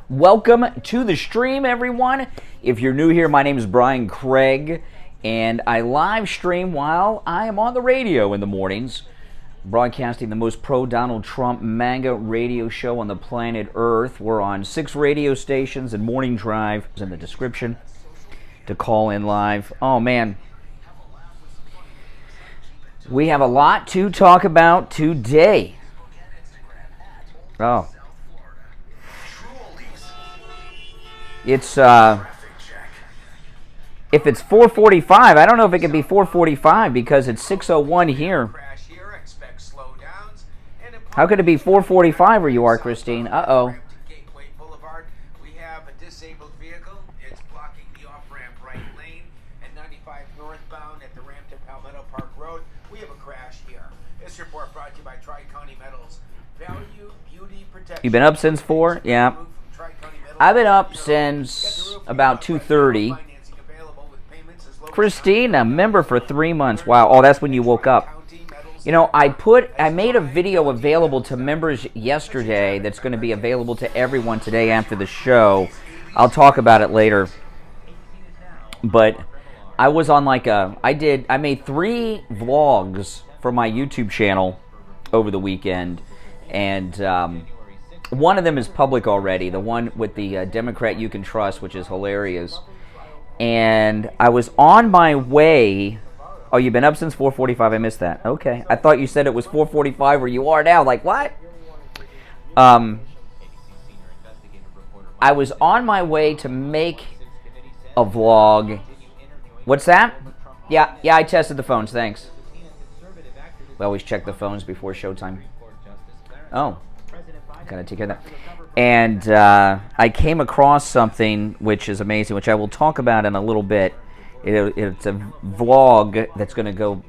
Welcome to the stream, everyone. If you're new here, my name is Brian Craig, and I live stream while I am on the radio in the mornings, broadcasting the most pro-Donald Trump MAGA radio show on the planet Earth. We're on 6 radio stations and Morning Drive is in the description to call in live. Oh, man. We have a lot to talk about today. Oh. It's, if it's 4:45, I don't know if it could be 4:45 because it's 6:01 here. How could it be 4:45 where you are, Christine? Uh-oh. We have a disabled vehicle. It's blocking the off-ramp right lane at 95 northbound at the ramp to Palmetto Park Road. We have a crash here. This report brought to you by Tri-County Metals. Value, beauty, protection. You've been up since 4? Yeah. I've been up since about 2:30. Christine, a member for 3 months. Wow. Oh, that's when you woke up. You know, I made a video available to members yesterday that's going to be available to everyone today after the show. I'll talk about it later. But I was on I made 3 vlogs for my YouTube channel over the weekend, and one of them is public already, the one with the Democrat you can trust, which is hilarious. And I was on my way. Oh, you've been up since 4:45. I missed that. Okay. I thought you said it was 4:45 where you are now. Like, what? I was on my way to make a vlog. What's that? Yeah, I tested the phones. Thanks. We always check the phones before showtime. Oh. Gotta take care of that. And I came across something which is amazing, which I will talk about in a little bit. It's a vlog that's going to go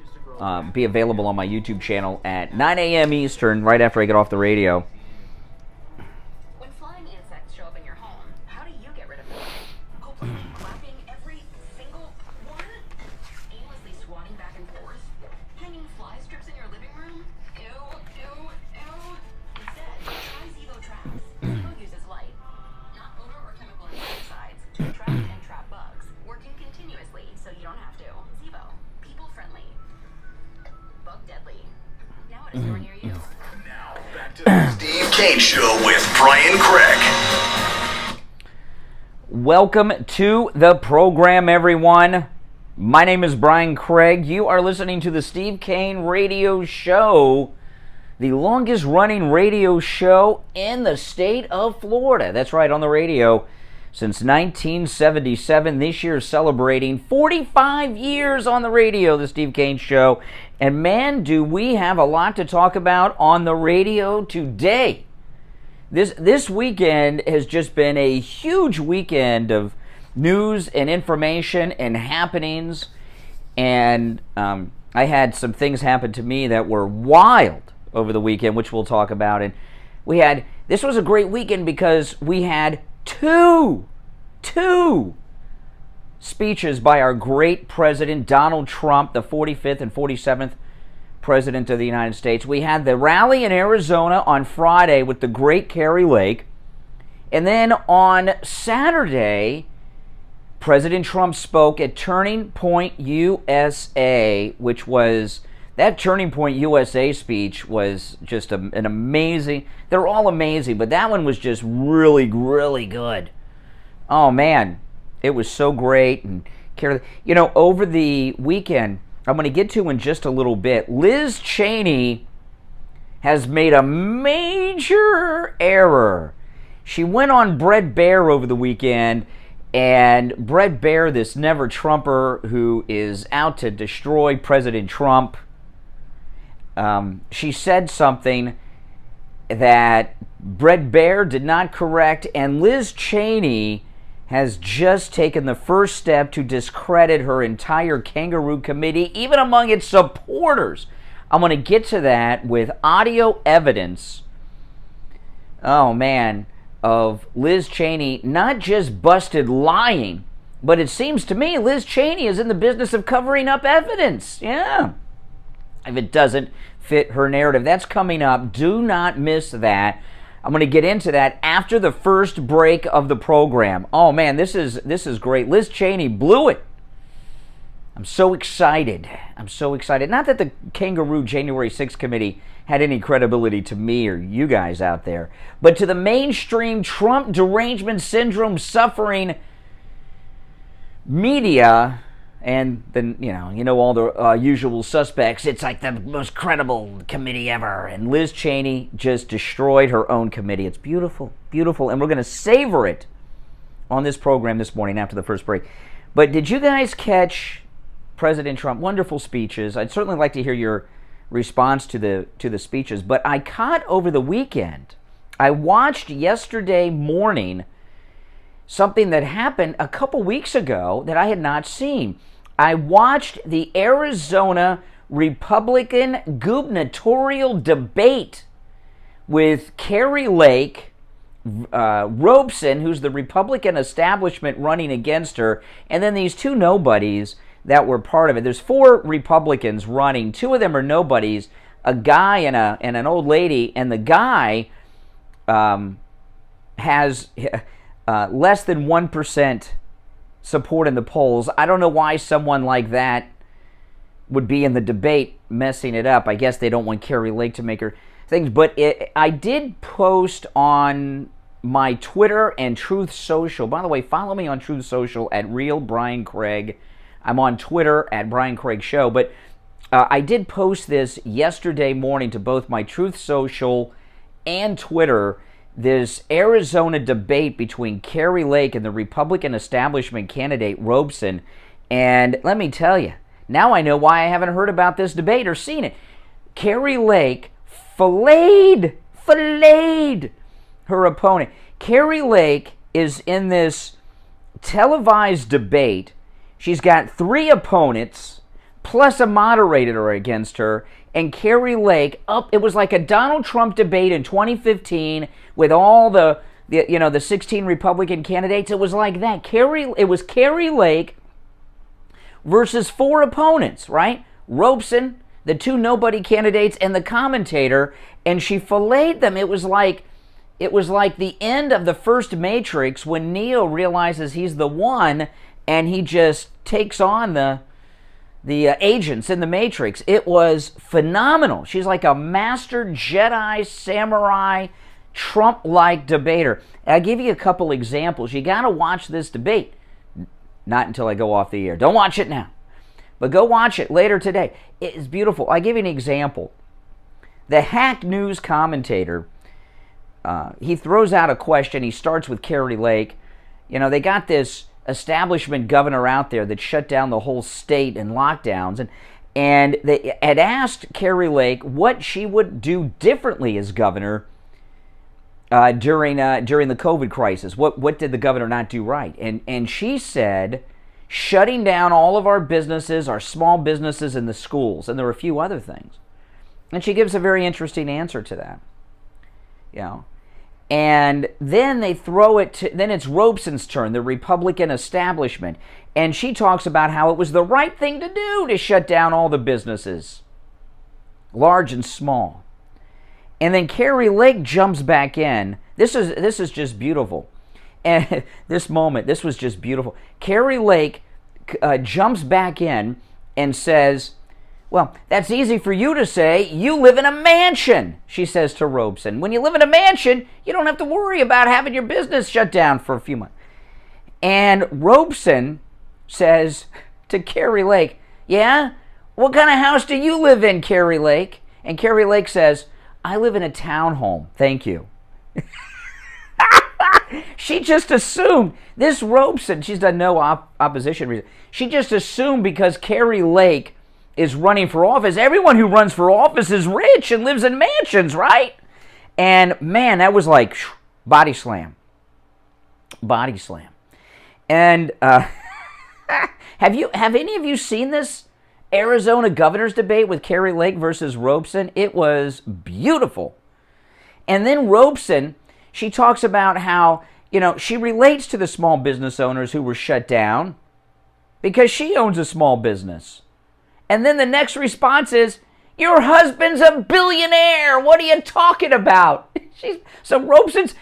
be available on my YouTube channel at 9 a.m. Eastern, right after I get off the radio. When flying insects show up in your home, how do you get rid of them? Hopefully clapping every single one? Aimlessly swatting back and forth? Hanging fly strips in your living room? Ew, ew, ew. Instead, try Zevo traps. Zevo uses light, not odor or chemical insecticides, to attract and trap bugs, working continuously so you don't have to. Zevo, people-friendly, bug-deadly. Now at a store near you. Now, back to the Steve Kane Show with Brian Craig. Welcome to the program, everyone. My name is Brian Craig. You are listening to the Steve Kane Radio Show, the longest running radio show in the state of Florida. That's right, on the radio since 1977. This year is celebrating 45 years on the radio, the Steve Kane Show. And man, do we have a lot to talk about on the radio today. This weekend has just been a huge weekend of news and information and happenings. And I had some things happen to me that were wild over the weekend, which we'll talk about. And this was a great weekend because we had two speeches by our great president, Donald Trump, the 45th and 47th president of the United States. We had the rally in Arizona on Friday with the great Kari Lake. And then on Saturday, President Trump spoke at Turning Point USA, which was... That Turning Point USA speech was just an amazing... They're all amazing, but that one was just really, really good. Oh, man. It was so great. And you know, over the weekend, I'm going to get to in just a little bit, Liz Cheney has made a major error. She went on Bret Baier over the weekend, and Bret Baier, this never-Trumper who is out to destroy President Trump, she said something that Bret Baier did not correct, and Liz Cheney has just taken the first step to discredit her entire kangaroo committee, even among its supporters. I'm going to get to that with audio evidence, oh man, of Liz Cheney not just busted lying, but it seems to me Liz Cheney is in the business of covering up evidence. Yeah. If it doesn't fit her narrative. That's coming up. Do not miss that. I'm going to get into that after the first break of the program. Oh man, this is great. Liz Cheney blew it. I'm so excited. I'm so excited. Not that the Kangaroo January 6th committee had any credibility to me or you guys out there, but to the mainstream Trump derangement syndrome suffering media and then, all the usual suspects. It's like the most credible committee ever. And Liz Cheney just destroyed her own committee. It's beautiful, beautiful. And we're going to savor it on this program this morning after the first break. But did you guys catch President Trump? Wonderful speeches. I'd certainly like to hear your response to the speeches. But I caught over the weekend, I watched yesterday morning something that happened a couple weeks ago that I had not seen. I watched the Arizona Republican gubernatorial debate with Kari Lake, Robeson, who's the Republican establishment running against her, and then these two nobodies that were part of it. There's 4 Republicans running. 2 of them are nobodies, a guy and an old lady, and the guy has less than 1% support in the polls. I don't know why someone like that would be in the debate messing it up. I guess they don't want Kari Lake to make her things. But I did post on my Twitter and Truth Social. By the way, follow me on Truth Social at Real Brian Craig. I'm on Twitter at Brian Craig Show. But I did post this yesterday morning to both my Truth Social and Twitter, this Arizona debate between Kari Lake and the Republican establishment candidate Robeson. And let me tell you, now I know why I haven't heard about this debate or seen it. Kari Lake filleted her opponent. Kari Lake is in this televised debate. She's got 3 opponents plus a moderator against her. And Kari Lake, it was like a Donald Trump debate in 2015 with all the 16 Republican candidates. It was like that. It was Kari Lake versus 4 opponents, right? Robeson, the 2 nobody candidates, and the commentator, and she filleted them. It was like the end of the first Matrix when Neo realizes he's the one, and he just takes on the agents in the Matrix. It was phenomenal. She's like a master Jedi, samurai, Trump-like debater. I'll give you a couple examples. You got to watch this debate. Not until I go off the air. Don't watch it now. But go watch it later today. It's beautiful. I'll give you an example. The Hack News commentator, he throws out a question. He starts with Kari Lake. They got this establishment governor out there that shut down the whole state in lockdowns, and they had asked Kari Lake what she would do differently as governor during the COVID crisis. What did the governor not do right? And she said, shutting down all of our businesses, our small businesses, and the schools, and there were a few other things. And she gives a very interesting answer to that. And then they throw it to, then it's Robeson's turn, the Republican establishment. And she talks about how it was the right thing to do to shut down all the businesses, large and small. And then Kari Lake jumps back in. This is just beautiful. And this was just beautiful. Kari Lake jumps back in and says, well, that's easy for you to say. You live in a mansion, she says to Robeson. When you live in a mansion, you don't have to worry about having your business shut down for a few months. And Robeson says to Kari Lake, yeah? What kind of house do you live in, Kari Lake? And Kari Lake says, I live in a townhome, thank you. She just assumed, this Robeson, she's done no opposition reason. She just assumed because Kari Lake is running for office, everyone who runs for office is rich and lives in mansions, right? And man, that was like body slam. Body slam. And have any of you seen this Arizona governor's debate with Kari Lake versus Robeson? It was beautiful. And then Robeson, she talks about how, she relates to the small business owners who were shut down because she owns a small business. And then the next response is, Your husband's a billionaire. What are you talking about? So Robeson's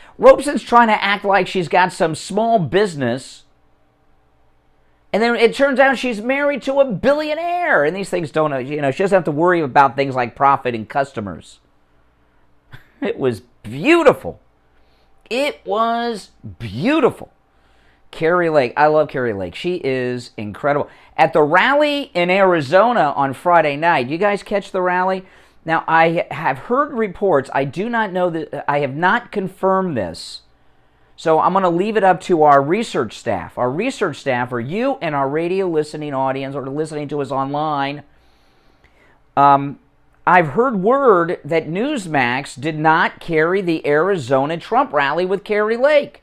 trying to act like she's got some small business. And then it turns out she's married to a billionaire. And these things don't, she doesn't have to worry about things like profit and customers. It was beautiful. It was beautiful. Carrie Lake. I love Carrie Lake. She is incredible. At the rally in Arizona on Friday night, you guys catch the rally? Now, I have heard reports. I do not know that. I have not confirmed this. So I'm going to leave it up to our research staff. Our research staff, or you and our radio listening audience, or listening to us online. I've heard word that Newsmax did not carry the Arizona Trump rally with Carrie Lake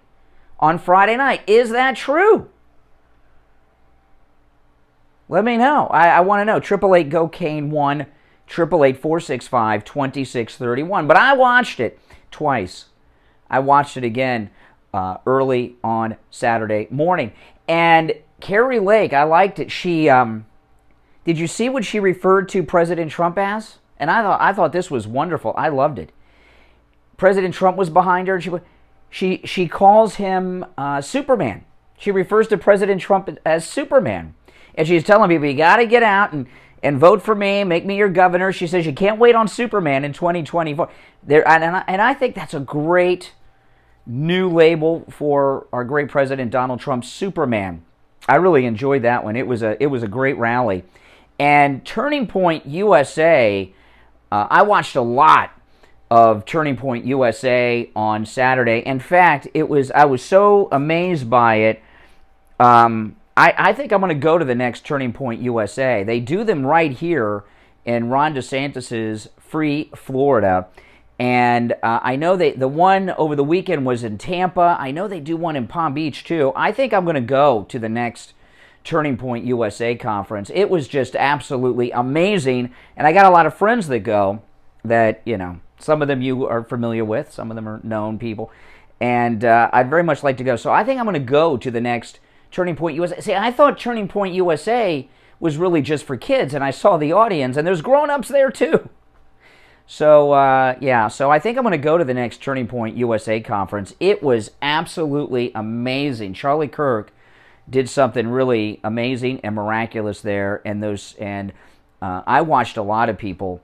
on Friday night. Is that true? Let me know. I want to know. 888-GO-CANE-1, 888-465-2631. But I watched it twice. I watched it again early on Saturday morning. And Carrie Lake, I liked it. She, did you see what she referred to President Trump as? And I thought this was wonderful. I loved it. President Trump was behind her. And she calls him Superman. She refers to President Trump as Superman. And she's telling people, you got to get out and vote for me, make me your governor. She says you can't wait on Superman in 2024. And I think that's a great new label for our great President Donald Trump, Superman. I really enjoyed that one. It was a great rally. And Turning Point USA, I watched a lot of Turning Point USA on Saturday. In fact, I was so amazed by it. I think I'm going to go to the next Turning Point USA. They do them right here in Ron DeSantis's free Florida. And I know the one over the weekend was in Tampa. I know they do one in Palm Beach too. I think I'm going to go to the next Turning Point USA conference. It was just absolutely amazing. And I got a lot of friends that go that, some of them you are familiar with. Some of them are known people. And I'd very much like to go. So I think I'm going to go to the next Turning Point USA. See, I thought Turning Point USA was really just for kids, and I saw the audience, and there's grown-ups there too. So, so I think I'm going to go to the next Turning Point USA conference. It was absolutely amazing. Charlie Kirk did something really amazing and miraculous there, and I watched a lot of people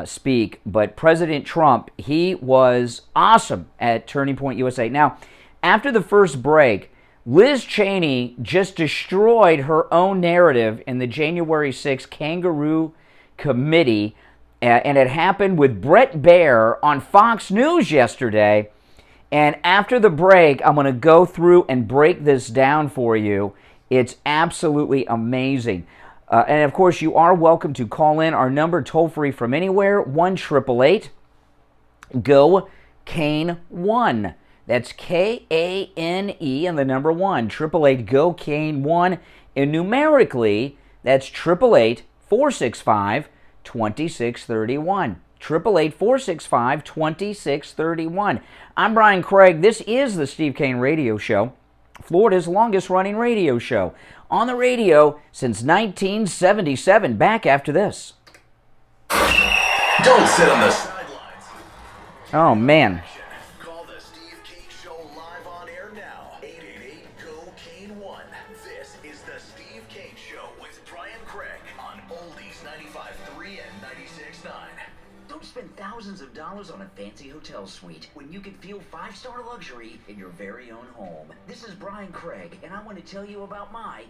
speak, but President Trump, he was awesome at Turning Point USA. Now, after the first break, Liz Cheney just destroyed her own narrative in the January 6th Kangaroo Committee, and it happened with Bret Baier on Fox News yesterday. And after the break, I'm going to go through and break this down for you. It's absolutely amazing. And of course, you are welcome to call in. Our number toll-free from anywhere, 1-888-GO-CANE-1. That's K-A-N-E and the number 1, 888-GO-CANE-1. And numerically, that's 888-465-2631. 888-465-2631. I'm Brian Craig. This is the Steve Kane Radio Show, Florida's longest-running radio show. On the radio since 1977. Back after this. Don't sit on the sidelines. Oh, man. Call the Steve Kane Show live on air now. 888-GO-CANE-1. This is the Steve Kane Show with Brian Craig on Oldies 95.3 and 96.9. Don't spend thousands of dollars on a fancy hotel suite when you can feel 5-star luxury in your very own home. This is Brian Craig, and I want to tell you about my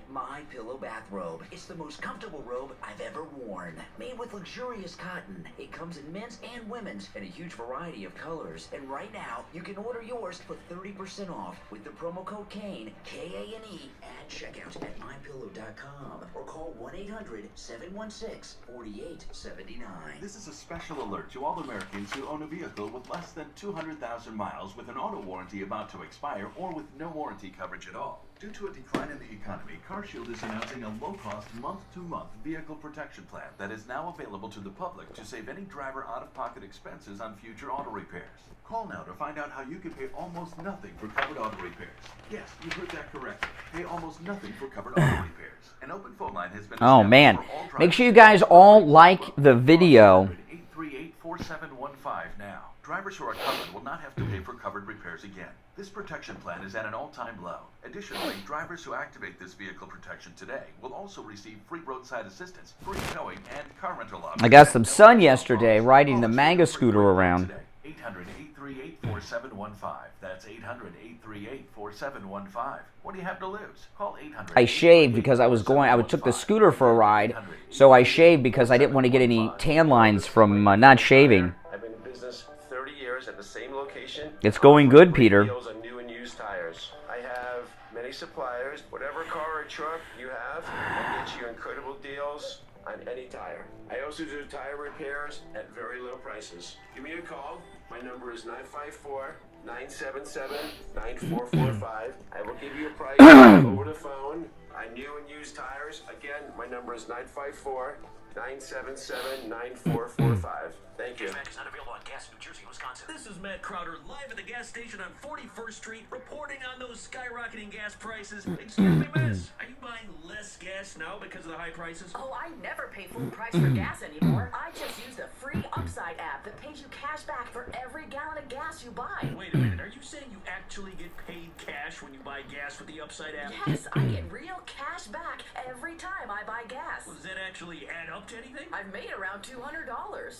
Pillow bathrobe. It's the most comfortable robe I've ever worn. Made with luxurious cotton, it comes in men's and women's in a huge variety of colors. And right now, you can order yours for 30% off with the promo code KANE, K-A-N-E, at checkout at mypillow.com or call 1-800-716-4879. This is a special alert to all Americans who own a vehicle with less than 200,000 miles with an auto warranty about to expire or with no warranty coverage at all. Due to a decline in the economy, CarShield is announcing a low-cost, month-to-month vehicle protection plan that is now available to the public to save any driver out-of-pocket expenses on future auto repairs. Call now to find out how you can pay almost nothing for covered auto repairs. Yes, you heard that correctly. Pay almost nothing for covered auto repairs. An open phone line has been Oh man, make sure you guys all like the video. 838-4715 now. Drivers who are covered will not have to pay for covered repairs again. This protection plan is at an all-time low. Additionally, drivers who activate this vehicle protection today will also receive free roadside assistance, free towing, and car rental options. I got some sun yesterday riding the manga scooter around. 800-838-4715. That's 800-838-4715. What do you have to lose? Call 800. I shaved because I took the scooter for a ride, so I shaved because I didn't want to get any tan lines from not shaving. I've been in business 30 years at the same location. It's going good, Peter. Deals on new and used tires. I have many suppliers. Whatever car or truck you have, I'll get you incredible deals on any tire. I also do tire repairs at very low prices. Give me a call. My number is 954-977-9445. I will give you a price over the phone on new and used tires. Again, my number is 954-977-9445. Thank you. Mac is not available on gas in New Jersey and Wisconsin. This is Matt Crowder live at the gas station on 41st Street, reporting on those skyrocketing gas prices. Excuse me, miss, are you buying less gas now because of the high prices? Oh, I never pay full price for gas anymore. I just use the free Upside app that pays you cash back for every gallon of gas you buy. Wait a minute, are you saying you actually get paid cash when you buy gas with the Upside app? Yes, I get real cash back every time I buy gas. Well, does that actually add up to anything? I've made around $200.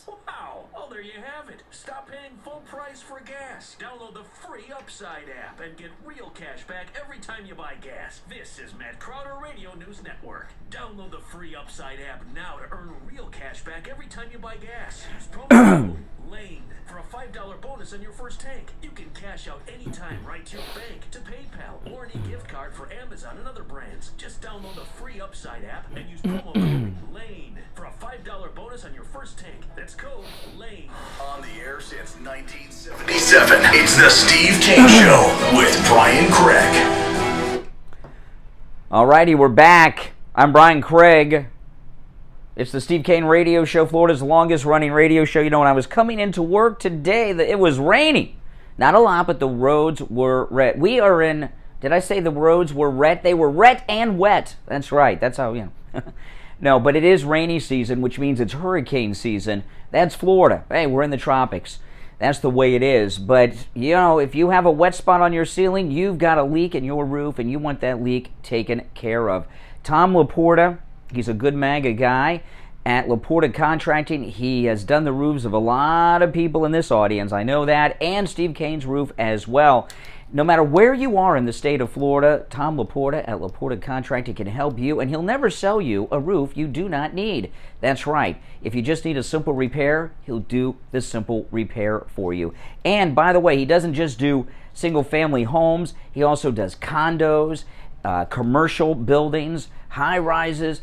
Wow! Oh, there you have it. Stop paying full price for gas. Download the free Upside app and get real cash back every time you buy gas. This is Matt Crowder Radio News Network. Download the free Upside app now to earn real cash back every time you buy gas. Use promo code LANE for a $5 bonus on your first tank. You can cash out anytime right to your bank, to PayPal, or any gift card for Amazon and other brands. Just download the free Upside app and use promo code LANE for a $5 bonus on your first tank. That's code LANE. On the air since 1977, it's the Steve Kane Show with Brian Craig. Alrighty, we're back. I'm Brian Craig. It's the Steve Kane Radio Show, Florida's longest running radio show. You know, when I was coming into work today, it was raining. Not a lot, but the roads were wet. We are in, did I say the roads were wet? They were wet and wet. That's right. That's how, you know. No, but it is rainy season, which means it's hurricane season. That's Florida. Hey, we're in the tropics. That's the way it is. But, you know, if you have a wet spot on your ceiling, you've got a leak in your roof, and you want that leak taken care of. Tom Laporta, he's a good MAGA guy at Laporta Contracting. He has done the roofs of a lot of people in this audience, I know that, and Steve Kane's roof as well. No matter where you are in the state of Florida, Tom Laporta at Laporta Contracting can help you, and he'll never sell you a roof you do not need. That's right. If you just need a simple repair, he'll do the simple repair for you. And by the way, he doesn't just do single-family homes. He also does condos, commercial buildings, high-rises,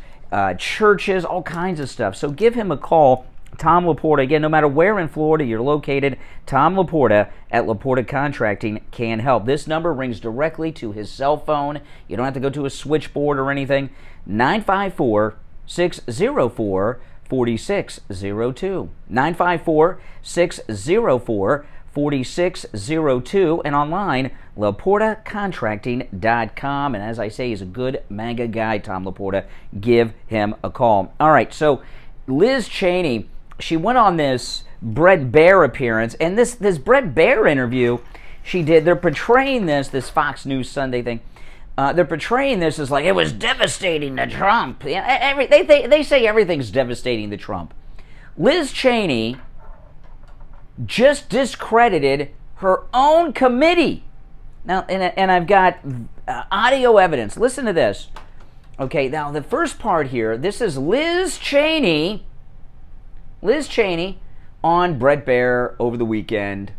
churches, all kinds of stuff. So give him a call. Tom Laporta, again, no matter where in Florida you're located, Tom Laporta at Laporta Contracting can help. This number rings directly to his cell phone. You don't have to go to a switchboard or anything. 954-604-4602. 954-604-4602. And online, LaportaContracting.com. And as I say, he's a good MAGA guy, Tom Laporta. Give him a call. All right, so Liz Cheney, she went on this Bret Baier appearance, and this Bret Baier interview she did, they're portraying this Fox News Sunday thing, they're portraying this as like it was devastating to Trump. They say everything's devastating to Trump. Liz Cheney just discredited her own committee. Now, and I've got audio evidence. Listen to this. Okay, now the first part here, this is Liz Cheney on Bret Baier over the weekend. They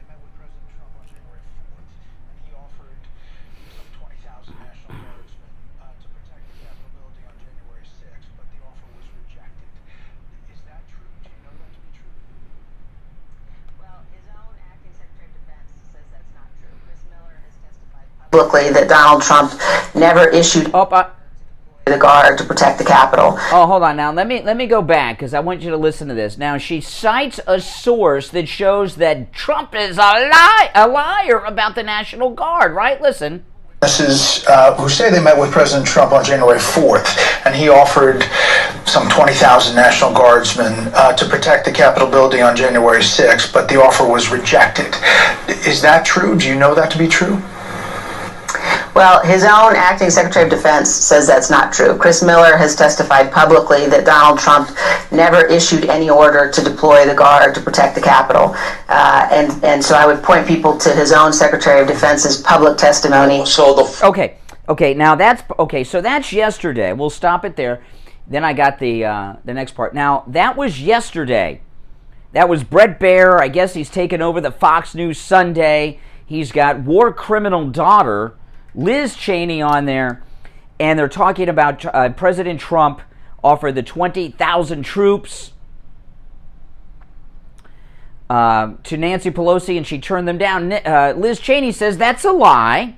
met with President Trump on January 4th, and he offered some 20,000 National Guardsmen to protect the Capitol building on January 6th, but the offer was rejected. publicly that Donald Trump never issued the guard to protect the Capitol. Oh, hold on now. Let me go back because I want you to listen to this. Now, she cites a source that shows that Trump is a liar about the National Guard, right? Listen. Witnesses who say they met with President Trump on January 4th, and he offered some 20,000 National Guardsmen to protect the Capitol building on January 6th, but the offer was rejected. Is that true? Do you know that to be true? Well, his own acting Secretary of Defense says that's not true. Chris Miller has testified publicly that Donald Trump never issued any order to deploy the Guard to protect the Capitol. And so I would point people to his own Secretary of Defense's public testimony. Okay, now that's, okay, so that's yesterday. We'll stop it there. Then I got the next part. Now, that was yesterday. That was Bret Baier. I guess he's taken over the Fox News Sunday. He's got war criminal daughter Liz Cheney on there, and they're talking about President Trump offered the 20,000 troops to Nancy Pelosi, and she turned them down. Liz Cheney says that's a lie,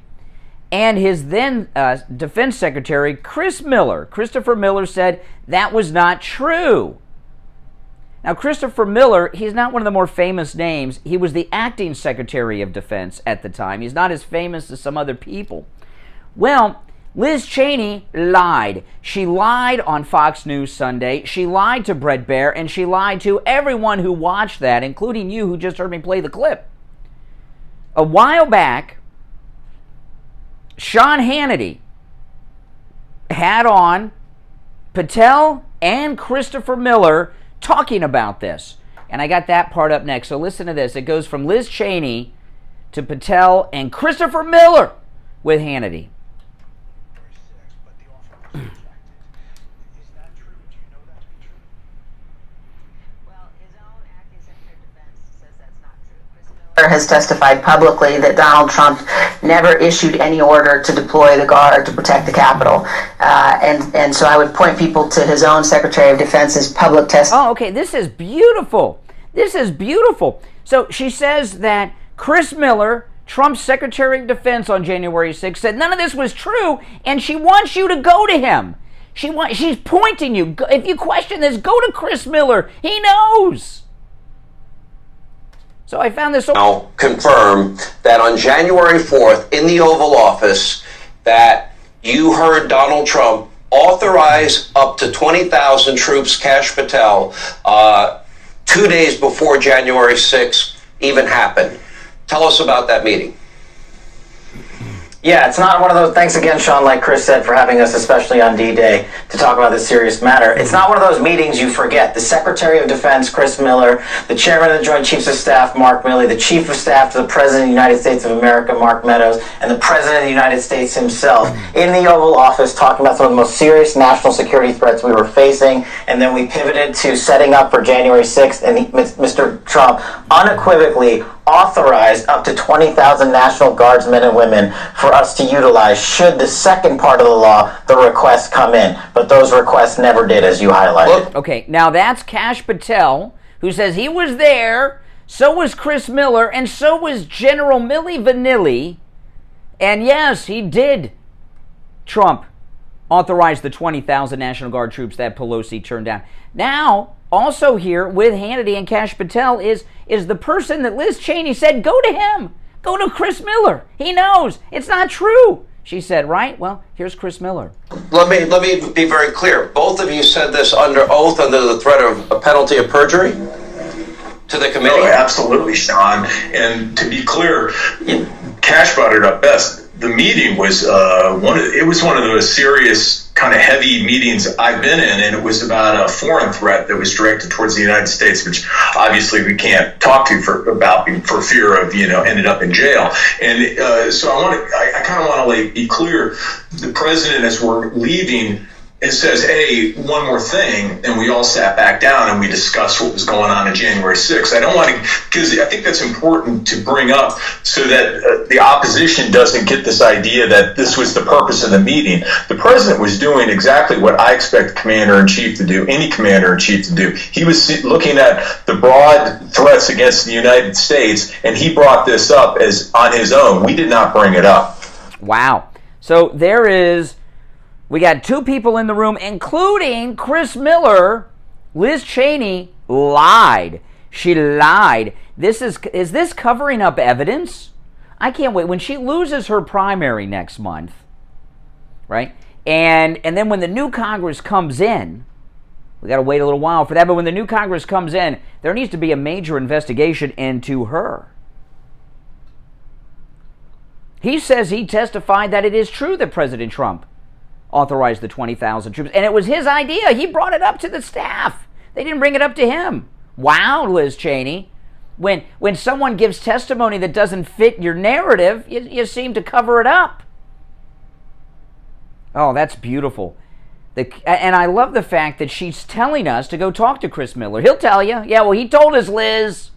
and his then Defense Secretary, Christopher Miller, said that was not true. Now, Christopher Miller, he's not one of the more famous names. He was the acting Secretary of Defense at the time. He's not as famous as some other people. Well, Liz Cheney lied. She lied on Fox News Sunday. She lied to Bret Baier, and she lied to everyone who watched that, including you who just heard me play the clip. A while back, Sean Hannity had on Patel and Christopher Miller talking about this. And I got that part up next. So listen to this. It goes from Liz Cheney to Patel and Christopher Miller with Hannity. Has testified publicly that Donald Trump never issued any order to deploy the Guard to protect the Capitol. And so I would point people to his own Secretary of Defense's public testimony. Oh, okay. This is beautiful. This is beautiful. So she says that Chris Miller, Trump's Secretary of Defense on January 6th, said none of this was true, and she wants you to go to him. She's pointing you. If you question this, go to Chris Miller. He knows. So I found this. Now confirm that on January 4th in the Oval Office that you heard Donald Trump authorize up to 20,000 troops, Kash Patel, 2 days before January 6th even happened. Tell us about that meeting. Yeah, it's not one of those, thanks again, Sean, like Chris said, for having us, especially on D-Day, to talk about this serious matter. It's not one of those meetings you forget. The Secretary of Defense, Chris Miller, the Chairman of the Joint Chiefs of Staff, Mark Milley, the Chief of Staff to the President of the United States of America, Mark Meadows, and the President of the United States himself in the Oval Office talking about some of the most serious national security threats we were facing, and then we pivoted to setting up for January 6th, and Mr. Trump unequivocally authorized up to 20,000 National Guardsmen and women for us to utilize should the second part of the law, the requests, come in. But those requests never did, as you highlighted. Okay, now that's Kash Patel, who says he was there, so was Chris Miller, and so was General Milli Vanilli. And yes, he did. Trump authorized the 20,000 National Guard troops that Pelosi turned down. Now, also here with Hannity and Kash Patel is the person that Liz Cheney said, go to him. Go to Chris Miller. He knows. It's not true, she said, right? Well, here's Chris Miller. Let me be very clear. Both of you said this under oath, under the threat of a penalty of perjury to the committee? Oh, absolutely, Sean. And to be clear, Kash brought it up best. The meeting was one of the serious kind of heavy meetings I've been in, and it was about a foreign threat that was directed towards the United States, which obviously we can't talk to for fear of ended up in jail. And so I kind of want to be clear. The president, as we're leaving, it says, hey, one more thing, and we all sat back down and we discussed what was going on January 6th. I don't want to, because I think that's important to bring up so that the opposition doesn't get this idea that this was the purpose of the meeting. The president was doing exactly what I expect commander-in-chief to do, any commander-in-chief to do. He was looking at the broad threats against the United States, and he brought this up as on his own. We did not bring it up. Wow. So we got two people in the room, including Chris Miller. Liz Cheney lied. She lied. Is this covering up evidence? I can't wait. When she loses her primary next month, right? And then when the new Congress comes in, we got to wait a little while for that, but when the new Congress comes in, there needs to be a major investigation into her. He says he testified that it is true that President Trump authorized the 20,000 troops, and it was his idea. He brought it up to the staff. They didn't bring it up to him. Wow, Liz Cheney. When someone gives testimony that doesn't fit your narrative, you seem to cover it up. Oh, that's beautiful. And I love the fact that she's telling us to go talk to Chris Miller. He'll tell you. Yeah, well, he told us, Liz.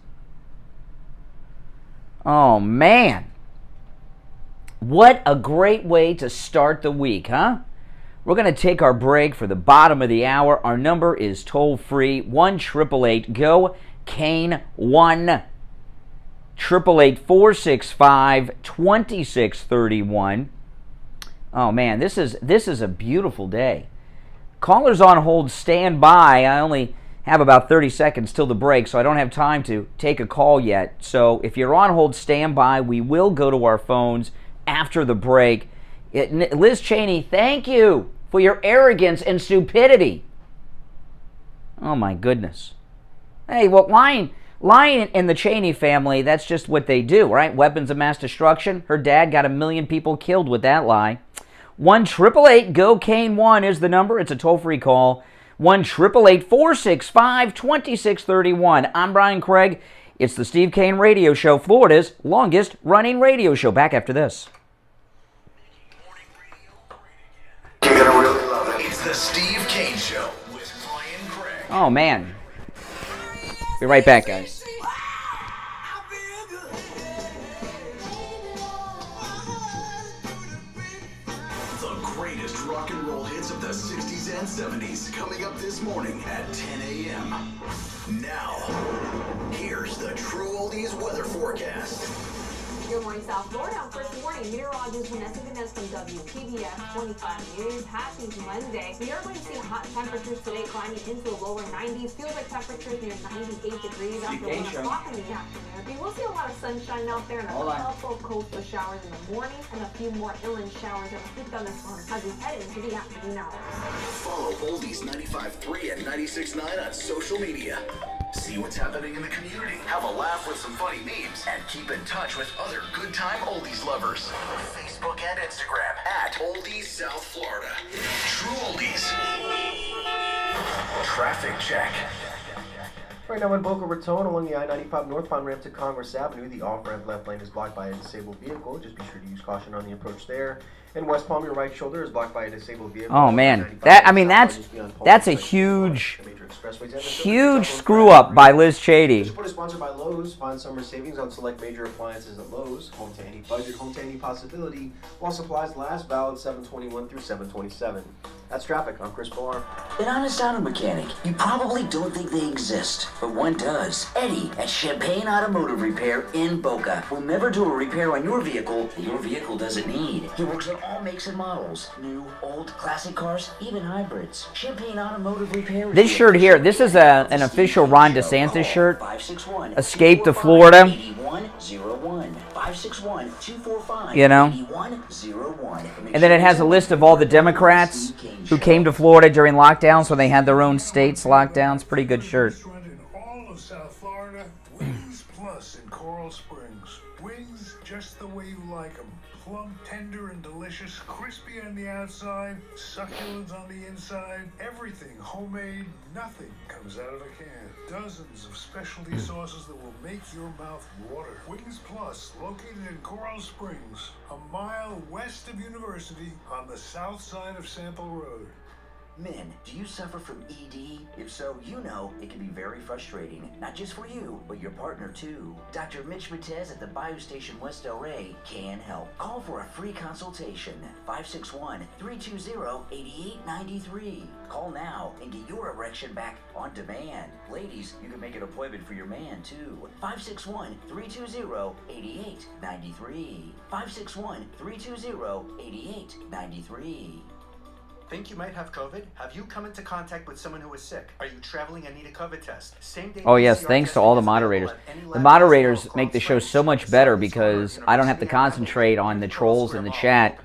Oh, man. What a great way to start the week, huh? We're going to take our break for the bottom of the hour. Our number is toll-free, 1-888-GO-CANE 1-888-465-2631. Oh, man, this is a beautiful day. Callers on hold, stand by. I only have about 30 seconds till the break, so I don't have time to take a call yet. So if you're on hold, stand by. We will go to our phones after the break. Liz Cheney, thank you for your arrogance and stupidity. Oh, my goodness. Hey, well, lying in the Cheney family, that's just what they do, right? Weapons of mass destruction. Her dad got 1 million people killed with that lie. 1-888-GO-CANE-1 is the number. It's a toll-free call. 1-888-465-2631. I'm Brian Craig. It's the Steve Kane Radio Show, Florida's longest-running radio show. Back after this. You're going to really love it. It's the Steve Kane Show with Brian Craig. Oh, man. Be right back, guys. The greatest rock and roll hits of the 60s and 70s coming up this morning at 10 a.m. Now, here's the True Oldies weather forecast. Good morning, South Florida. First morning, meteorologist Vanessa Vanessa from WPBF 25 News. Happy Monday. We are going to see hot temperatures today climbing into the lower 90s. Feels like temperatures near 98 degrees after 1 o'clock in the afternoon. We will see a lot of sunshine out there and a couple of coastal showers in the morning and a few more inland showers and a few thunderstorms as we head into the afternoon hours. Follow Oldies 95.3 and 96.9 on social media. See what's happening in the community, have a laugh with some funny memes, and keep in touch with other good time oldies lovers. Facebook and Instagram at Oldies South Florida. True Oldies. Traffic check. Right now in Boca Raton, along the I-95 northbound ramp to Congress Avenue, the off-ramp left lane is blocked by a disabled vehicle. Just be sure to use caution on the approach there. In West Palm, your right shoulder is blocked by a disabled vehicle. Oh, man. That's a huge screw up by Liz Cheney. This report is sponsored by Lowe's. Find summer savings on select major appliances at Lowe's. Home to any budget, home to any possibility. While supplies last, valid 7/21 through 7/27. That's traffic. I'm Chris Barr. An honest auto mechanic. You probably don't think they exist, but one does. Eddie at Champagne Automotive Repair in Boca will never do a repair on your vehicle that your vehicle doesn't need. He works on all makes and models. New, old, classic cars, even hybrids. Champagne Automotive Repair. This shirt here, this is an official Ron DeSantis shirt. Escape to Florida. 8101 561 245 You know? 8101. And then it has a list of all the Democrats who came to Florida during lockdowns when they had their own states lockdowns. Pretty good shirt. In all of South Florida, Wings Plus in Coral Springs. Wings just the way you like them. Plump, tender, and delicious, crispy on the outside, succulent on the inside, everything homemade, nothing comes out of a can. Dozens of specialty sauces that will make your mouth water. Wings Plus, located in Coral Springs, a mile west of University on the south side of Sample Road. Men, do you suffer from ED? If so, you know it can be very frustrating, not just for you, but your partner too. Dr. Mitch Matez at the Biostation West LA can help. Call for a free consultation, 561-320-8893. Call now and get your erection back on demand. Ladies, you can make an appointment for your man too. 561-320-8893. 561-320-8893. Think you might have COVID? Have you come into contact with someone who is sick? Are you traveling and need a COVID test? Same day. Oh yes, thanks to all the moderators. The moderators make the show so much better because I don't have to concentrate on the trolls in the chat.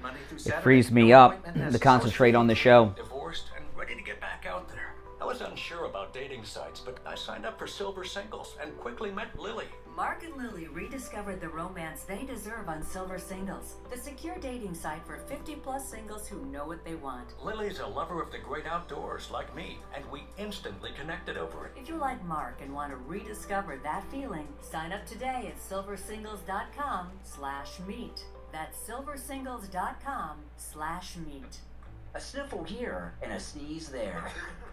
It frees me up to concentrate on the show. Divorced and ready to get back out there. I was unsure about dating sites, but I signed up for Silver Singles and quickly met Lily. Mark and Lily rediscovered the romance they deserve on Silver Singles, the secure dating site for 50-plus singles who know what they want. Lily's a lover of the great outdoors like me, and we instantly connected over it. If you like Mark and want to rediscover that feeling, sign up today at silversingles.com/meet. That's silversingles.com/meet. A sniffle here and a sneeze there.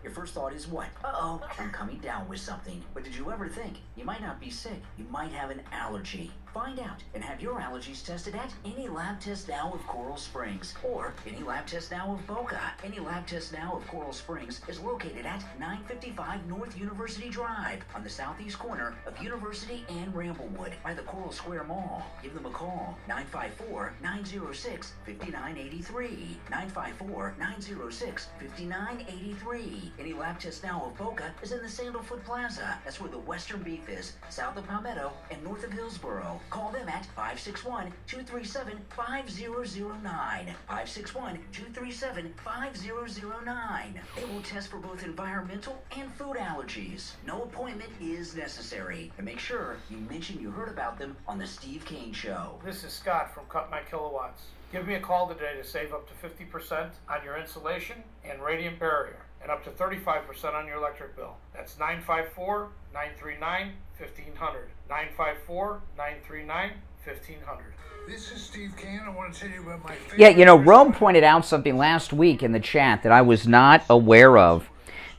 Your first thought is what? Uh-oh, I'm coming down with something. But did you ever think you might not be sick? You might have an allergy. Find out and have your allergies tested at Any Lab Test Now of Coral Springs or Any Lab Test Now of Boca. Any Lab Test Now of Coral Springs is located at 955 North University Drive on the southeast corner of University and Ramblewood by the Coral Square Mall. Give them a call, 954-906-5983. 954-906-5983. Any Lab Test Now of Boca is in the Sandalfoot Plaza. That's where the Western Beef is, south of Palmetto and north of Hillsboro. Call them at 561-237-5009. 561-237-5009. They will test for both environmental and food allergies. No appointment is necessary. And make sure you mention you heard about them on the Steve Kane Show. This is Scott from Cut My Kilowatts. Give me a call today to save up to 50% on your insulation and radiant barrier, and up to 35% on your electric bill. That's 954-939-1500. 954-939-1500. This is Steve Kane. I want to tell you about my favorite... Yeah, you know, Rome pointed out something last week in the chat that I was not aware of.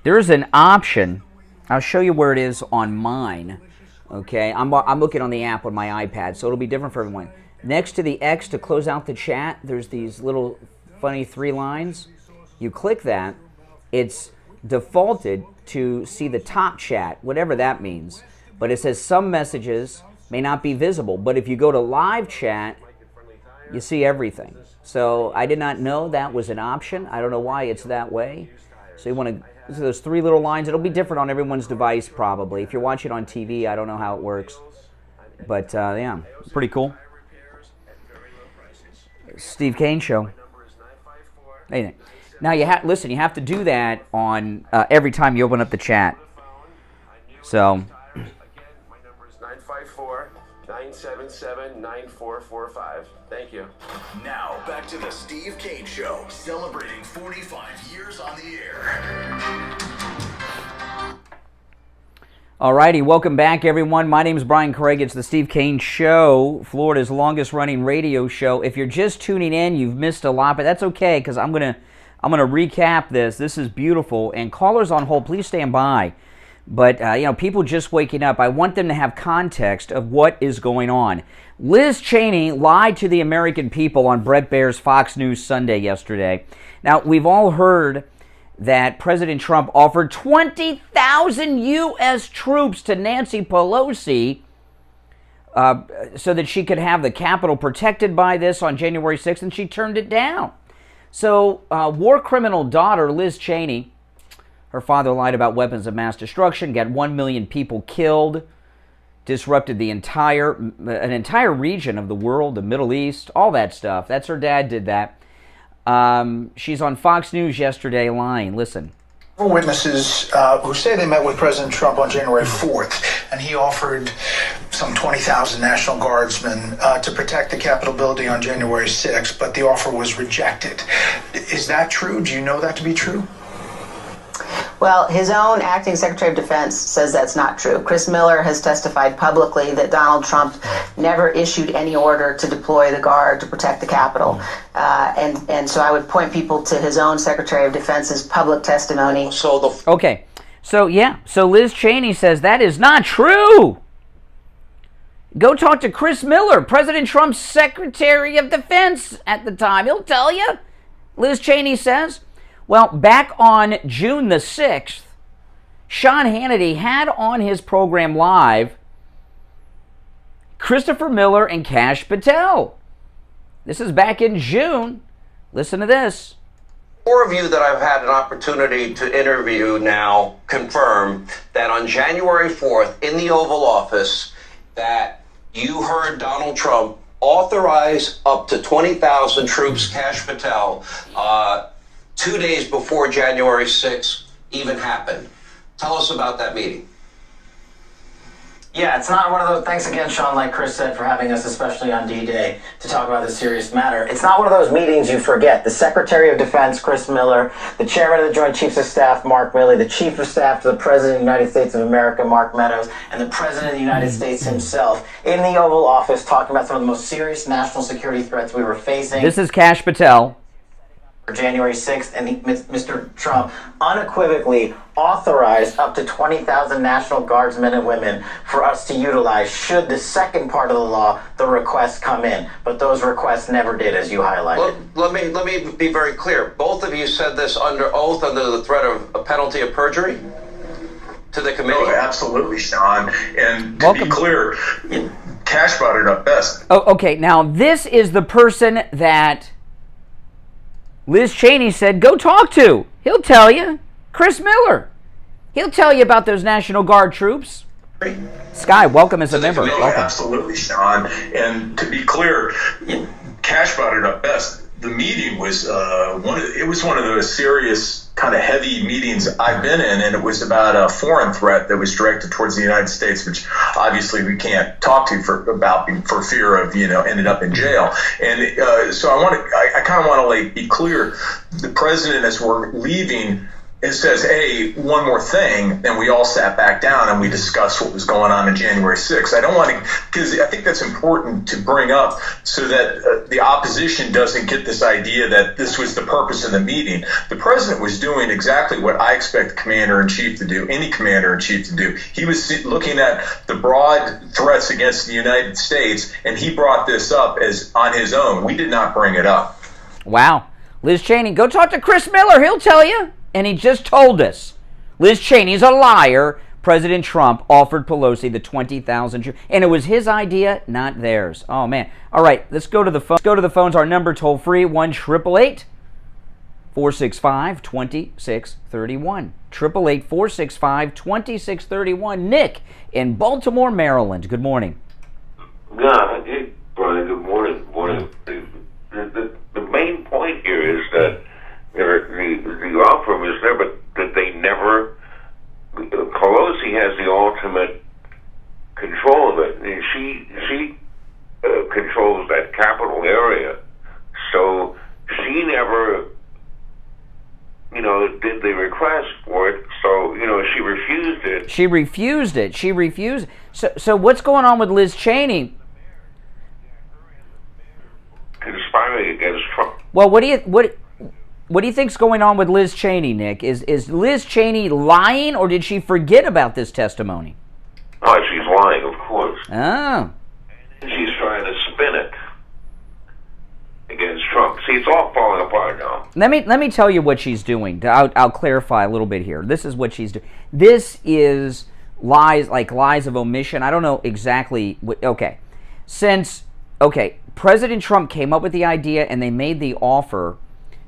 There's an option. I'll show you where it is on mine. Okay, I'm looking on the app on my iPad, so it'll be different for everyone. Next to the X to close out the chat, there's these little funny 3 lines. You click that, it's defaulted to see the top chat, whatever that means. But it says some messages may not be visible. But if you go to live chat, you see everything. So I did not know that was an option. I don't know why it's that way. So you want to, so those 3 little lines, it'll be different on everyone's device probably. If you're watching on TV, I don't know how it works. But yeah, pretty cool. Steve Kane Show. Hey, now you listen. You have to do that on every time you open up the chat. So. Again, my number is 954-977-9445. Thank you. Now, back to the Steve Kane Show, celebrating 45 years on the air. Alrighty, welcome back, everyone. My name is Brian Craig. It's the Steve Kane Show, Florida's longest-running radio show. If you're just tuning in, you've missed a lot, but that's okay because I'm gonna recap this. This is beautiful, and callers on hold, please stand by. But you know, people just waking up, I want them to have context of what is going on. Liz Cheney lied to the American people on Bret Baier's Fox News Sunday yesterday. Now, we've all heard that President Trump offered 20,000 U.S. troops to Nancy Pelosi so that she could have the Capitol protected by this on January 6th, and she turned it down. So war criminal daughter Liz Cheney, her father lied about weapons of mass destruction, got 1 million people killed, disrupted an entire region of the world, the Middle East, all that stuff. That's her dad did that. She's on Fox News yesterday lying. Listen. Witnesses who say they met with President Trump on January 4th, and he offered some 20,000 National Guardsmen to protect the Capitol building on January 6th, but the offer was rejected. Is that true? Do you know that to be true? Well, his own acting Secretary of Defense says that's not true. Chris Miller has testified publicly that Donald Trump never issued any order to deploy the Guard to protect the Capitol. And so I would point people to his own Secretary of Defense's public testimony. Okay, so Liz Cheney says that is not true. Go talk to Chris Miller, President Trump's Secretary of Defense at the time. He'll tell you, Liz Cheney says. Well, back on June the 6th, Sean Hannity had on his program live Christopher Miller and Kash Patel. This is back in June. Listen to this. 4 of you that I've had an opportunity to interview now confirm that on January 4th in the Oval Office that you heard Donald Trump authorize up to 20,000 troops, Kash Patel, 2 days before January 6th even happened. Tell us about that meeting. Yeah, it's not one of those, thanks again, Sean, like Chris said, for having us, especially on D-Day, to talk about this serious matter. It's not one of those meetings you forget. The Secretary of Defense, Chris Miller, the Chairman of the Joint Chiefs of Staff, Mark Milley, the Chief of Staff to the President of the United States of America, Mark Meadows, and the President of the United States himself in the Oval Office talking about some of the most serious national security threats we were facing. This is Kash Patel. January 6th, and Mr. Trump unequivocally authorized up to 20,000 National Guardsmen and women for us to utilize should the second part of the law, the requests, come in. But those requests never did, as you highlighted. Let me be very clear. Both of you said this under oath, under the threat of a penalty of perjury to the committee? Oh, absolutely, Sean. And to be clear, Kash brought it up best. Oh, okay, now this is the person that Liz Cheney said, go talk to. He'll tell you. Chris Miller. He'll tell you about those National Guard troops. Sky, welcome as a member. Welcome. Absolutely, Sean. And to be clear, Kash brought it up best. The meeting was one of those serious kind of heavy meetings I've been in, and it was about a foreign threat that was directed towards the United States, which obviously we can't talk to for fear of ended up in jail. And so I kind of want to be clear. The president, as we're leaving, it says, hey, one more thing, and we all sat back down and we discussed what was going on January 6th. I don't want to, because I think that's important to bring up so that the opposition doesn't get this idea that this was the purpose of the meeting. The president was doing exactly what I expect the commander-in-chief to do, any commander-in-chief to do. He was looking at the broad threats against the United States, and he brought this up as on his own. We did not bring it up. Wow. Liz Cheney, go talk to Chris Miller. He'll tell you. And he just told us, Liz Cheney's a liar. President Trump offered Pelosi the 20,000 troops. And it was his idea, not theirs. Oh, man. All right, let's go to the phone. Let's go to the phones. Our number toll-free, 1-888-465-2631. 888-465-2631. Nick in Baltimore, Maryland. Good morning. Yeah, hey, Brian, good morning. The main point here is that the offer was there, but that they never. Pelosi has the ultimate control of it. And she controls that capital area, so she never, did the request for it. So she refused it. She refused. So what's going on with Liz Cheney? Conspiring against Trump. Well, what do you think's going on with Liz Cheney, Nick? Is Liz Cheney lying, or did she forget about this testimony? Oh, she's lying, of course. Oh. She's trying to spin it against Trump. See, it's all falling apart now. Let me tell you what she's doing. I'll clarify a little bit here. This is what she's doing. This is lies, like lies of omission. I don't know exactly what. Okay. President Trump came up with the idea and they made the offer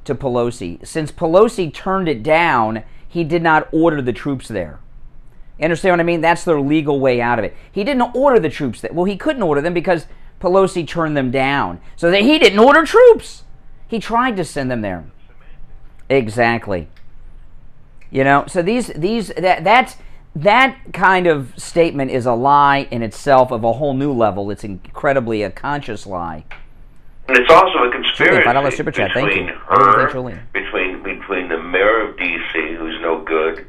to Pelosi. Since Pelosi turned it down, he did not order the troops there. You understand what I mean? That's their legal way out of it. He didn't order the troops there. Well, he couldn't order them because Pelosi turned them down. So that he didn't order troops. He tried to send them there. Exactly. So that kind of statement is a lie in itself of a whole new level. It's incredibly a conscious lie. And it's also a conspiracy Super chat. Thank you. between the mayor of D.C., who's no good,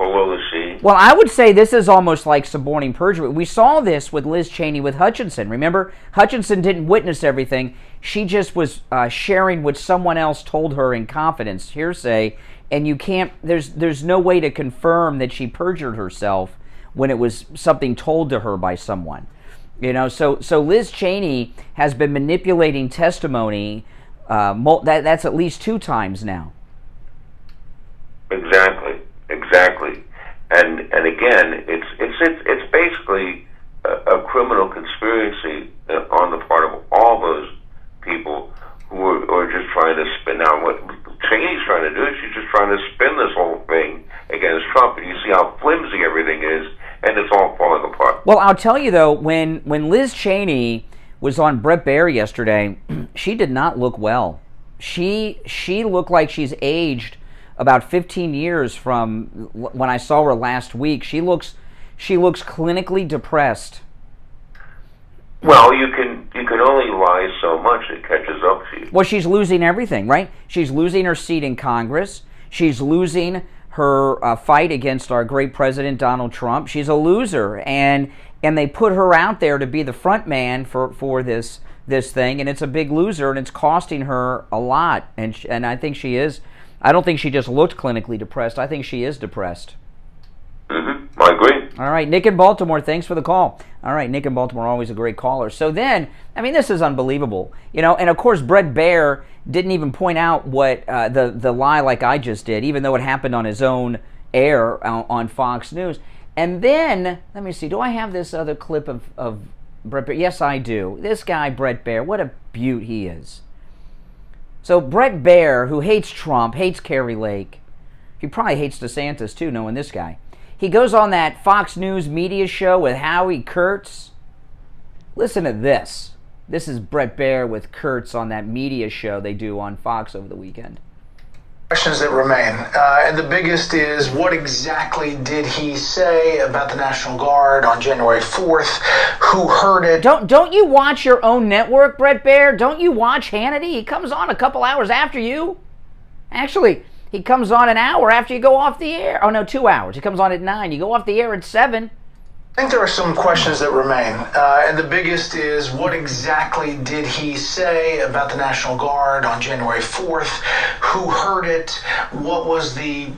Pelosi. Well, I would say this is almost like suborning perjury. We saw this with Liz Cheney with Hutchinson. Remember, Hutchinson didn't witness everything. She just was sharing what someone else told her in confidence, hearsay, and you can't. There's no way to confirm that she perjured herself when it was something told to her by someone. You know, so Liz Cheney has been manipulating testimony. That's at least 2 times now. Exactly, and again, it's basically a criminal conspiracy on the part of all those people who are just trying to spin. Now, what Cheney's trying to do is she's just trying to spin this whole thing against Trump, and you see how flimsy everything is, and it's all falling apart. Well, I'll tell you though, when Liz Cheney was on Bret Baier yesterday, she did not look well. She looked like she's aged about 15 years from when I saw her last week. She looks clinically depressed. Well, you can only lie so much, it catches up to you. Well, she's losing everything, right? She's losing her seat in Congress. She's losing her fight against our great president, Donald Trump. She's a loser, and they put her out there to be the front man for this thing, and it's a big loser, and it's costing her a lot. And I think she is. I don't think she just looked clinically depressed. I think she is depressed. Mm-hmm. I agree. All right, Nick in Baltimore, thanks for the call. All right, Nick in Baltimore, always a great caller. So then, I mean, this is unbelievable. You know, and of course, Bret Baier didn't even point out what the lie like I just did, even though it happened on his own air on Fox News. And then, let me see, do I have this other clip of Bret Baier? Yes, I do. This guy, Bret Baier, what a beaut he is. So Bret Baier, who hates Trump, hates Kari Lake, he probably hates DeSantis too, knowing this guy. He goes on that Fox News media show with Howie Kurtz. Listen to this. This is Bret Baier with Kurtz on that media show they do on Fox over the weekend. Questions that remain, and the biggest is, what exactly did he say about the National Guard on January 4th? Who heard it? Don't you watch your own network, Bret Baier? Don't you watch Hannity? He comes on a couple hours after you. Actually, he comes on an hour after you go off the air. Oh no, 2 hours. He comes on at 9. You go off the air at 7. I think there are some questions that remain, and the biggest is, what exactly did he say about the National Guard on January 4th? Who heard it? What was he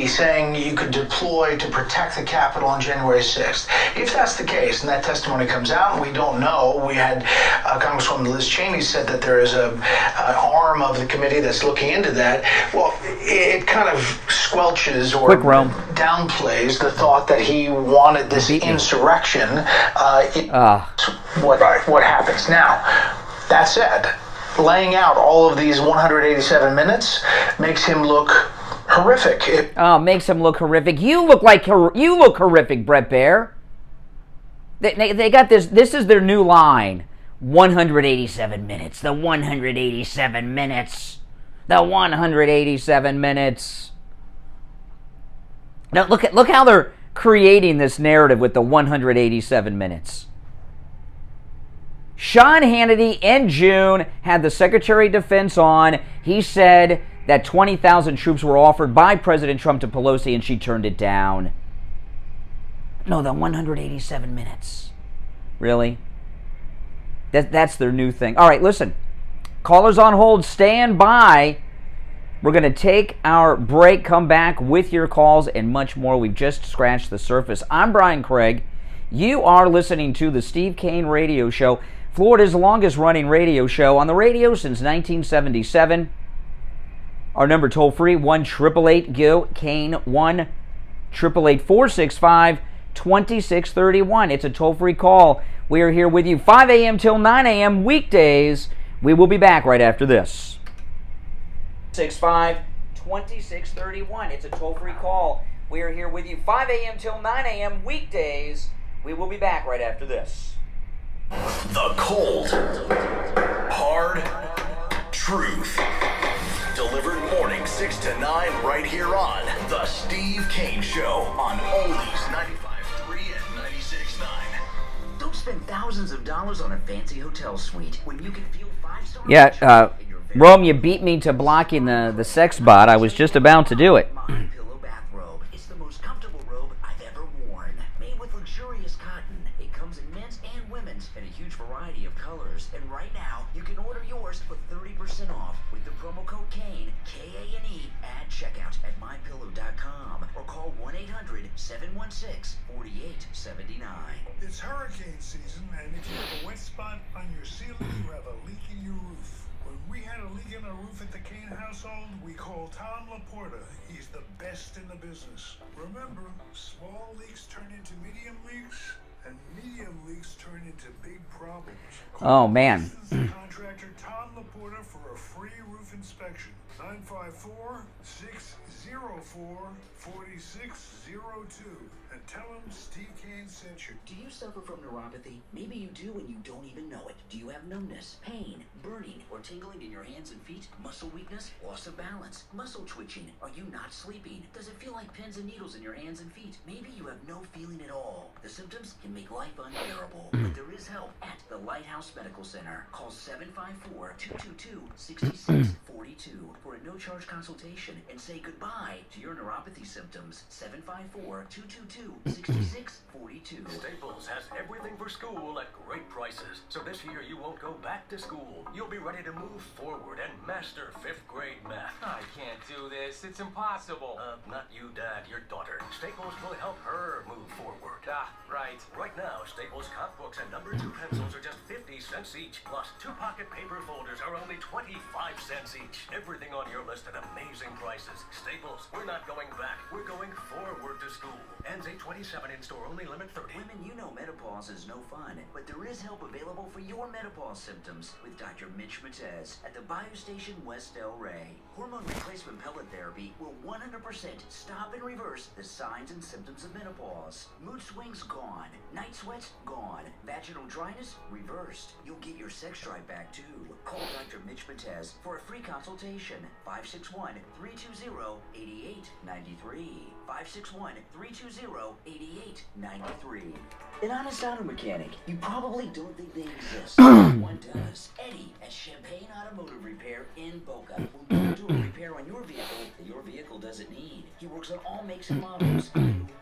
saying you could deploy to protect the Capitol on January 6th? If that's the case, and that testimony comes out, and we don't know, we had Congresswoman Liz Cheney said that there is an arm of the committee that's looking into that. Well, it kind of squelches or downplays the thought that he wanted this insurrection. What happens now? That said, laying out all of these 187 minutes makes him look horrific. Makes him look horrific. You look horrific, Bret Baier. They got this. This is their new line. 187 minutes. The 187 minutes. The 187 minutes. Now look how they're creating this narrative with the 187 minutes. Sean Hannity in June had the Secretary of Defense on. He said that 20,000 troops were offered by President Trump to Pelosi and she turned it down. No, the 187 minutes. Really? That's their new thing. All right, listen. Callers on hold, stand by. We're going to take our break, come back with your calls and much more. We've just scratched the surface. I'm Brian Craig. You are listening to the Steve Kane Radio Show, Florida's longest running radio show on the radio since 1977. Our number toll free, 1-888-GO-KANE, 1-888-465-2631. It's a toll free call. We are here with you 5 a.m. till 9 a.m. weekdays. We will be back right after this. 665-2631. It's a toll-free call. We are here with you 5 a.m. till 9 a.m. weekdays. We will be back right after this. The cold, hard truth. Delivered morning 6 to 9 right here on The Steve Kane Show on Oldies 95.3 and 96.9. Don't spend thousands of dollars on a fancy hotel suite when you can feel 5-star. Yeah, Rome, you beat me to blocking the sex bot. I was just about to do it. My Pillow bathrobe. It's the most comfortable 20% off with the promo code Kane, K-A-N-E, at checkout at mypillow.com or call 1-800-716-4879. It's hurricane season, and if you have a wet spot on your ceiling, you have a leak in your roof. When we had a leak in our roof at the Kane household, we called Tom Laporta. He's the best in the business. Remember, small leaks turn into medium leaks, and medium leaks turn into big problems. Oh, man. Contractor Tom Laporta for a free roof inspection. 954-604-4602. And tell him Steve Kane sent you. Do you suffer from neuropathy? Maybe you do and you don't even know it. Do you have numbness, pain, burning, or tingling in your hands and feet? Muscle weakness, loss of balance, muscle twitching? Are you not sleeping? Does it feel like pins and needles in your hands and feet? Maybe you have no feeling at all. The symptoms can make life unbearable, but there is help at the Lighthouse Medical Center. Call 754-222-6642 for a no-charge consultation and say goodbye to your neuropathy symptoms. 754-222-6642. Staples has everything for school at great prices. So this year you won't go back to school. You'll be ready to move forward and master 5th grade math. I can't do this. It's impossible. Not you, Dad, your daughter. Staples will help her move forward. Right. Right now, Staples cop books and number 2 pencils are just 50 cents each. Plus, 2 pocket paper folders are only 25 cents each. Everything on your list at amazing prices. Staples, we're not going back. We're going forward to school. Ends 8/27 in store, only limit 30. Women, you know menopause is no fun, but there is help available for your menopause symptoms with Dr. Mitch Matez at the Bio Station West El Rey. Hormone replacement pellet therapy will 100% stop and reverse the signs and symptoms of menopause. Mood swings gone, night sweats gone, vaginal dryness reversed. You'll get your sex drive back too. Call Dr. Mitch Matez for a free consultation. 561-320-8893. 561-320-8893. An honest auto mechanic. You probably don't think they exist. One does. Eddie at Champagne Automotive Repair in Boca will do a repair on your vehicle doesn't need. He works on all makes and models.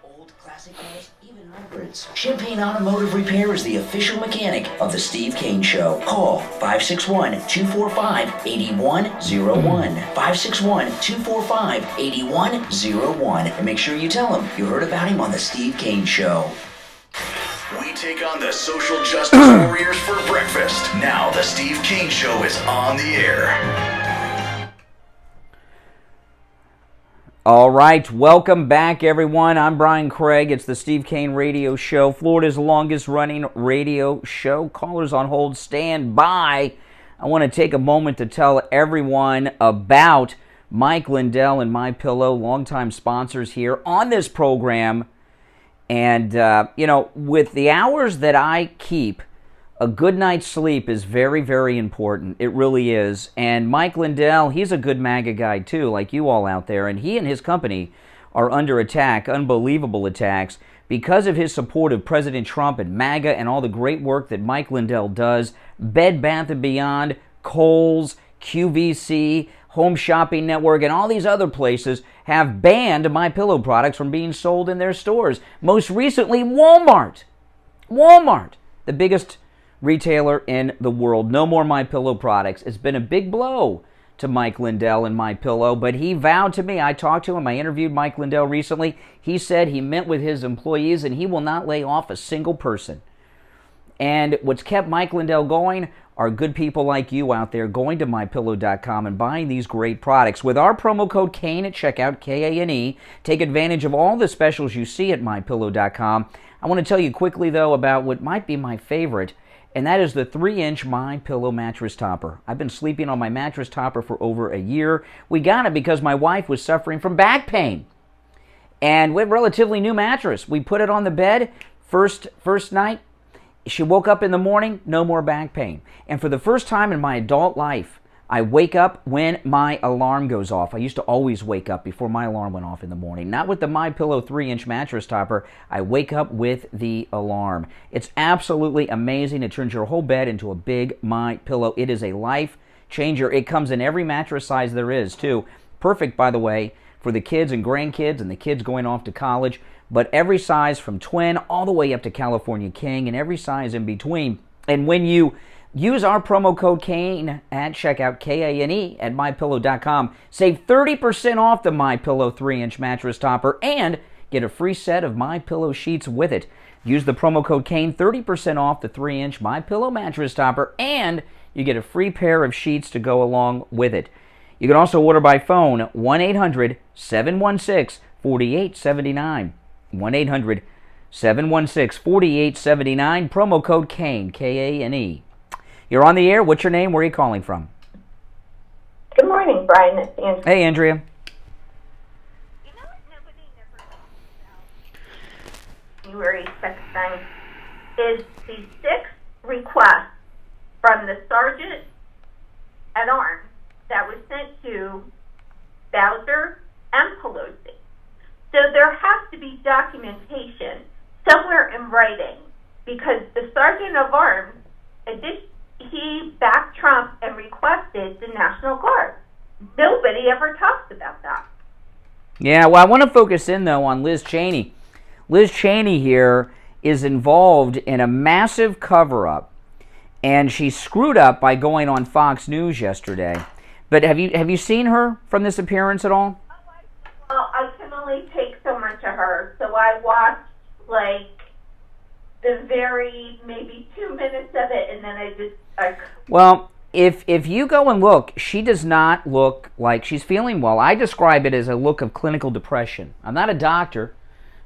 Old, classic cars, even hybrids. Champagne Automotive Repair is the official mechanic of the Steve Kane Show. Call 561-245-8101. 561-245-8101. And make sure you tell him you heard about him on the Steve Kane Show. We take on the social justice warriors for breakfast. Now the Steve Kane Show is on the air. All right, welcome back, everyone. I'm Brian Craig. It's the Steve Kane Radio Show, Florida's longest-running radio show. Callers on hold, stand by. I want to take a moment to tell everyone about Mike Lindell and MyPillow, longtime sponsors here on this program. And, with the hours that I keep, a good night's sleep is very, very important. It really is. And Mike Lindell, he's a good MAGA guy too, like you all out there. And he and his company are under attack, unbelievable attacks, because of his support of President Trump and MAGA and all the great work that Mike Lindell does. Bed Bath & Beyond, Kohl's, QVC, Home Shopping Network, and all these other places have banned MyPillow products from being sold in their stores. Most recently, Walmart, the biggest retailer in the world. No more MyPillow products. It's been a big blow to Mike Lindell and MyPillow, but he vowed to me, I talked to him, I interviewed Mike Lindell recently, he said he met with his employees and he will not lay off a single person. And what's kept Mike Lindell going are good people like you out there going to MyPillow.com and buying these great products. With our promo code KANE at checkout, K-A-N-E, take advantage of all the specials you see at MyPillow.com. I want to tell you quickly, though, about what might be my favorite, and that is the 3-inch MyPillow mattress topper. I've been sleeping on my mattress topper for over a year. We got it because my wife was suffering from back pain. And we have a relatively new mattress. We put it on the bed first night. She woke up in the morning, no more back pain. And for the first time in my adult life, I wake up when my alarm goes off. I used to always wake up before my alarm went off in the morning. Not with the MyPillow 3-inch mattress topper. I wake up with the alarm. It's absolutely amazing. It turns your whole bed into a big MyPillow. It is a life changer. It comes in every mattress size there is, too. Perfect, by the way, for the kids and grandkids and the kids going off to college. But every size from twin all the way up to California King and every size in between. And when you Use our promo code Kane at checkout, Kane, at MyPillow.com. Save 30% off the MyPillow 3-inch mattress topper and get a free set of MyPillow sheets with it. Use the promo code Kane, 30% off the 3-inch MyPillow mattress topper, and you get a free pair of sheets to go along with it. You can also order by phone, 1-800-716-4879. 1-800-716-4879, promo code Kane, Kane. You're on the air. What's your name? Where are you calling from? Good morning, Brian. It's Andrea. Hey, Andrea. You know what nobody never talks about January 6th is the 6th request from the Sergeant at Arms that was sent to Bowser and Pelosi. So there has to be documentation somewhere in writing, because the Sergeant of Arms, he backed Trump and requested the National Guard. Nobody ever talks about that. Yeah, well, I want to focus in, though, on Liz Cheney. Liz Cheney here is involved in a massive cover-up, and she screwed up by going on Fox News yesterday. But have you seen her from this appearance at all? Well, I can only take so much of her, so I watched, the very, maybe 2 minutes of it, and then Well, if you go and look, she does not look like she's feeling well. I describe it as a look of clinical depression. I'm not a doctor,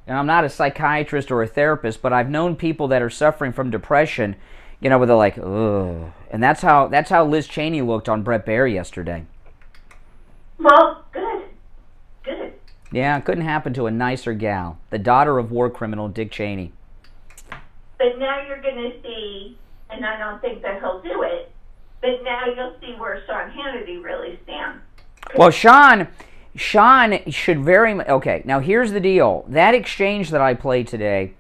and I'm not a psychiatrist or a therapist, but I've known people that are suffering from depression, where they're like, ugh. And that's how Liz Cheney looked on Bret Baier yesterday. Well, good. Yeah, it couldn't happen to a nicer gal. The daughter of war criminal Dick Cheney. But now you're going to see, and I don't think that he'll do it, but now you'll see where Sean Hannity really stands. Well, Sean should very much... Okay, now here's the deal. That exchange that I played today,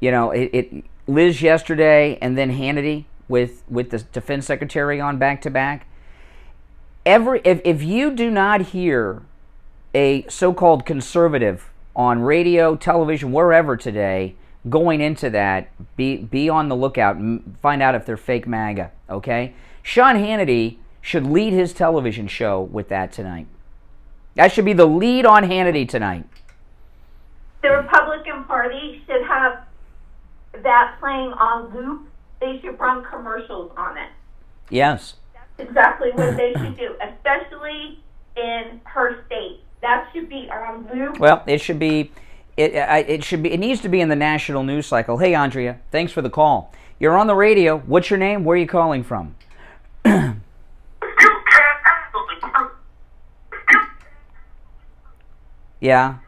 Liz yesterday and then Hannity with the defense secretary on back-to-back. If you do not hear a so-called conservative on radio, television, wherever today, going into that, be on the lookout and find out if they're fake MAGA, okay? Sean Hannity should lead his television show with that tonight. That should be the lead on Hannity tonight. The Republican Party should have that playing on loop. They should run commercials on it. Yes. That's exactly what they should do, especially in her state. That should be on loop. Well, it should be... It needs to be in the national news cycle. Hey, Andrea, thanks for the call. You're on the radio. What's your name? Where are you calling from? Yeah.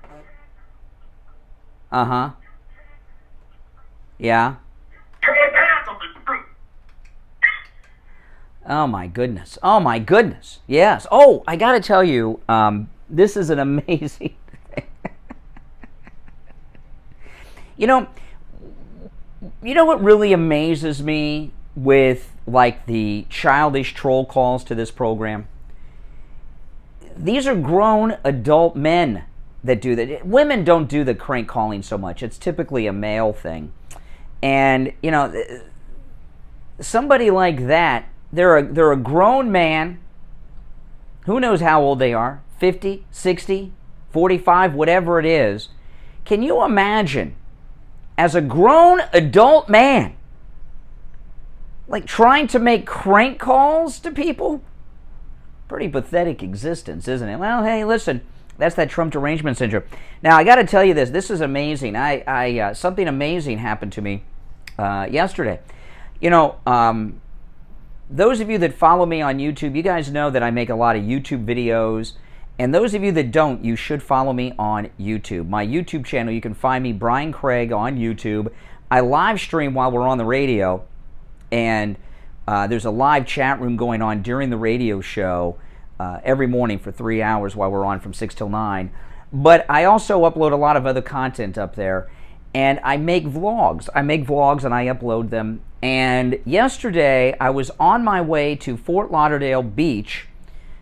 Uh-huh. Yeah. Oh, my goodness. Oh, my goodness. Yes. Oh, I got to tell you, this is an amazing... You know what really amazes me with the childish troll calls to this program? These are grown adult men that do that. Women don't do the crank calling so much. It's typically a male thing. And, somebody like that, they're a grown man. Who knows how old they are? 50, 60, 45, whatever it is. Can you imagine, as a grown adult man, trying to make crank calls to people? Pretty pathetic existence, isn't it? Well, hey, listen, that's that Trump derangement syndrome. Now, I got to tell you this. This is amazing. Something amazing happened to me yesterday. Those of you that follow me on YouTube, you guys know that I make a lot of YouTube videos. And those of you that don't, you should follow me on YouTube. My YouTube channel, you can find me, Brian Craig, on YouTube. I live stream while we're on the radio, and there's a live chat room going on during the radio show every morning for 3 hours while we're on from 6 till 9. But I also upload a lot of other content up there, and I make vlogs. And I upload them. And yesterday, I was on my way to Fort Lauderdale Beach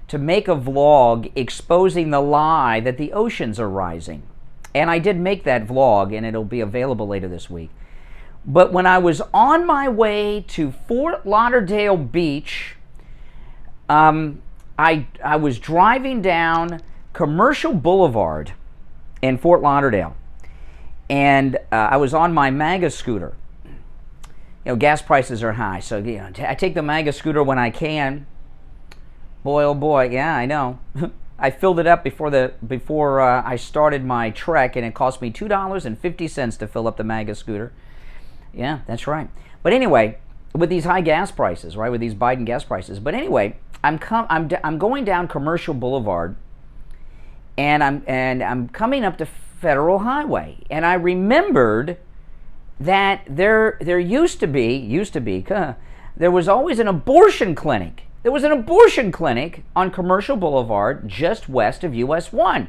to make a vlog exposing the lie that the oceans are rising. And I did make that vlog, and it'll be available later this week. But when I was on my way to Fort Lauderdale Beach, I was driving down Commercial Boulevard in Fort Lauderdale, and I was on my MAGA scooter. You know, gas prices are high, so I take the MAGA scooter when I can. Boy, oh boy, yeah, I know. I filled it up before I started my trek, and it cost me $2.50 to fill up the MAGA scooter. Yeah, that's right. But anyway, with these high gas prices, right? With these Biden gas prices. But anyway, I'm going down Commercial Boulevard, and I'm coming up to Federal Highway, and I remembered that there used to be there was always an abortion clinic. There was an abortion clinic on Commercial Boulevard just west of US 1.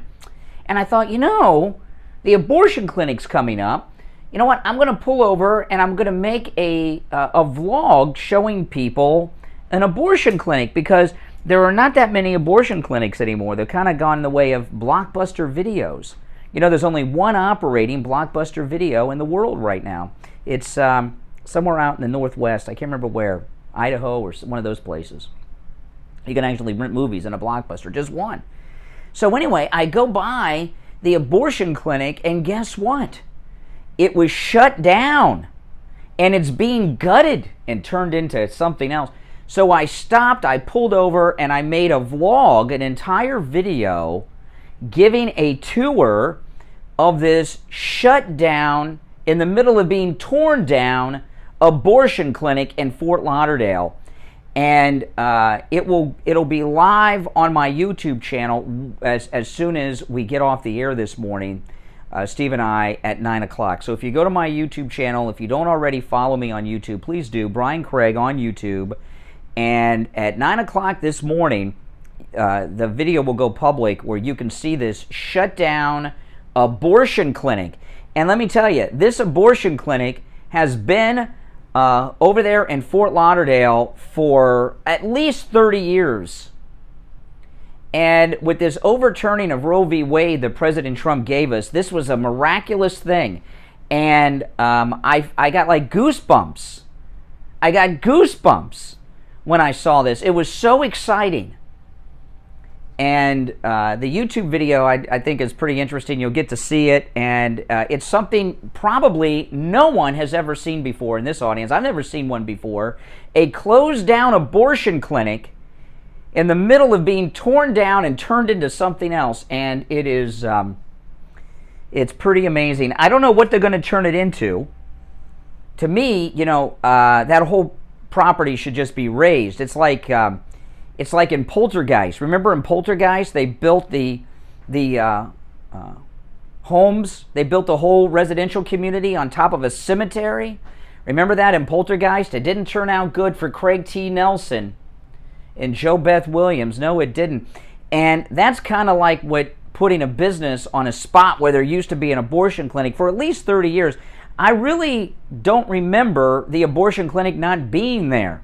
And I thought, the abortion clinic's coming up. You know what? I'm going to pull over and I'm going to make a vlog showing people an abortion clinic, because there are not that many abortion clinics anymore. They've kind of gone the way of Blockbuster videos. There's only one operating Blockbuster video in the world right now. It's somewhere out in the Northwest. I can't remember where. Idaho or one of those places. You can actually rent movies in a Blockbuster. Just one. So anyway, I go by the abortion clinic, and guess what? It was shut down. And it's being gutted and turned into something else. So I stopped, I pulled over, and I made a vlog, an entire video, giving a tour of this shut down, in the middle of being torn down, abortion clinic in Fort Lauderdale. And it'll be live on my YouTube channel as soon as we get off the air this morning, Steve and I, at 9 o'clock. So if you go to my YouTube channel, if you don't already follow me on YouTube, please do. Brian Craig on YouTube. And at 9 o'clock this morning, the video will go public where you can see this shut down abortion clinic. And let me tell you, this abortion clinic has been over there in Fort Lauderdale for at least 30 years. And with this overturning of Roe v. Wade that President Trump gave us, this was a miraculous thing. And I got like goosebumps. I got goosebumps when I saw this. It was so exciting. And the YouTube video, I think, is pretty interesting. You'll get to see it. And it's something probably no one has ever seen before in this audience. I've never seen one before. A closed-down abortion clinic in the middle of being torn down and turned into something else. And it is, it's pretty amazing. I don't know what they're going to turn it into. To me, that whole property should just be razed. It's like in Poltergeist. Remember in Poltergeist, they built the homes. They built the whole residential community on top of a cemetery. Remember that in Poltergeist? It didn't turn out good for Craig T. Nelson and Joe Beth Williams. No, it didn't. And that's kind of like what putting a business on a spot where there used to be an abortion clinic for at least 30 years. I really don't remember the abortion clinic not being there.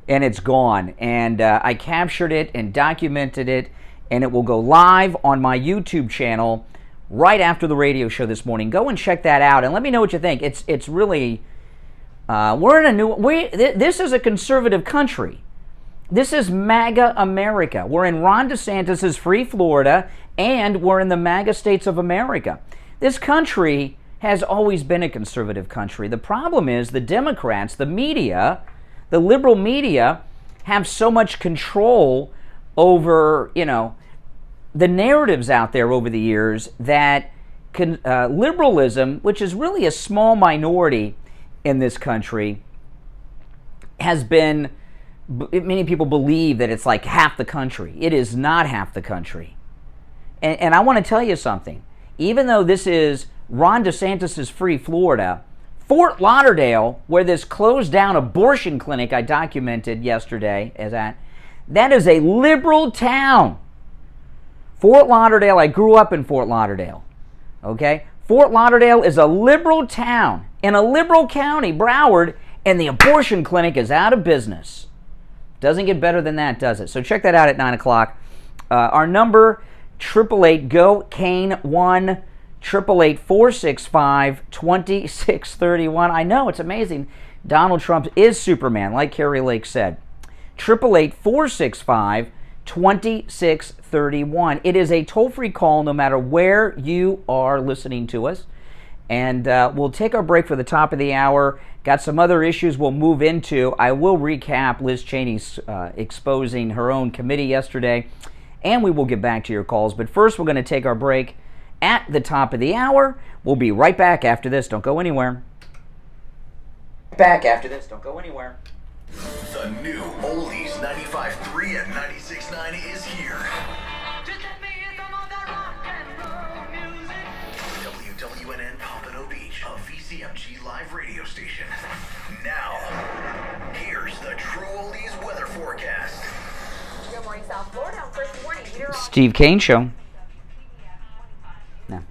And it's gone. And I captured it and documented it, and it will go live on my YouTube channel right after the radio show this morning. Go and check that out, and let me know what you think. It's really we're in a new. This is a conservative country. This is MAGA America. We're in Ron DeSantis' free Florida, and we're in the MAGA states of America. This country has always been a conservative country. The problem is the Democrats, the media, the liberal media, have so much control over, the narratives out there over the years that liberalism, which is really a small minority in this country, has been, many people believe that it's like half the country. It is not half the country. And I want to tell you something. Even though this is Ron DeSantis' free Florida, Fort Lauderdale, where this closed down abortion clinic I documented yesterday that is a liberal town. Fort Lauderdale, I grew up in Fort Lauderdale. Okay? Fort Lauderdale is a liberal town in a liberal county, Broward, and the abortion clinic is out of business. Doesn't get better than that, does it? So check that out at 9 o'clock. Our number, 888-GO-KANE1, 888-465-2631. I know, it's amazing. Donald Trump is Superman, like Carrie Lake said. 888-465-2631. It is a toll-free call no matter where you are listening to us. And we'll take our break for the top of the hour. Got some other issues we'll move into. I will recap Liz Cheney's exposing her own committee yesterday. And we will get back to your calls. But first, we're going to take our break at the top of the hour. We'll be right back after this. Don't go anywhere. Back after this. Don't go anywhere. The new Oldies 95.3 and 96.9 is here. WWNN Pompano Beach, a VCMG live radio station. Now, here's the True Oldies weather forecast. Good morning, South Florida. First warning. Steve Kane Show. No.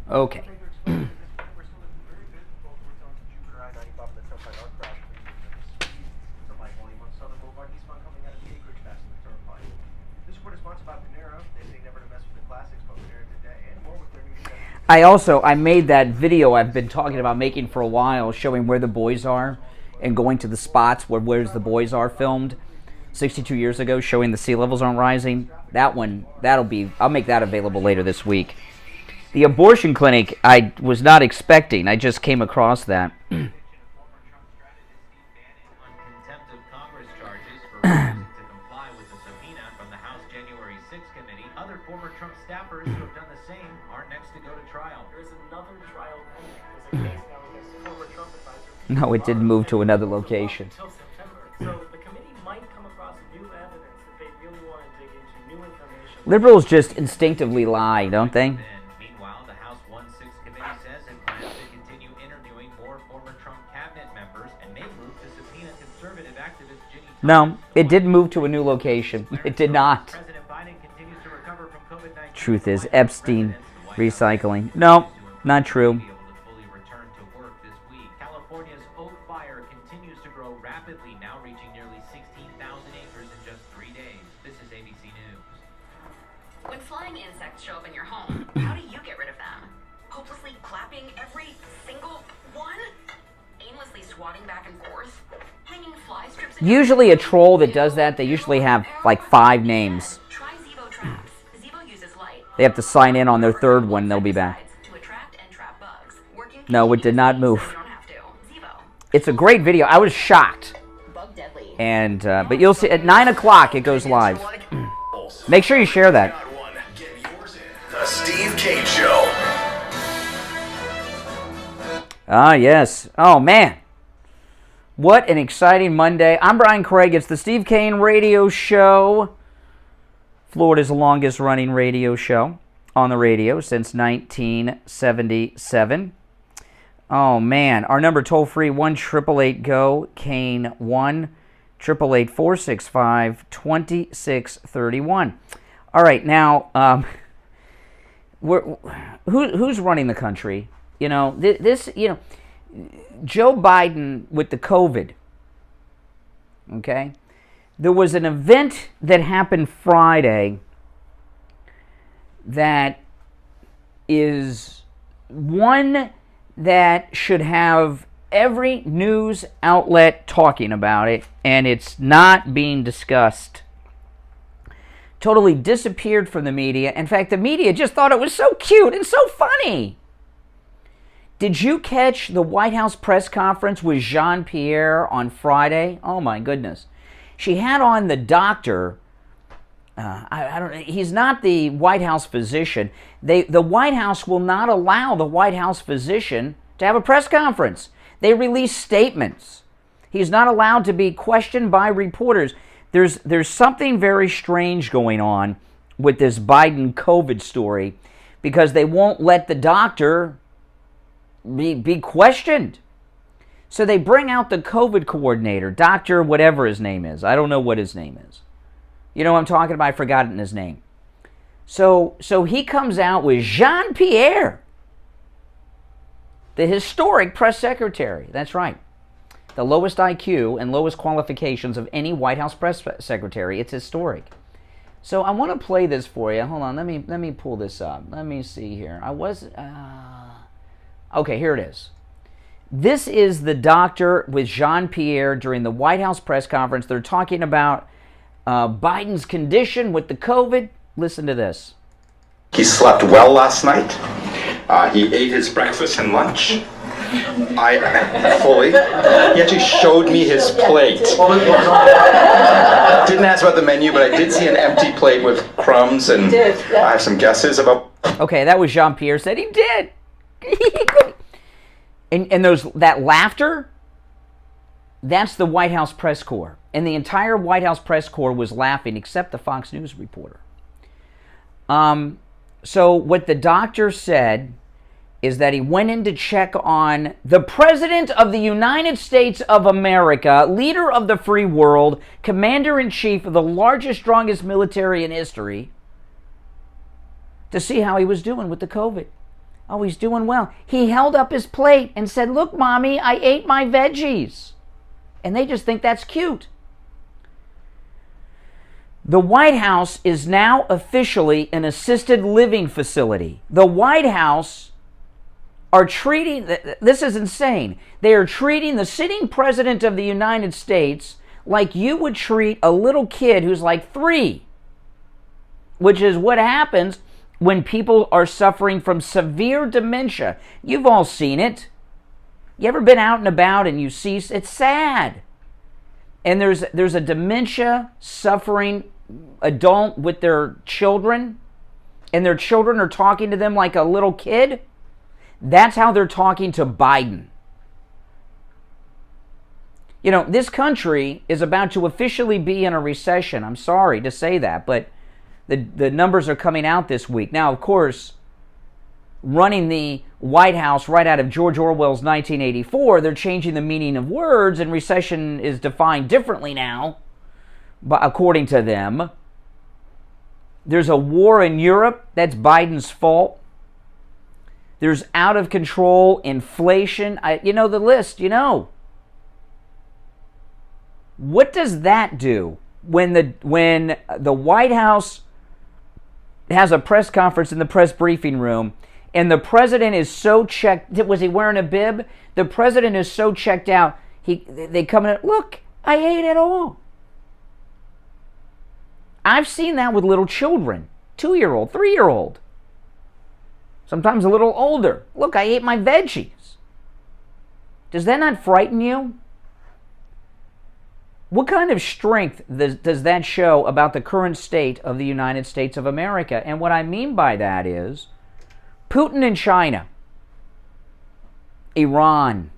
Okay. I made that video I've been talking about making for a while, showing where the boys are and going to the spots where's the boys are filmed 62 years ago, showing the sea levels aren't rising. That one, I'll make that available later this week. The abortion clinic, I was not expecting. I just came across that. No, it didn't move to another location. So the committee might come across new evidence that they really want to dig into, new information. Liberals just instinctively lie, don't they? Meanwhile, the House 1-6 committee says it plans to continue interviewing more former Trump cabinet members and may move to subpoena conservative activist Ginny. No, it didn't move to a new location. It did not. President Biden continues to recover from COVID-19. Truth is, Epstein recycling. No, not true. California's oak fire continues to grow rapidly, now reaching nearly 16,000 acres in just 3 days. This is ABC News. When flying insects show up in your home, how do you get rid of them? Hopelessly clapping every single one? Aimlessly swatting back and forth? Hanging fly strips? Usually a troll that does that, they usually have like 5 names. Try Zevo traps. Zevo uses light. They have to sign in on their 3rd one, they'll be back. To attract and trap bugs. No, it did not move. It's a great video. I was shocked. And but you'll see at 9 o'clock it goes live. Make sure you share that. The Steve Kane Show. Ah, yes. Oh, man. What an exciting Monday. I'm Brian Craig. It's the Steve Kane Radio Show. Florida's longest running radio show on the radio since 1977. Oh, man. Our number toll-free, 1-888-GO-KANE, 1-888-465-2631. All right, now, who's running the country? You know, Joe Biden with the COVID, okay? There was an event that happened Friday that is one that should have every news outlet talking about it, and it's not being discussed. Totally disappeared from the media. In fact, the media just thought it was so cute and so funny. Did you catch the White House press conference with Jean-Pierre on Friday? Oh my goodness. She had on the doctor I don't. He's not the White House physician. The White House will not allow the White House physician to have a press conference. They release statements. He's not allowed to be questioned by reporters. There's something very strange going on with this Biden COVID story, because they won't let the doctor be questioned. So they bring out the COVID coordinator, Dr. whatever his name is. I don't know what his name is. You know what I'm talking about? I've forgotten his name. So he comes out with Jean-Pierre, the historic press secretary. That's right. The lowest IQ and lowest qualifications of any White House press secretary. It's historic. So I want to play this for you. Hold on. Let me pull this up. Let me see here. Okay, here it is. This is the doctor with Jean-Pierre during the White House press conference. They're talking about Biden's condition with the COVID. Listen to this. He slept well last night. He ate his breakfast and lunch. He actually showed me his plate. Didn't ask about the menu, but I did see an empty plate with crumbs, and I have some guesses about... Okay, that was Jean-Pierre said he did. and that laughter, that's the White House press corps. And the entire White House press corps was laughing, except the Fox News reporter. So what the doctor said is that he went in to check on the President of the United States of America, leader of the free world, commander-in-chief of the largest, strongest military in history, to see how he was doing with the COVID. Oh, he's doing well. He held up his plate and said, "Look, Mommy, I ate my veggies." And they just think that's cute. The White House is now officially an assisted living facility. The White House are treating, this is insane, they are treating the sitting president of the United States like you would treat a little kid who's like 3, which is what happens when people are suffering from severe dementia. You've all seen it. You ever been out and about and you see, it's sad. And there's a dementia suffering adult with their children, and their children are talking to them like a little kid. That's how they're talking to Biden. You know, this country is about to officially be in a recession. I'm sorry to say that, but the numbers are coming out this week. Now, of course, running the White House right out of George Orwell's 1984, they're changing the meaning of words, and recession is defined differently now, but according to them. There's a war in Europe. That's Biden's fault. There's out of control inflation. You know the list, you know. What does that do when the White House has a press conference in the press briefing room and the president is so checked? Was he wearing a bib? The president is so checked out. They come in, "Look, I ate it all." I've seen that with little children, 2-year-old, 3-year-old. Sometimes a little older. "Look, I ate my veggies." Does that not frighten you? What kind of strength does that show about the current state of the United States of America? And what I mean by that is Putin in China, Iran,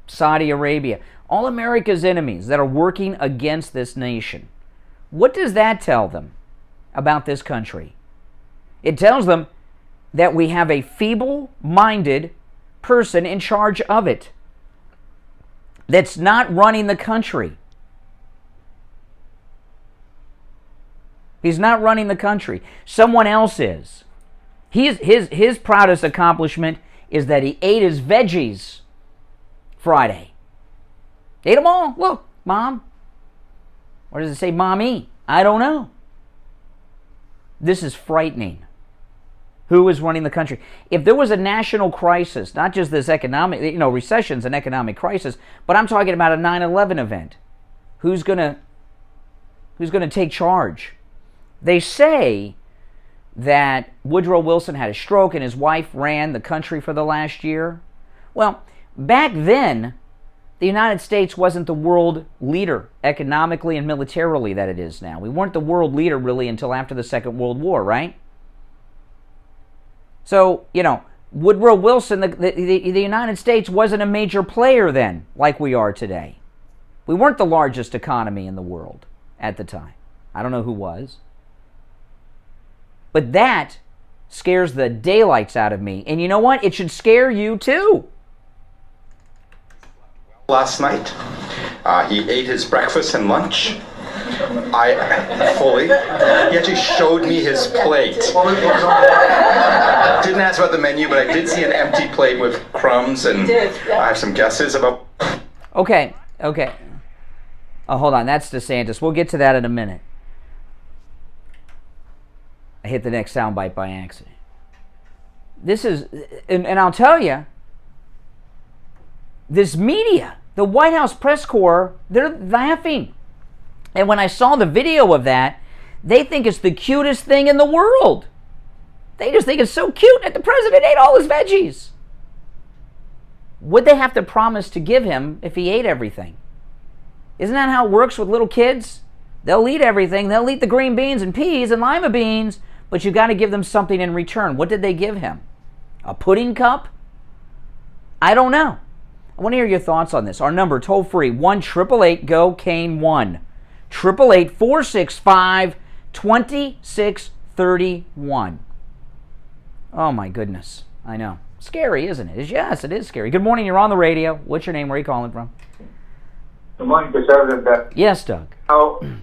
Saudi Arabia, all America's enemies that are working against this nation. What does that tell them about this country? It tells them that we have a feeble-minded person in charge of it that's not running the country. He's not running the country. Someone else is. His proudest accomplishment is that he ate his veggies Friday. Ate them all. Look, Mom. Or does it say Mommy? I don't know. This is frightening. Who is running the country? If there was a national crisis, not just this economic, recession's an economic crisis, but I'm talking about a 9/11 event. Who's gonna take charge? They say that Woodrow Wilson had a stroke and his wife ran the country for the last year. Well, back then, the United States wasn't the world leader economically and militarily that it is now. We weren't the world leader really until after the Second World War, right? So, Woodrow Wilson, the United States wasn't a major player then like we are today. We weren't the largest economy in the world at the time. I don't know who was. But that scares the daylights out of me. And you know what? It should scare you too. Last night, he ate his breakfast and lunch. He actually showed me his plate. Didn't ask about the menu, but I did see an empty plate with crumbs, and I have some guesses about... Okay. Oh, hold on, that's DeSantis. We'll get to that in a minute. I hit the next soundbite by accident. This is, and I'll tell you, this media, the White House press corps, they're laughing. And when I saw the video of that, they think it's the cutest thing in the world. They just think it's so cute that the president ate all his veggies. Would they have to promise to give him if he ate everything? Isn't that how it works with little kids? They'll eat everything. They'll eat the green beans and peas and lima beans, but you got to give them something in return. What did they give him? A pudding cup? I don't know. I want to hear your thoughts on this. Our number, toll free, 1-888-GO-CANE-1. 888-465-2631. Oh my goodness. I know. Scary, isn't it? Yes, it is scary. Good morning. You're on the radio. What's your name? Where are you calling from? Good morning, President. Yes, Doug. On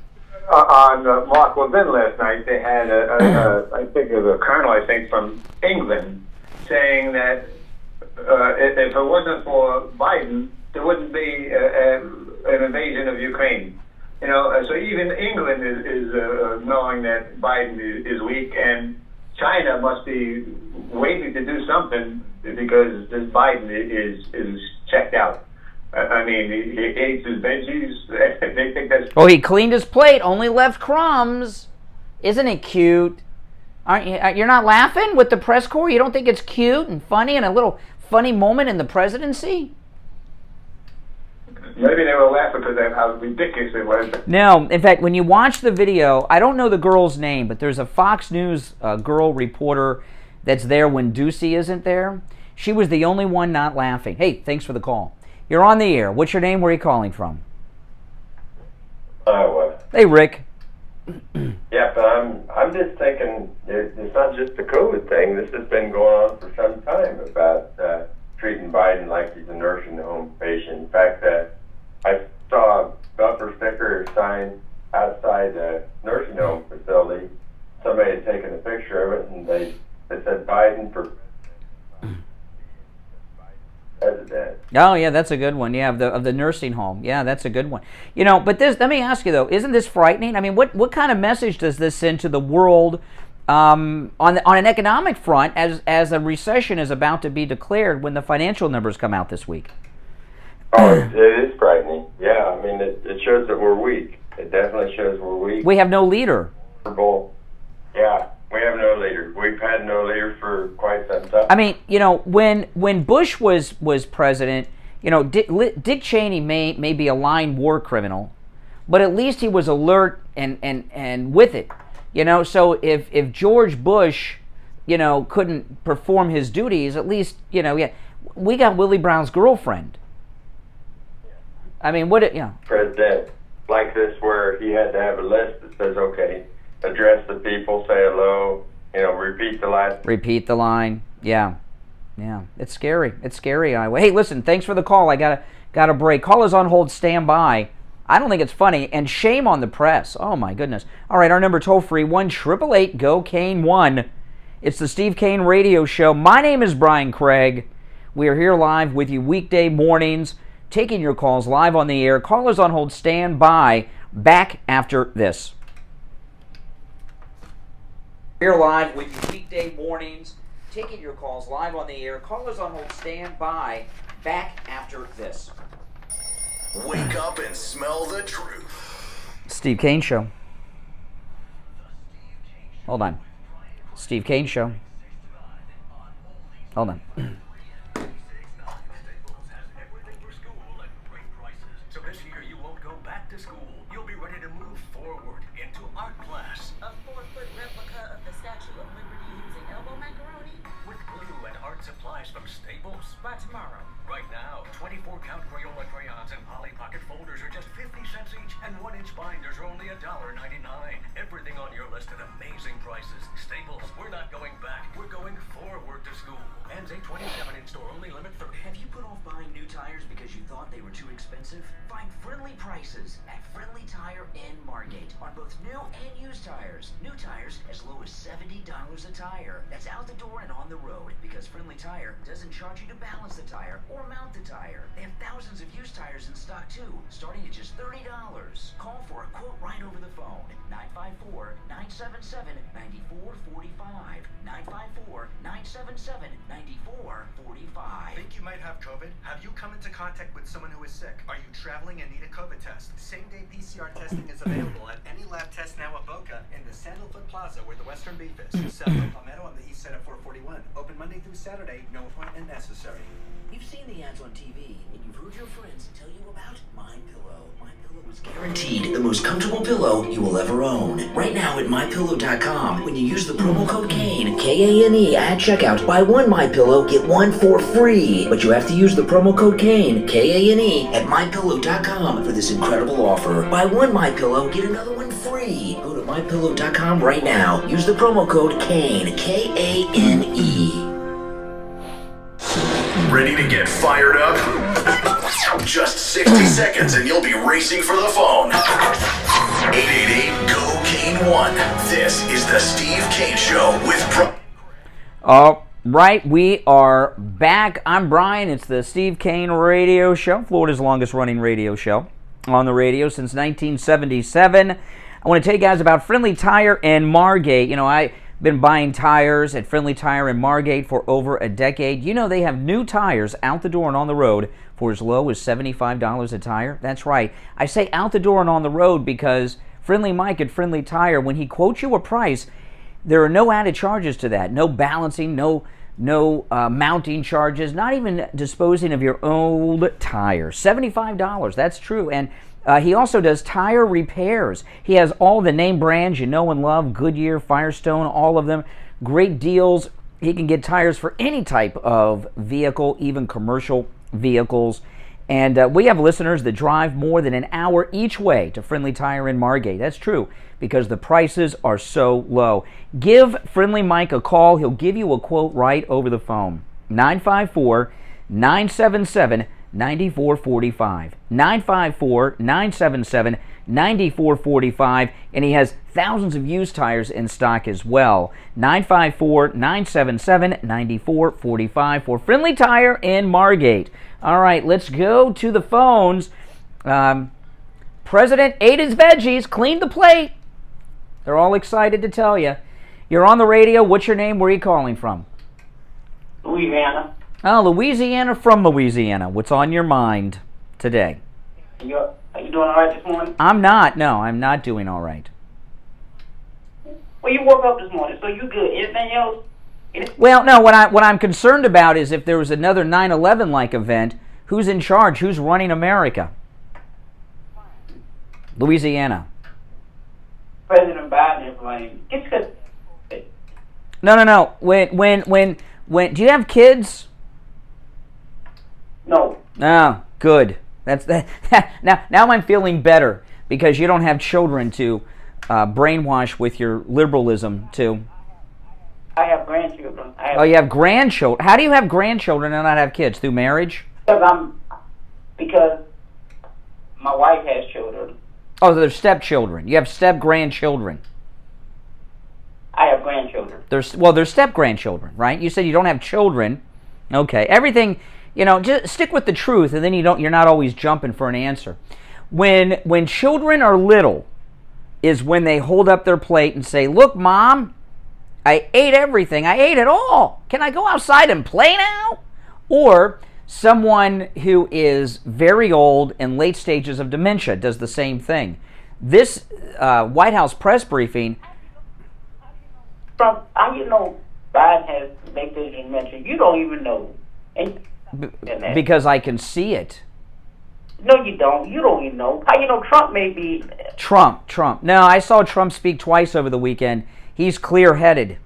Mark Levin last night, they had I think it was a colonel, from England, saying that if it wasn't for Biden, there wouldn't be an invasion of Ukraine. So even England is knowing that Biden is weak, and China must be waiting to do something because this Biden is checked out. I mean, he ate his veggies. They think that's... Oh, he cleaned his plate, only left crumbs. Isn't it cute? Aren't you? You're not laughing with the press corps? You don't think it's cute and funny and a little funny moment in the presidency? Maybe they were laughing because of how ridiculous it was. No, in fact, when you watch the video, I don't know the girl's name, but there's a Fox News girl reporter that's there when Ducey isn't there. She was the only one not laughing. Hey, thanks for the call. You're on the air. What's your name? Where are you calling from? Hey, Rick. Yeah, but I'm just thinking it's not just a COVID thing. This has been going on for some time about treating Biden like he's a nursing home patient. In fact, I saw a bumper sticker sign outside the nursing home facility. Somebody had taken a picture of it, and they said Biden for president. Oh, yeah, that's a good one. Yeah, of the nursing home. Yeah, that's a good one. But this, let me ask you, though, isn't this frightening? I mean, what kind of message does this send to the world on an economic front as a recession is about to be declared when the financial numbers come out this week? Oh, it is frightening. Yeah, I mean, it shows that we're weak. It definitely shows we're weak. We have no leader. Yeah, we have no leader. We've had no leader for quite some time. I mean, when Bush was president, Dick Cheney may be a lying war criminal, but at least he was alert and with it. So if George Bush, couldn't perform his duties, at least, we got Willie Brown's girlfriend. I mean, President like this where he had to have a list that says, okay, address the people, say hello, repeat the line. Repeat the line. Yeah. It's scary. Hey, listen, thanks for the call. I got a break. Callers on hold, stand by. I don't think it's funny, and shame on the press. Oh my goodness. All right, our number toll free 1-888-GO-CANE-1. It's the Steve Kane Radio Show. My name is Brian Craig. We are here live with you weekday mornings, taking your calls live on the air. Callers on hold, stand by. Back after this. We're live with you weekday mornings, taking your calls live on the air. Callers on hold, stand by. Back after this. Wake up and smell the truth. Steve Kane Show. Hold on. Steve Kane Show. Hold on. to school. You'll be ready to move forward into art class. A 4-foot replica of the Statue of Liberty using elbow macaroni? With glue and art supplies from Staples. By tomorrow. Right now, 24-count Crayola crayons and Polly Pocket folders are just 50 cents each, and 1-inch binders are only $1.99. Everything on your list at amazing prices. Staples, we're not going back. We're going forward to school. Ends 8/27 in store only, limit 30. Have you put off buying new tires because you thought they were too expensive? Find friendly prices at Friendly Tire in Margate on both new and used tires. New tires as low as $70 a tire. That's out the door and on the road, because Friendly Tire doesn't charge you to balance the tire or mount the tire. They have thousands of used tires in stock too, starting at just $30. Call for a quote right over the phone. 954-977-9445. 954-977-9445. Think you might have COVID? Have you come into contact with someone who is sick? Are you traveling and need a COVID test? Same-day PCR testing is available at any lab test now at Boca in the Sandalfoot Plaza where the Western Beef is. South of Palmetto on the east side of 441. Open Monday through Saturday. No appointment necessary. You've seen the ads on TV, and you've heard your friends tell you about MyPillow. MyPillow is guaranteed the most comfortable pillow you will ever own. Right now at MyPillow.com, when you use the promo code KANE, K-A-N-E, at checkout, buy one MyPillow, get one for free. But you have to use the promo code KANE, K-A-N-E, at MyPillow.com for this incredible offer. Buy one MyPillow, get another one free. Go to MyPillow.com right now. Use the promo code KANE, K-A-N-E. Ready to get fired up? Just 60 seconds and you'll be racing for the phone. 888-GO-KANE-1. This is the Steve Kane Show with All right, we are back. I'm Brian. It's the Steve Kane Radio Show, Florida's longest running radio show on the radio since 1977. I want to tell you guys about Friendly Tire in Margate. You know, I've been buying tires at Friendly Tire in Margate for over a decade. You know, they have new tires out the door and on the road for as low as $75 a tire. That's right. I say out the door and on the road because Friendly Mike at Friendly Tire, when he quotes you a price, there are no added charges to that. No balancing, no mounting charges, not even disposing of your old tires. $75, that's true. And he also does tire repairs. He has all the name brands you know and love, Goodyear, Firestone, all of them. Great deals. He can get tires for any type of vehicle, even commercial vehicles. And we have listeners that drive more than an hour each way to Friendly Tire in Margate. That's true, because the prices are so low. Give Friendly Mike a call. He'll give you a quote right over the phone. 954-977-9445. 954-977-9445. And he has thousands of used tires in stock as well. 954-977-9445 for Friendly Tire in Margate. All right, let's go to the phones. President ate his veggies, cleaned the plate. They're all excited to tell you. You're on the radio. What's your name? Where are you calling from? Louisiana. Oh, Louisiana, from Louisiana. What's on your mind today? Are you doing all right this morning? I'm not. No, I'm not doing all right. Well, you woke up this morning, so you good. Anything else? Well, no, what I'm concerned about is if there was another 9/11-like event, who's in charge? Who's running America? Louisiana. President Biden is running. No. When do you have kids? No. Oh, good. That's that. Now I'm feeling better because you don't have children to brainwash with your liberalism too. I have grandchildren. You have grandchildren. How do you have grandchildren and not have kids? Through marriage? Because my wife has children. Oh, they're stepchildren. You have step-grandchildren. I have grandchildren. They're step-grandchildren, right? You said you don't have children. Okay. Everything, just stick with the truth, and then you're not always jumping for an answer. When children are little is when they hold up their plate and say, "Look, Mom, I ate everything. I ate it all. Can I go outside and play now?" Or someone who is very old in late stages of dementia does the same thing. This White House press briefing. How you know Biden has late stage dementia? You don't even know. Because I can see it. No, you don't. You don't even know. How you know Trump may be... Trump. No, I saw Trump speak twice over the weekend. He's clear-headed.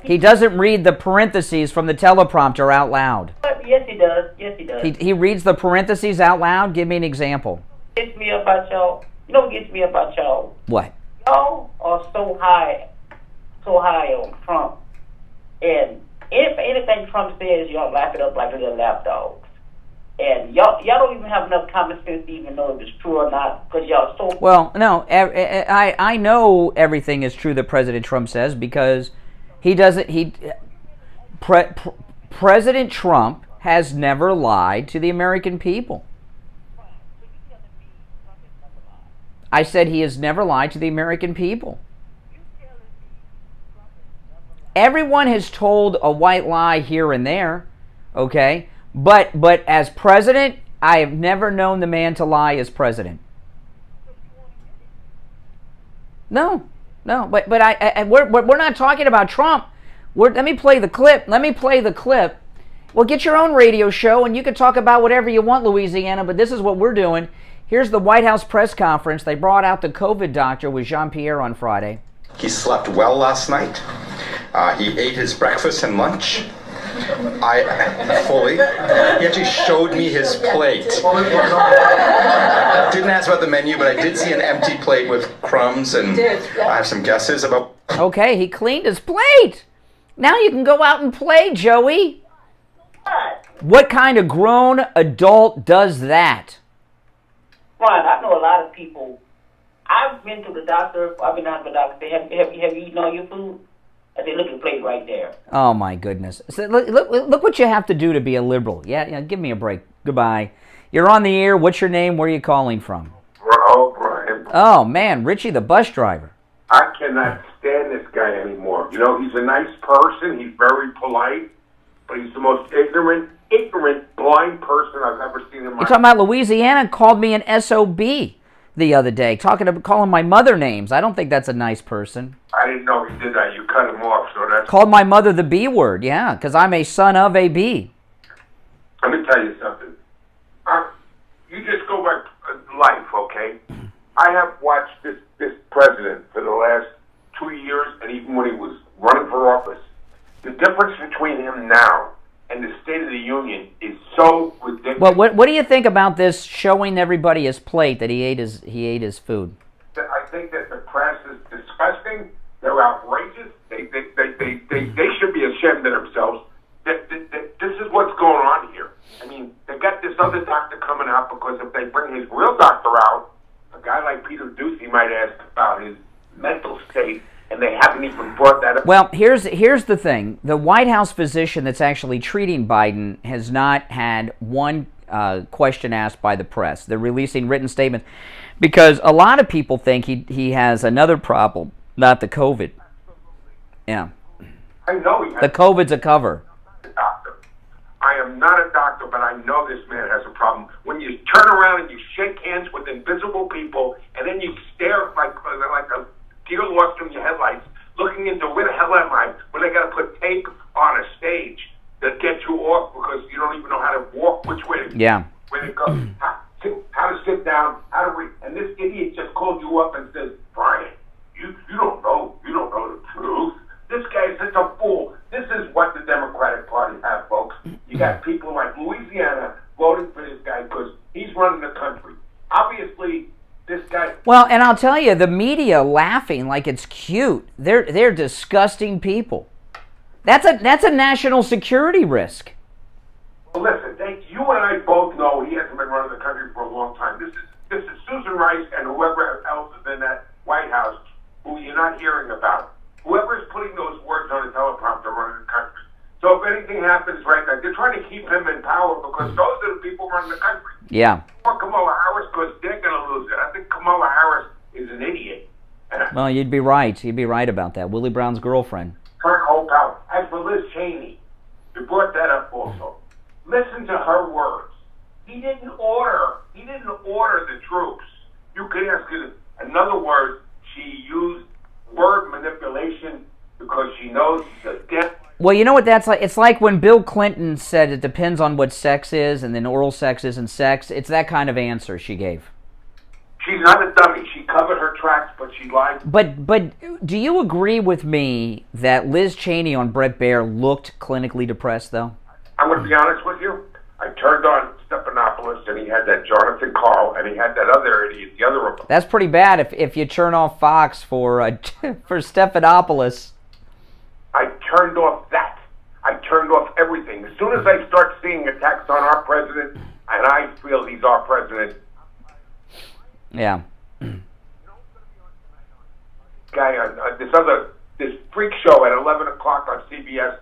He doesn't read the parentheses from the teleprompter out loud. Yes, he does. Yes, he does. He reads the parentheses out loud? Give me an example. Gets me about y'all. You know what gets me about y'all? What? Y'all are so high on Trump. And if anything Trump says, y'all lap it up like little lapdogs. And y'all don't even have enough common sense to even know if it's true or not, because y'all so... Well, no, I know everything is true that President Trump says, because he doesn't... President Trump has never lied to the American people. I said he has never lied to the American people. Everyone has told a white lie here and there, okay? But as president, I have never known the man to lie as president. No. But we're not talking about Trump. Let me play the clip. Well, get your own radio show, and you can talk about whatever you want, Louisiana. But this is what we're doing. Here's the White House press conference. They brought out the COVID doctor with Jean-Pierre on Friday. He slept well last night. He ate his breakfast and lunch. He actually showed me his plate. Didn't ask about the menu, but I did see an empty plate with crumbs, and I have some guesses about... Okay, he cleaned his plate. Now you can go out and play, Joey. What kind of grown adult does that? Brian, I know a lot of people. I've been to the doctor. I've been down to the doctor. Say, have you eaten all your food? I say, look at the plate right there. Oh, my goodness. So look what you have to do to be a liberal. Yeah, give me a break. Goodbye. You're on the air. What's your name? Where are you calling from? Oh, Brian. Oh, man. Richie, the bus driver. I cannot stand this guy anymore. You know, he's a nice person. He's very polite. But he's the most ignorant, blind person I've ever seen in my life. You're talking about Louisiana called me an SOB the other day, calling my mother names. I don't think that's a nice person. I didn't know he did that. You cut him off, so that's... Called my mother the B word, yeah, because I'm a son of a B. Let me tell you something. You just go by life, okay? I have watched this president for the last 2 years, and even when he was running for office. The difference between him now and the State of the Union is so ridiculous. Well, what do you think about this showing everybody his plate that he ate his food? I think that the press is disgusting. They're outrageous. They should be ashamed of themselves. This is what's going on here. I mean, they got this other doctor coming out because if they bring his real doctor out, a guy like Peter Doocy might ask about his mental state. And they haven't even brought that up. Well, here's the thing. The White House physician that's actually treating Biden has not had one question asked by the press. They're releasing written statements because a lot of people think he has another problem, not the COVID. Yeah. I know he has. The COVID's a cover. Doctor. I am not a doctor, but I know this man has a problem. When you turn around and you shake hands with invisible people, and then you stare like a deer lost in your headlights, looking into where the hell am I, when they got to put tape on a stage that gets you off because you don't even know how to walk which way. Yeah. Where to go, how to sit down, how to read. And this idiot just called you up and says, Brian, you don't know the truth. This guy is such a fool. This is what the Democratic Party have, folks. You got people like Louisiana voting for this guy because he's running the country. Obviously, this guy... Well, and I'll tell you, the media laughing like it's cute. They're disgusting people. That's a national security risk. Well, listen, you and I both know he hasn't been running the country for a long time. This is Susan Rice and whoever else is in that White House who you're not hearing about. Whoever is putting those words on the teleprompter running the country. So if anything happens right now, they're trying to keep him in power because those are the people running the country. Yeah. Or Kamala Harris, because they're going to lose it. I think Kamala Harris is an idiot. Well, you'd be right. You'd be right about that. Willie Brown's girlfriend. Turn whole power. As for Liz Cheney, you brought that up also. Listen to her words. He didn't order the troops. You could ask it. In other words, she used word manipulation because she knows the death. Well, you know what that's like? It's like when Bill Clinton said it depends on what sex is, and then oral sex isn't sex. It's that kind of answer she gave. She's not a dummy. She covered her tracks, but she lied. But do you agree with me that Liz Cheney on Bret Baier looked clinically depressed, though? I'm going to be honest with you. I turned on Stephanopoulos, and he had that Jonathan Carl, and he had that other idiot, the other Republican. That's pretty bad if you turn off Fox for Stephanopoulos. I turned off that. I turned off everything. As soon as I start seeing attacks on our president, and I feel he's our president. Yeah. Guy on this freak show at 11 o'clock on CBS.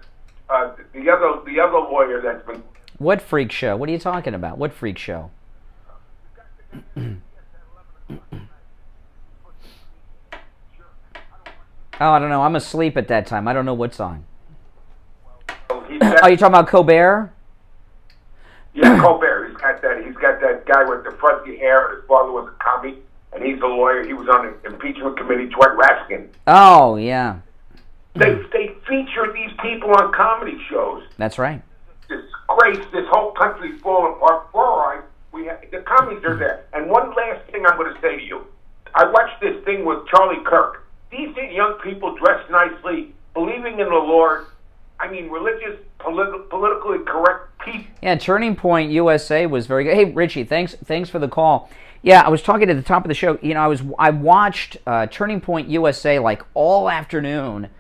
The other lawyer that's been. What freak show? What are you talking about? What freak show? Oh, I don't know. I'm asleep at that time. I don't know what's on. Are you talking about Colbert? Yeah, Colbert. He's got that guy with the fuzzy hair. His father was a commie, and he's a lawyer. He was on the impeachment committee. Dwight Raskin. Oh, yeah. They feature these people on comedy shows. That's right. This whole country's falling apart. Fluoride. The commies are there. And one last thing I'm going to say to you. I watched this thing with Charlie Kirk. These young people dressed nicely, believing in the Lord. I mean, religious, politically correct people. Yeah, Turning Point USA was very good. Hey, Richie, thanks for the call. Yeah, I was talking at the top of the show. You know, I watched Turning Point USA like all afternoon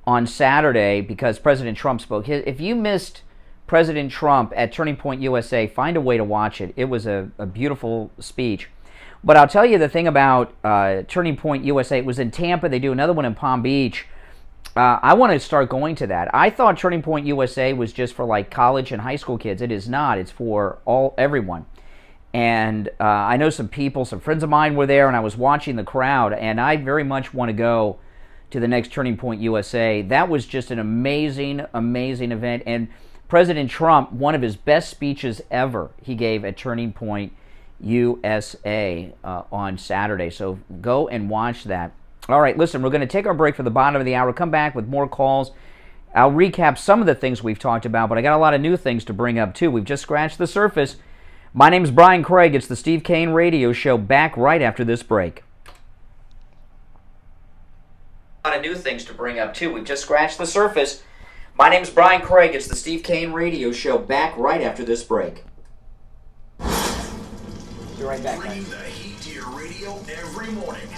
on Saturday because President Trump spoke. If you missed President Trump at Turning Point USA, find a way to watch it. It was a beautiful speech. But I'll tell you the thing about Turning Point USA. It was in Tampa. They do another one in Palm Beach. I want to start going to that. I thought Turning Point USA was just for like college and high school kids. It is not. It's for everyone. And I know some friends of mine were there, and I was watching the crowd, and I very much want to go to the next Turning Point USA. That was just an amazing, amazing event. And President Trump, one of his best speeches ever, he gave at Turning Point USA on Saturday. So go and watch that. All right, listen, we're going to take our break for the bottom of the hour. Come back with more calls. I'll recap some of the things we've talked about, but I got a lot of new things to bring up, too. We've just scratched the surface. My name's Brian Craig. It's the Steve Kane Radio Show. Back right after this break. A lot of new things to bring up, too. We've just scratched the surface. My name's Brian Craig. It's the Steve Kane Radio Show. Back right after this break. Be right back, Bringing the heat to your radio every morning.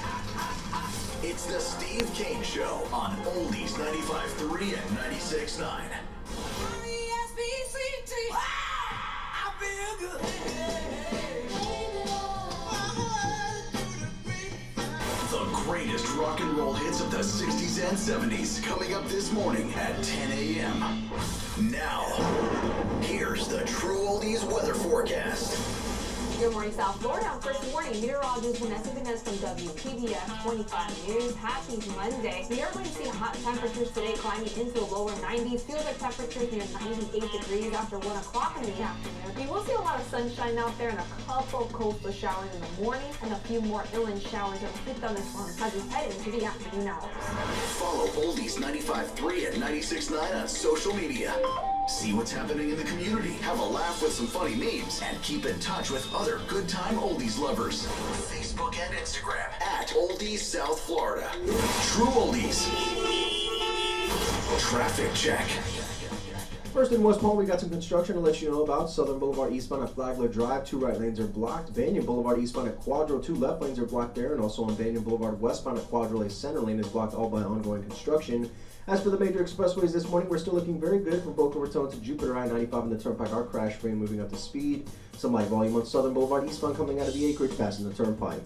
It's the Steve Kane Show on Oldies 95.3 and 96.9. The greatest rock and roll hits of the 60s and 70s coming up this morning at 10 a.m. Now, here's the True Oldies weather forecast. Good morning, South Florida. First warning, meteorologist Vanessa Vanessa from WPBF 25 News. Happy Monday. We are going to see hot temperatures today climbing into the lower 90s. Feels like temperatures near 98 degrees after 1 o'clock in the afternoon. We will see a lot of sunshine out there and a couple coastal showers in the morning and a few more inland showers that will hit thunderstorms as we head into the afternoon hours. Follow Oldies 95.3 and 96.9 on social media. See what's happening in the community, have a laugh with some funny memes, and keep in touch with other good time oldies lovers. Facebook and Instagram at Oldies South Florida. True Oldies. Traffic check. First in West Palm, we got some construction to let you know about. Southern Boulevard eastbound at Flagler Drive, 2 right lanes are blocked. Banyan Boulevard eastbound at Quadro, 2 left lanes are blocked there. And also on Banyan Boulevard westbound at Quadro, a center lane is blocked, all by ongoing construction. As for the major expressways this morning, we're still looking very good from Boca Raton to Jupiter. I-95 and the Turnpike are crash-free, moving up to speed. Some light volume on Southern Boulevard eastbound coming out of the acreage, passing the Turnpike.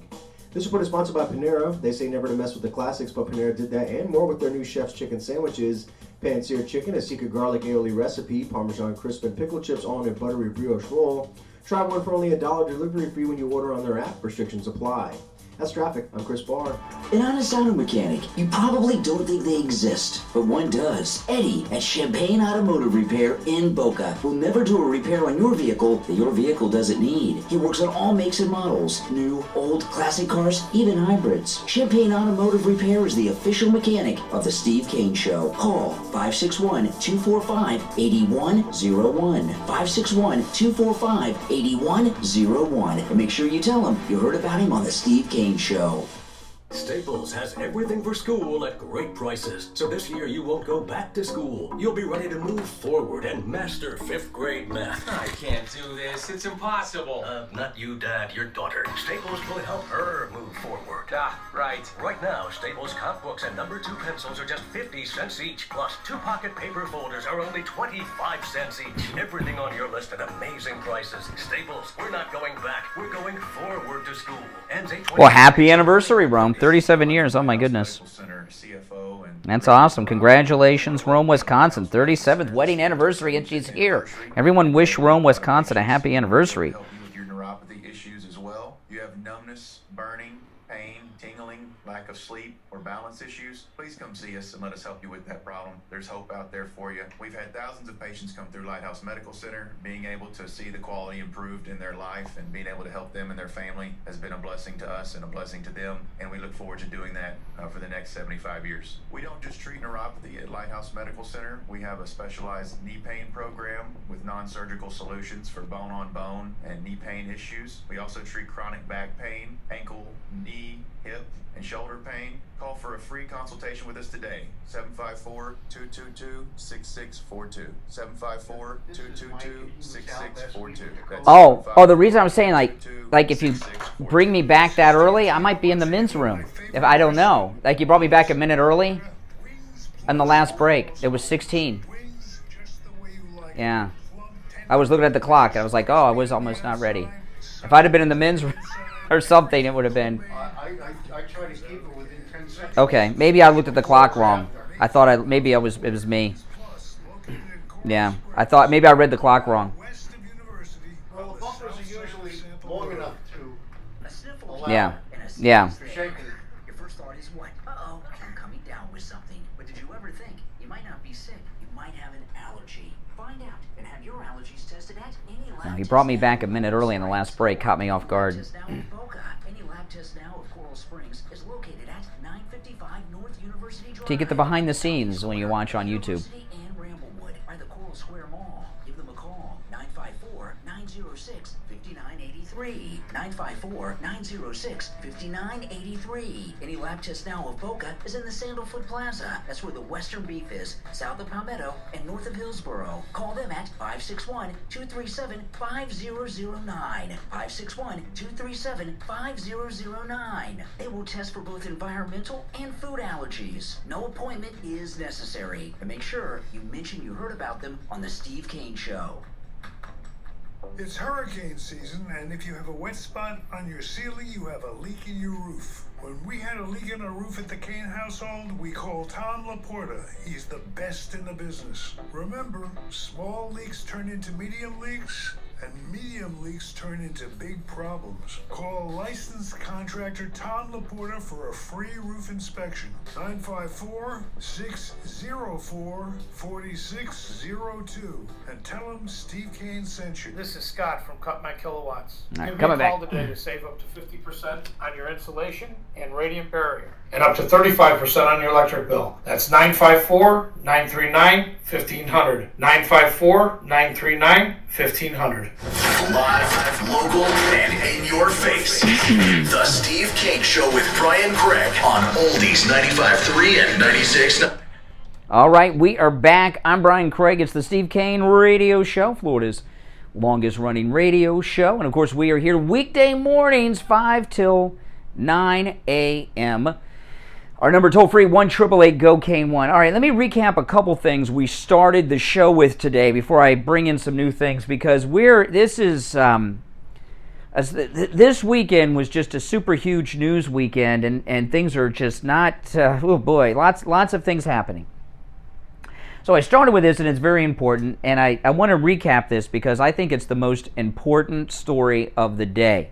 This report is sponsored by Panera. They say never to mess with the classics, but Panera did that and more with their new Chef's Chicken Sandwiches. Pan-seared chicken, a secret garlic aioli recipe, Parmesan crisp and pickle chips all in a buttery brioche roll. Try one for only $1 delivery free when you order on their app. Restrictions apply. That's traffic. I'm Chris Barr. An honest auto mechanic. You probably don't think they exist, but one does. Eddie at Champagne Automotive Repair in Boca will never do a repair on your vehicle that your vehicle doesn't need. He works on all makes and models, new, old, classic cars, even hybrids. Champagne Automotive Repair is the official mechanic of the Steve Kane Show. Call 561-245-8101. 561-245-8101. And make sure you tell him you heard about him on the Steve Kane Show. Staples has everything for school at great prices. So this year you won't go back to school. You'll be ready to move forward and master 5th grade math. I can't do this. It's impossible. Not you, Dad, your daughter. Staples will help her move forward. Ah, right. Right now, Staples comp books and number 2 pencils are just 50 cents each. Plus, 2 pocket paper folders are only 25 cents each. Everything on your list at amazing prices. Staples, we're not going back. We're going forward to school. Ends 8/20. Well, happy anniversary, Rome. 37 years. Oh, my goodness. That's awesome. Congratulations, Rome, Wisconsin. 37th wedding anniversary, and she's here. Everyone wish Rome, Wisconsin a happy anniversary. Help you with your neuropathy issues as well. You have numbness, burning, pain, tingling, lack of sleep, or balance issues. Please come see us and let us help you with that problem. There's hope out there for you. We've had thousands of patients come through Lighthouse Medical Center. Being able to see the quality improved in their life and being able to help them and their family has been a blessing to us and a blessing to them. And we look forward to doing that for the next 75 years. We don't just treat neuropathy at Lighthouse Medical Center. We have a specialized knee pain program with non-surgical solutions for bone-on-bone and knee pain issues. We also treat chronic back pain, ankle, knee, hip, and shoulder pain. Call for a free consultation with us today. 754-222-6642. 754-222-6642. Oh, the reason I was saying, like if you bring me back that early, I might be in the men's room. If I don't know. Like, you brought me back a minute early on the last break. It was 16. Yeah. I was looking at the clock. I was like, oh, I was almost not ready. If I'd have been in the men's room or something, it would have been. I try to keep it within 10 seconds. Okay, maybe I looked at the clock wrong. I thought it was me. Yeah, I thought maybe I read the clock wrong. Well, the bumpers are usually long enough to allow Yeah. Yeah. for shaking. Your first thought is what? Uh-oh, I'm coming down with something. But did you ever think you might not be sick? You might have an allergy. Find out and have your allergies tested at any lab. He brought me back a minute early in the last break, caught me off guard. Any lab test now of Coral Springs is located at 955 North University Drive. So you get the behind the scenes when you watch on YouTube. And Ramblewood by the Coral Square Mall. Give them a call. 954-906-5983. 954-906-5983. Any lab test now of Boca is in the Sandalfoot Plaza. That's where the Western Beef is, south of Palmetto and north of Hillsboro. Call them at 561-237-5009. 561-237-5009. They will test for both environmental and food allergies. No appointment is necessary. And make sure you mention you heard about them on the Steve Kane Show. It's hurricane season, and if you have a wet spot on your ceiling, you have a leak in your roof. When we had a leak in our roof at the Kane household, we called Tom Laporta. He's the best in the business. Remember, small leaks turn into medium leaks, and medium leaks turn into big problems. Call licensed contractor Tom Laporta for a free roof inspection. 954-604-4602. And tell him Steve Kane sent you. This is Scott from Cut My Kilowatts. All right, Give me coming a call back. today to save up to 50% on your insulation and radiant barrier, and up to 35% on your electric bill. That's 954-939-1500. 954-939-1500. Live, local, and in your face. The Steve Kane Show with Brian Craig on Oldies 95.3 and 96.9. All right, we are back. I'm Brian Craig. It's the Steve Kane Radio Show, Florida's longest-running radio show. And, of course, we are here weekday mornings, 5 till 9 a.m. Our number toll-free, 1-888-GO-KANE-1. All right, let me recap a couple things we started the show with today before I bring in some new things, because this weekend was just a super huge news weekend, and things are just not, oh boy, lots of things happening. So I started with this, and it's very important, and I want to recap this because I think it's the most important story of the day.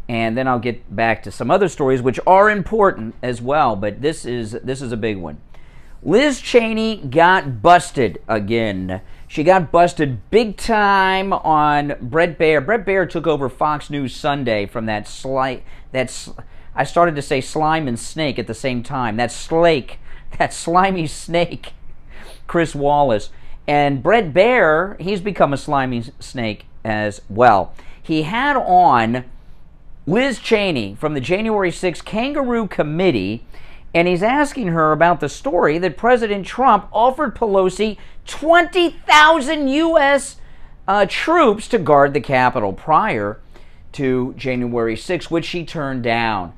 And then I'll get back to some other stories which are important as well, but this is a big one. Liz Cheney got busted again. She got busted big time on Bret Baier. Bret Baier took over Fox News Sunday from I started to say slime and snake at the same time. That slimy snake, Chris Wallace. And Bret Baier, he's become a slimy snake as well. He had on Liz Cheney from the January 6th Kangaroo Committee, and he's asking her about the story that President Trump offered Pelosi 20,000 U.S. Troops to guard the Capitol prior to January 6th, which she turned down.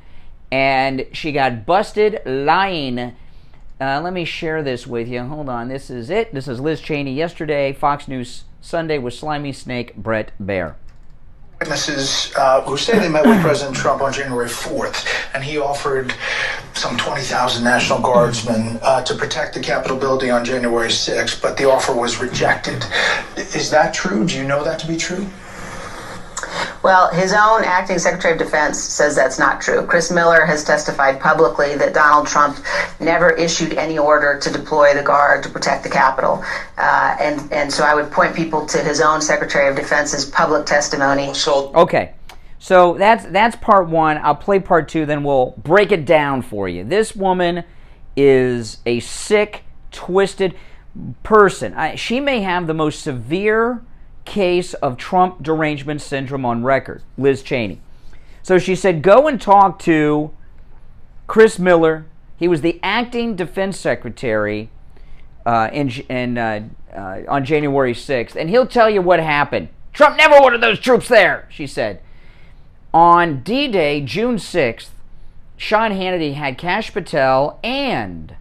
And she got busted lying. Let me share this with you. Hold on. This is it. This is Liz Cheney yesterday, Fox News Sunday with slimy snake Bret Baier. Witnesses who say they met with President Trump on January 4th, and he offered some 20,000 National Guardsmen to protect the Capitol building on January 6th, but the offer was rejected. Is that true? Do you know that to be true? Well, his own acting Secretary of Defense says that's not true. Chris Miller has testified publicly that Donald Trump never issued any order to deploy the Guard to protect the Capitol. And so I would point people to his own Secretary of Defense's public testimony. Okay, so that's part one. I'll play part two, then we'll break it down for you. This woman is a sick, twisted person. She may have the most severe case of Trump derangement syndrome on record, Liz Cheney. So she said, go and talk to Chris Miller. He was the acting defense secretary on January 6th, and he'll tell you what happened. Trump never ordered those troops there, she said. On D-Day, June 6th, Sean Hannity had Kash Patel and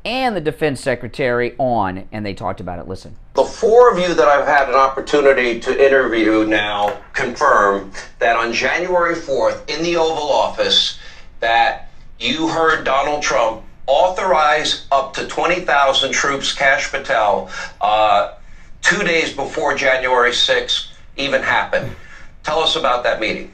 the defense secretary on, and they talked about it. Listen. The four of you that I've had an opportunity to interview now confirm that on January 4th in the Oval Office that you heard Donald Trump authorize up to 20,000 troops, Kash Patel, 2 days before January 6th even happened. Tell us about that meeting.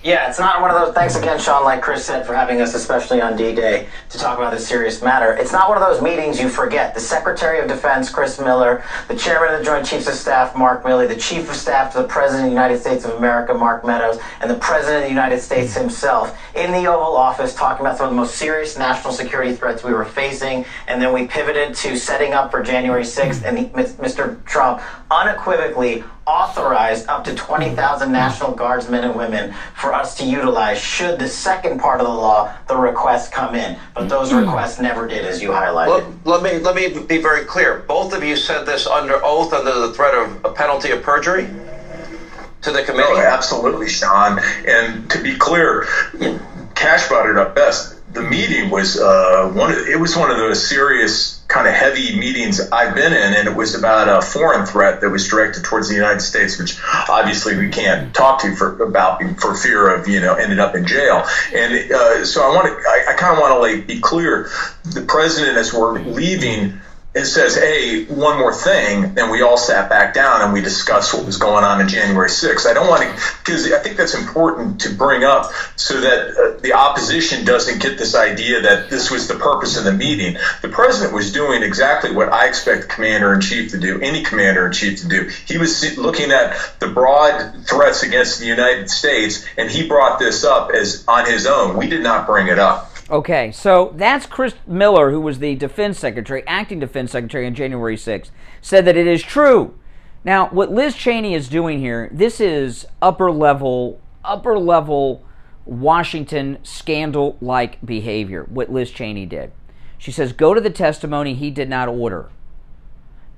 Yeah, it's not one of those, thanks again, Sean, like Chris said, for having us, especially on D-Day, to talk about this serious matter. It's not one of those meetings you forget. The Secretary of Defense, Chris Miller, the Chairman of the Joint Chiefs of Staff, Mark Milley, the Chief of Staff to the President of the United States of America, Mark Meadows, and the President of the United States himself in the Oval Office talking about some of the most serious national security threats we were facing, and then we pivoted to setting up for January 6th, and Mr. Trump unequivocally authorized up to 20,000 National Guardsmen and women for us to utilize should the second part of the law, the requests, come in. But those requests never did, as you highlighted. Let me be very clear. Both of you said this under oath, under the threat of a penalty of perjury to the committee? Oh, absolutely, Sean. And to be clear, Kash brought it up best. The meeting was one of those serious kind of heavy meetings I've been in, and it was about a foreign threat that was directed towards the United States, which obviously we can't talk to for fear of ended up in jail. And so I kind of want to like be clear. The president, as we're leaving, it says, hey, one more thing, and we all sat back down and we discussed what was going on in January 6th. I don't want to, because I think that's important to bring up so that the opposition doesn't get this idea that this was the purpose of the meeting. The president was doing exactly what I expect the commander-in-chief to do, any commander-in-chief to do. He was looking at the broad threats against the United States, and he brought this up as on his own. We did not bring it up. Okay, so that's Chris Miller, who was the defense secretary, acting defense secretary on January 6th, said that it is true. Now, what Liz Cheney is doing here, this is upper level Washington scandal-like behavior, what Liz Cheney did. She says, go to the testimony he did not order.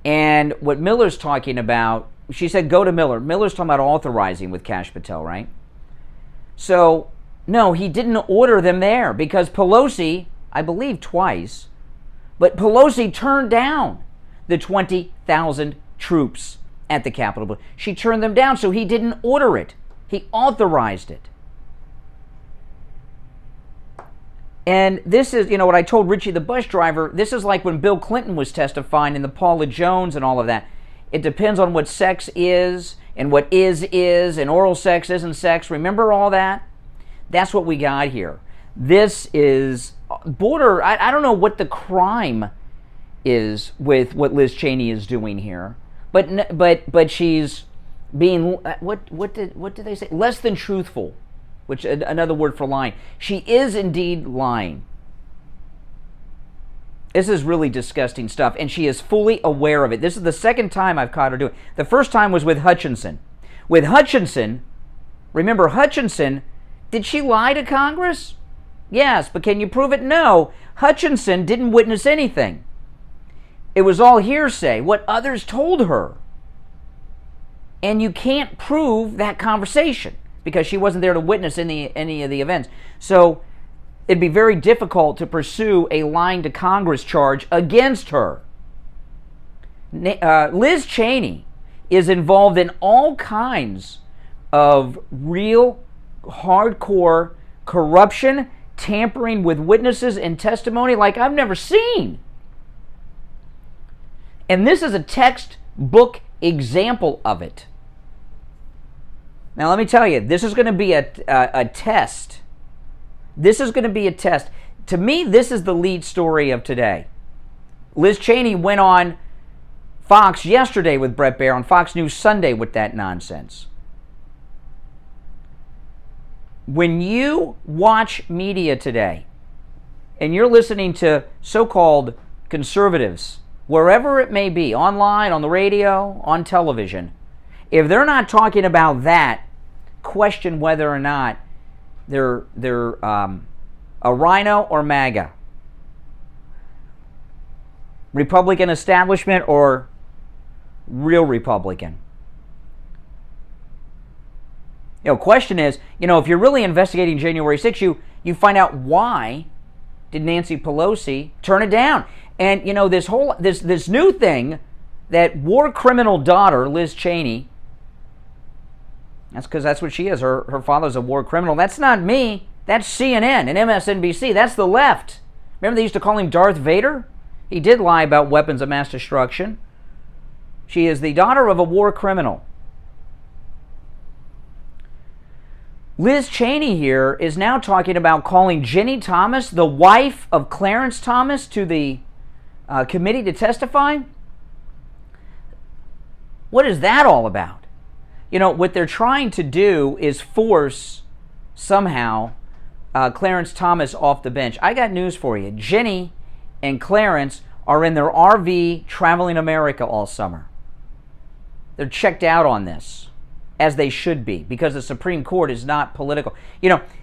And what Miller's talking about, she said, go to Miller. Miller's talking about authorizing with Kash Patel, right? So, no, he didn't order them there because Pelosi, I believe twice, but Pelosi turned down the 20,000 troops at the Capitol. She turned them down, so he didn't order it. He authorized it. And this is, what I told Richie the bus driver, this is like when Bill Clinton was testifying in the Paula Jones and all of that. It depends on what sex is and what is, and oral sex isn't sex. Remember all that? That's what we got here. This is border. I don't know what the crime is with what Liz Cheney is doing here, but she's being what did they say? Less than truthful, which another word for lying. She is indeed lying. This is really disgusting stuff, and she is fully aware of it. This is the second time I've caught her doing it. The first time was with Hutchinson. With Hutchinson, remember Hutchinson, did she lie to Congress? Yes, but can you prove it? No. Hutchinson didn't witness anything. It was all hearsay, what others told her. And you can't prove that conversation because she wasn't there to witness any of the events. So it'd be very difficult to pursue a lying to Congress charge against her. Liz Cheney is involved in all kinds of real hardcore corruption, tampering with witnesses and testimony like I've never seen. And this is a textbook example of it. Now let me tell you, this is going to be a test. This is going to be a test. To me, this is the lead story of today. Liz Cheney went on Fox yesterday with Bret Baier, on Fox News Sunday with that nonsense. When you watch media today, and you're listening to so-called conservatives, wherever it may be, online, on the radio, on television, if they're not talking about that, question whether or not they're a rhino or MAGA, Republican establishment or real Republican. Question is, if you're really investigating January 6th, you find out why did Nancy Pelosi turn it down. And this new thing that war criminal daughter Liz Cheney, that's because that's what she is. Her father's a war criminal. That's not me. That's CNN and MSNBC. That's the left. Remember they used to call him Darth Vader? He did lie about weapons of mass destruction. She is the daughter of a war criminal. Liz Cheney here is now talking about calling Ginny Thomas, the wife of Clarence Thomas, to the committee to testify. What is that all about? What they're trying to do is force somehow Clarence Thomas off the bench. I got news for you. Ginny and Clarence are in their RV traveling America all summer. They're checked out on this, as they should be, because the Supreme Court is not political.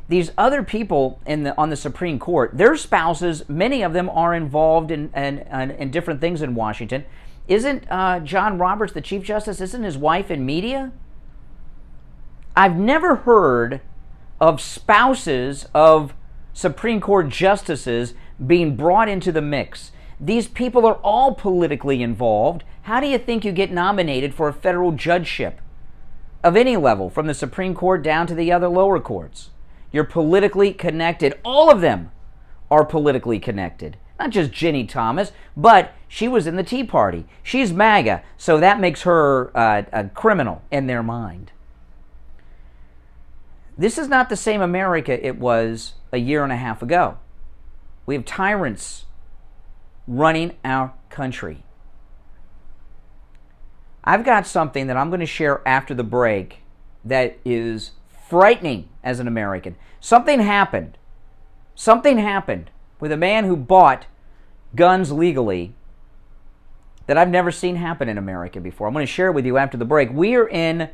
These other people on the Supreme Court, their spouses, many of them are involved in different things in Washington. Isn't John Roberts, the Chief Justice, isn't his wife in media? I've never heard of spouses of Supreme Court justices being brought into the mix. These people are all politically involved. How do you think you get nominated for a federal judgeship of any level, from the Supreme Court down to the other lower courts? You're politically connected. All of them are politically connected. Not just Ginny Thomas, but she was in the Tea Party. She's MAGA, so that makes her a criminal in their mind. This is not the same America it was a year and a half ago. We have tyrants running our country. I've got something that I'm going to share after the break that is frightening as an American. Something happened. Something happened with a man who bought guns legally that I've never seen happen in America before. I'm going to share it with you after the break. We are in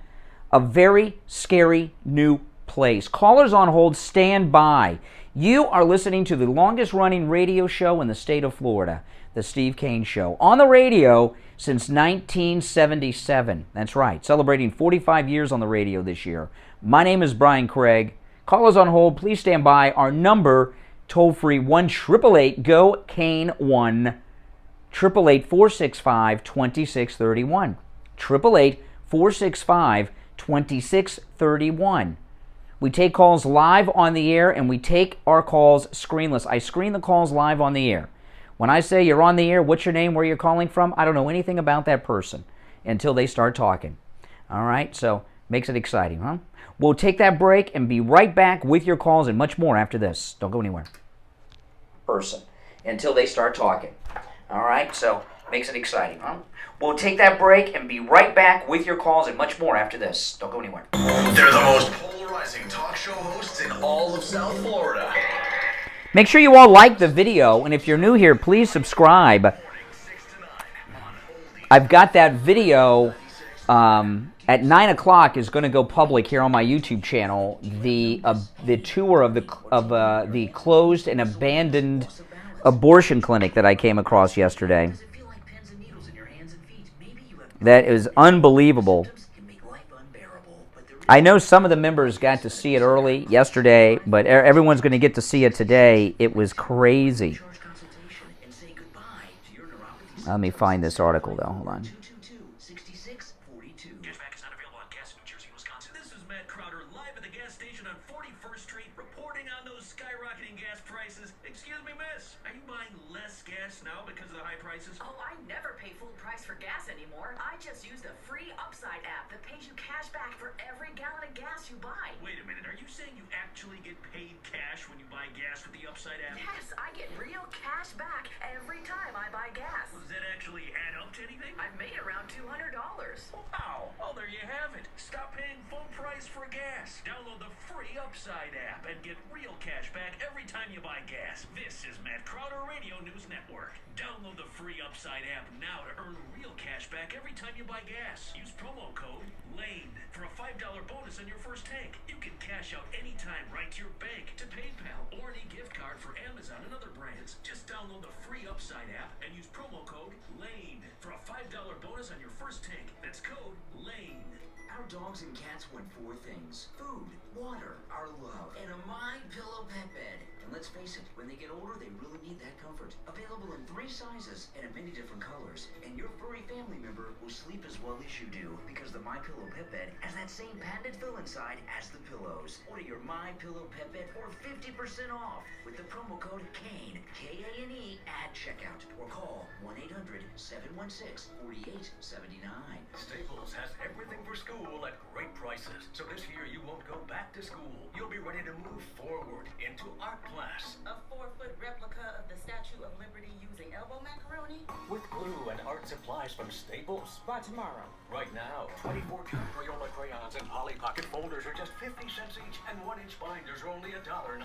a very scary new place. Callers on hold, stand by. You are listening to the longest running radio show in the state of Florida, The Steve Kane Show, on the radio since 1977. That's right, celebrating 45 years on the radio this year. My name is Brian Craig. Callers on hold, please stand by. Our number, toll-free, 1-888-GO-KANE-1, 888-465-2631, 888-465-2631. We take calls live on the air, and we take our calls screenless. I screen the calls live on the air. When I say you're on the air, what's your name, where you're calling from, I don't know anything about that person until they start talking. All right, so makes it exciting, huh? We'll take that break and be right back with your calls and much more after this. Don't go anywhere. Person until they start talking. All right, so makes it exciting, huh? We'll take that break and be right back with your calls and much more after this. Don't go anywhere. They're the most polarizing talk show hosts in all of South Florida. Make sure you all like the video, and if you're new here, please subscribe. I've got that video at 9 o'clock is going to go public here on my YouTube channel. The tour of the closed and abandoned abortion clinic that I came across yesterday. That is unbelievable. I know some of the members got to see it early yesterday, but everyone's going to get to see it today. It was crazy. Let me find this article, though. Hold on. Upside app and get real cash back every time you buy gas. This is Matt Crowder Radio News Network. Download the free Upside app now to earn real cash back every time you buy gas. Use promo code LANE for a $5 bonus on your first tank. You can cash out anytime right to your bank, to PayPal, or any gift card for Amazon and other brands. Just download the free Upside app and use promo code LANE for a $5 bonus on your first tank. That's code LANE. Our dogs and cats want 4 things: food, water, our love, and a MyPillow pet bed. And let's face it, when they get older, they really need that comfort. Available in 3 sizes and in many different colors. And your furry family member will sleep as well as you do, because the MyPillow pet bed has that same patented fill inside as the pillows. Order your MyPillow pet bed for 50% off with the promo code KANE, K-A-N-E, at checkout. Or call 1-800-716-4879. Staples has everything for school at great prices. So this year you won't go back to school. You'll be ready to move forward into art class. A 4-foot replica of the Statue of Liberty using elbow macaroni? With glue and art supplies from Staples. By tomorrow. Right now, 24-karat Crayola crayons and Polly Pocket folders are just 50 cents each, and 1-inch binders are only $1.99.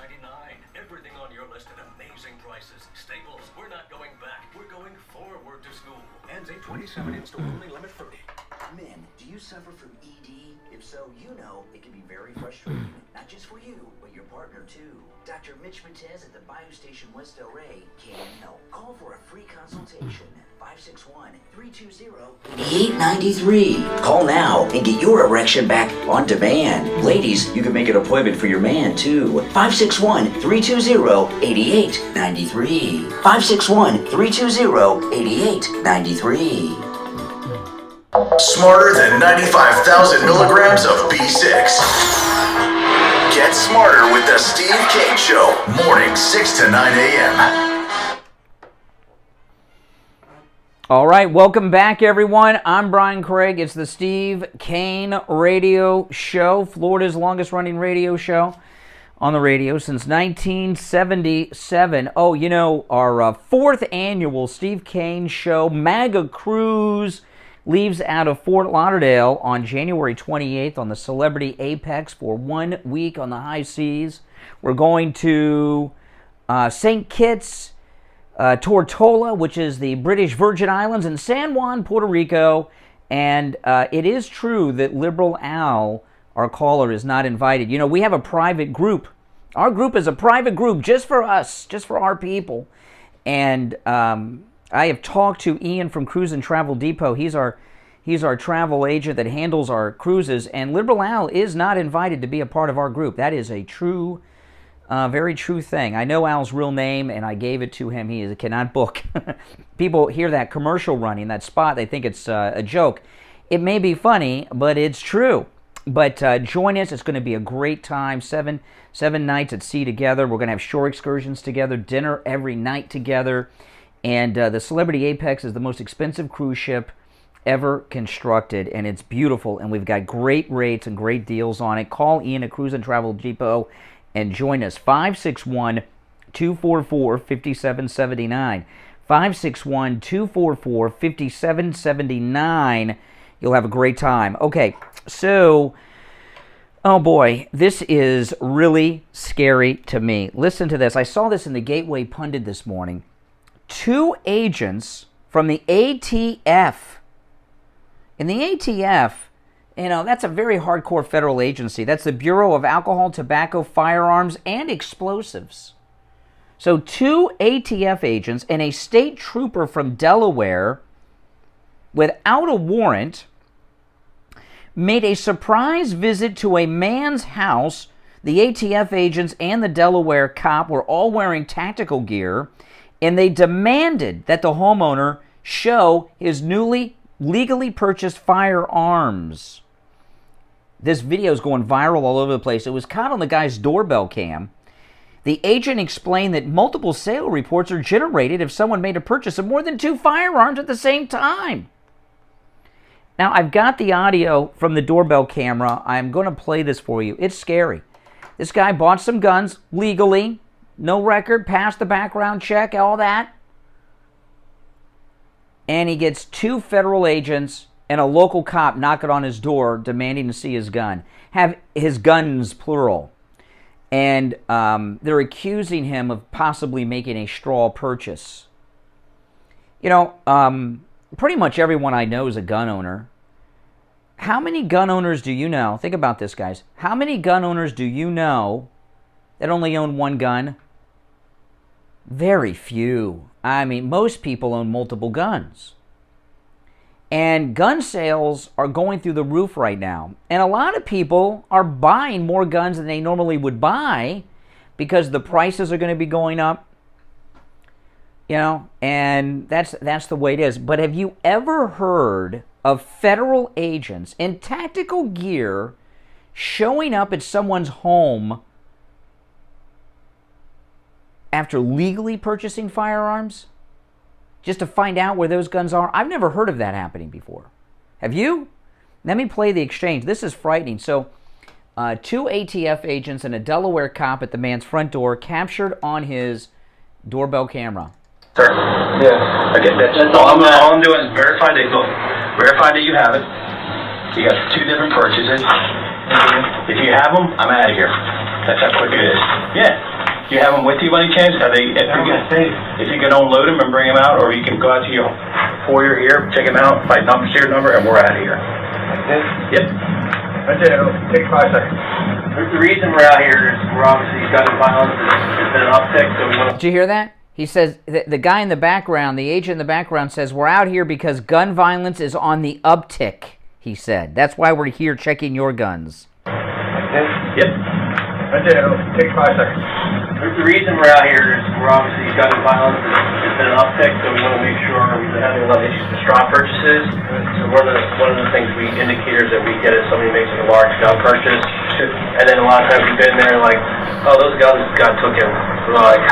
Everything on your list at amazing prices. Staples, we're not going back. We're going forward to school. Ends 8/27, install only, limit 30. Men, do you suffer from ED? If so, you know it can be very frustrating. Not just for you, but your partner too. Dr. Mitch Matez at the Bayou Station West Delray can help. Call for a free consultation. 561-320-8893. Call now and get your erection back on demand. Ladies, you can make an appointment for your man too. 561-320-8893. 561-320-8893. Smarter than 95,000 milligrams of B6. Get smarter with the Steve Kane Show. Mornings 6 to 9 a.m. All right, welcome back, everyone. I'm Brian Craig. It's the Steve Kane Radio Show, Florida's longest-running radio show on the radio since 1977. Oh, you know, our 4th annual Steve Kane Show MAGA Cruise leaves out of Fort Lauderdale on January 28th on the Celebrity Apex for 1 week on the high seas. We're going to St. Kitts, Tortola, which is the British Virgin Islands, and San Juan, Puerto Rico. And it is true that Liberal Al, our caller, is not invited. You know, we have a private group. Our group is a private group just for us, just for our people. And I have talked to Ian from Cruise and Travel Depot. He's our travel agent that handles our cruises. And Liberal Al is not invited to be a part of our group. That is a true... very true thing. I know Al's real name, and I gave it to him. He cannot book. People hear that commercial running, that spot, they think it's a joke. It may be funny, but it's true. But join us. It's going to be a great time. Seven nights at sea together. We're going to have shore excursions together, dinner every night together. And the Celebrity Apex is the most expensive cruise ship ever constructed, and it's beautiful, and we've got great rates and great deals on it. Call Ian at Cruise and Travel Depot and join us. 561-244-5779. 561-244-5779. You'll have a great time. Okay, so, oh boy, this is really scary to me. Listen to this. I saw this in the Gateway Pundit this morning. 2 agents from the ATF. In the ATF, that's a very hardcore federal agency. That's the Bureau of Alcohol, Tobacco, Firearms, and Explosives. So 2 ATF agents and a state trooper from Delaware, without a warrant, made a surprise visit to a man's house. The ATF agents and the Delaware cop were all wearing tactical gear, and they demanded that the homeowner show his newly legally purchased firearms. This video is going viral all over the place. It was caught on the guy's doorbell cam. The agent explained that multiple sale reports are generated if someone made a purchase of more than 2 firearms at the same time. Now, I've got the audio from the doorbell camera. I'm going to play this for you. It's scary. This guy bought some guns legally, no record, passed the background check, all that. And he gets 2 federal agents and a local cop knocking on his door demanding to see his gun. Have his guns, plural. And they're accusing him of possibly making a straw purchase. Pretty much everyone I know is a gun owner. How many gun owners do you know? Think about this, guys. How many gun owners do you know that only own 1 gun? Very few. I mean, most people own multiple guns. And gun sales are going through the roof right now. And a lot of people are buying more guns than they normally would buy because the prices are going to be going up. And that's the way it is. But have you ever heard of federal agents in tactical gear showing up at someone's home after legally purchasing firearms just to find out where those guns are? I've never heard of that happening before. Have you? Let me play the exchange. This is frightening. So, 2 ATF agents and a Delaware cop at the man's front door captured on his doorbell camera. Sir? Yeah. Okay, that's all I'm doing is verify that you have it. You got 2 different purchases. If you have them, I'm out of here. That's how quick it is. Yeah. Do you have them with you by any chance? If you can unload them and bring them out, or you can go out to your foyer here, check them out, find serial number, and we're out of here. Like this? Yep. That's it. It'll take 5 seconds. The reason we're out here is we're obviously gun violence has been an uptick. So did you hear that? He says, the guy in the background, the agent in the background says, we're out here because gun violence is on the uptick, he said. That's why we're here checking your guns. Like this? Yep. That's it. It'll take 5 seconds. The reason we're out here is we're obviously gun violence has been an uptick, so we want to make sure we're having a lot of issues with straw purchases. So one of the things indicators that we get is somebody makes a large gun purchase, and then a lot of times we've been there like, oh, those guns got taken. We're like,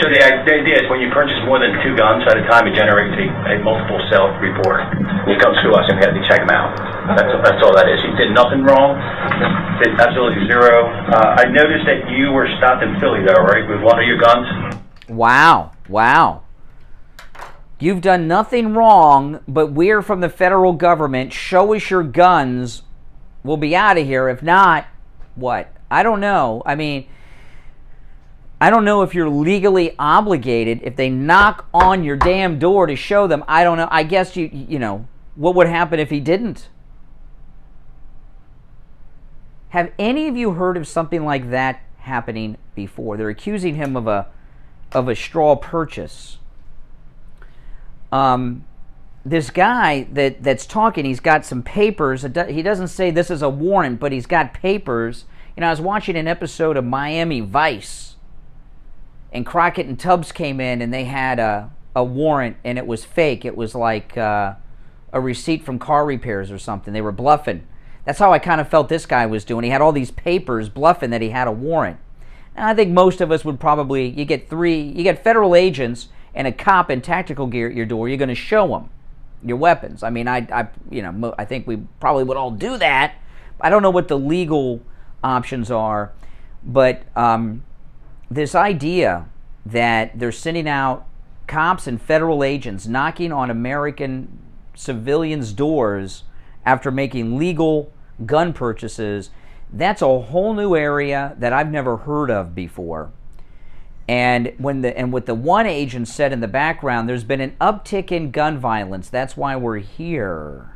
so the idea is when you purchase more than 2 guns at a time, it generates a multiple sale report. You come to us and we have to check them out. That's all that is. You did nothing wrong. Did absolutely 0. I noticed that you were stopped in Philly, though, right, with one of your guns? Wow. You've done nothing wrong, but we're from the federal government. Show us your guns. We'll be out of here. If not, what? I don't know. I mean, I don't know if you're legally obligated if they knock on your damn door to show them. I don't know. I guess you know, what would happen if he didn't? Have any of you heard of something like that happening before? They're accusing him of a straw purchase. This guy that's talking, he's got some papers. He doesn't say this is a warrant, but he's got papers. You know, I was watching an episode of Miami Vice, and Crockett and Tubbs came in, and they had a warrant, and it was fake. It was like a receipt from car repairs or something. They were bluffing. That's how I kind of felt this guy was doing. He had all these papers bluffing that he had a warrant. And I think most of us would probably, you get federal agents and a cop in tactical gear at your door, you're going to show them your weapons. I mean, I think we probably would all do that. I don't know what the legal options are, but this idea that they're sending out cops and federal agents knocking on American civilians' doors after making legal gun purchases, that's a whole new area that I've never heard of before. And what the one agent said in the background, there's been an uptick in gun violence. That's why we're here.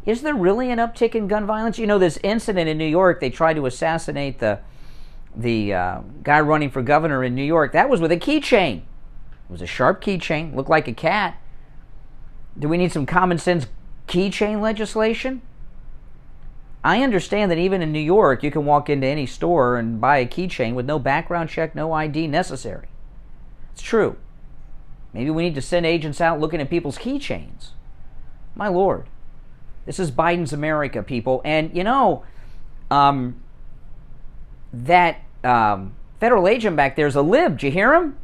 Is there really an uptick in gun violence? You know, this incident in New York, they tried to assassinate the guy running for governor in New York. That was with a keychain. It was a sharp keychain, looked like a cat. Do we need some common sense keychain legislation? I understand that even in New York, you can walk into any store and buy a keychain with no background check, no ID necessary. It's true. Maybe we need to send agents out looking at people's keychains. My Lord. This is Biden's America, people. And, you know, that federal agent back there is a lib. Did you hear him?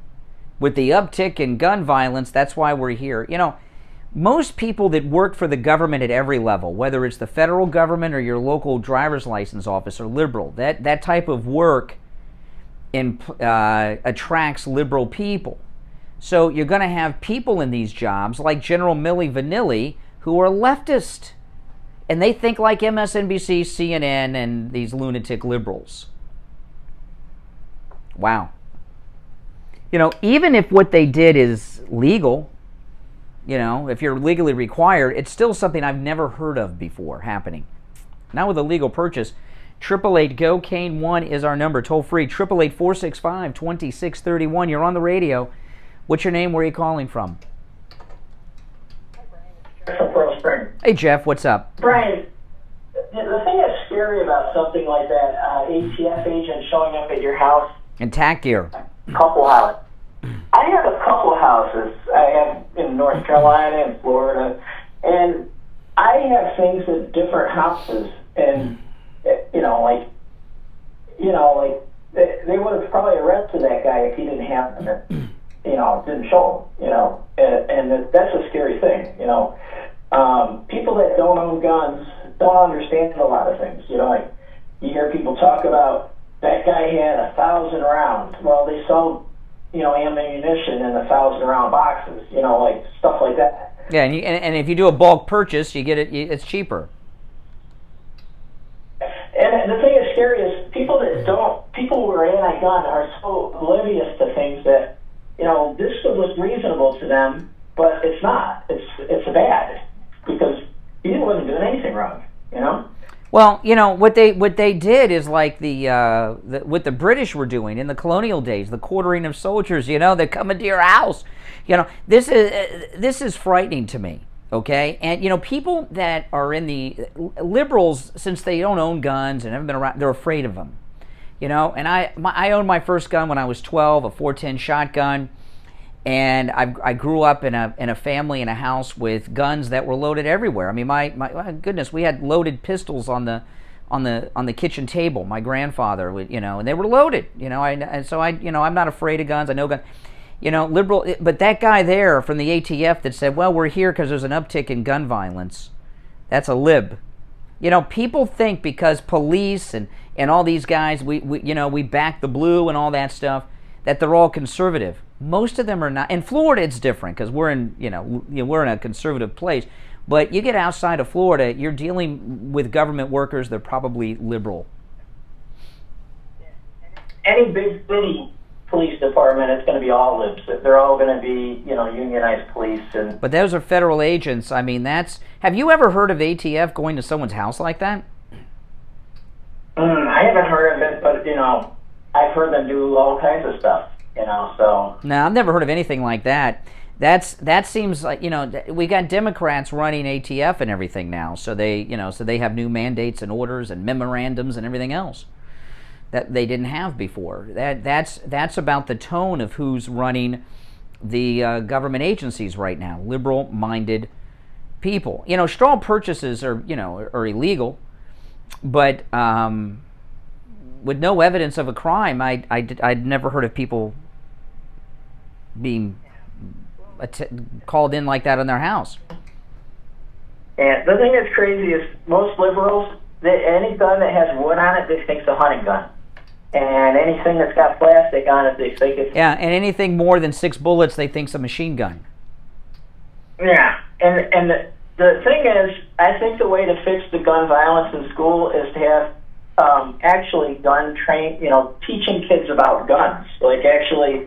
With the uptick in gun violence, that's why we're here. You know, most people that work for the government at every level, whether it's the federal government or your local driver's license office, are liberal. That type of work attracts liberal people. So you're going to have people in these jobs like General Milli Vanilli who are leftist. And they think like MSNBC, CNN, and these lunatic liberals. Wow. You know, even if what they did is legal, you know, if you're legally required, it's still something I've never heard of before happening. Now with a legal purchase, 888-GO-CANE-1 is our number, toll free, 888-465-2631. You're on the radio. What's your name? Where are you calling from? From Pearl Spring. Hey, Jeff, what's up? Brian, the thing that's scary about something like that, ATF agent showing up at your house. And tack gear. Couple houses. I have a couple houses. I have in North Carolina and Florida, and I have things at different houses, and they would have probably arrested that guy if he didn't have them. Didn't show them. And that's a scary thing. People that don't own guns don't understand a lot of things. You hear people talk about that guy had 1,000 rounds. Well, they sell ammunition in 1,000-round boxes, stuff like that. Yeah, and if you do a bulk purchase, you get it. It's cheaper. And the thing that's scary is people who are anti-gun are so oblivious to things that this was reasonable to them, but it's not. It's bad because he wasn't doing anything wrong. Well, what they did is like what the British were doing in the colonial days, the quartering of soldiers. They come into your house. This is frightening to me. Okay, and people that are in the liberals, since they don't own guns and haven't been around, they're afraid of them. And I owned my first gun when I was 12, a 410 shotgun. And I grew up in a family in a house with guns that were loaded everywhere. I mean, my goodness, we had loaded pistols on the kitchen table. My grandfather would, and they were loaded. I'm not afraid of guns. I know guns. Liberal. But that guy there from the ATF that said, "Well, we're here because there's an uptick in gun violence," that's a lib. People think because police and all these guys, we back the blue and all that stuff, that they're all conservative. Most of them are not. In Florida, it's different because we're in a conservative place. But you get outside of Florida, you're dealing with government workers. They're probably liberal. Any big city police department, it's going to be all libs. They're all going to be, unionized police. But those are federal agents. I mean, have you ever heard of ATF going to someone's house like that? I haven't heard of it, but, I've heard them do all kinds of stuff. So. No, I've never heard of anything like that. That seems like, we got Democrats running ATF and everything now. So they have new mandates and orders and memorandums and everything else that they didn't have before. That's about the tone of who's running the government agencies right now. Liberal-minded people. Straw purchases are illegal, but with no evidence of a crime, I'd never heard of people being called in like that in their house. And the thing that's crazy is most liberals, any gun that has wood on it, they think it's a hunting gun. And anything that's got plastic on it, they think it's... Yeah, and anything more than 6 bullets, they think it's a machine gun. Yeah, and the thing is, I think the way to fix the gun violence in school is to have actually gun teaching kids about guns. Like actually,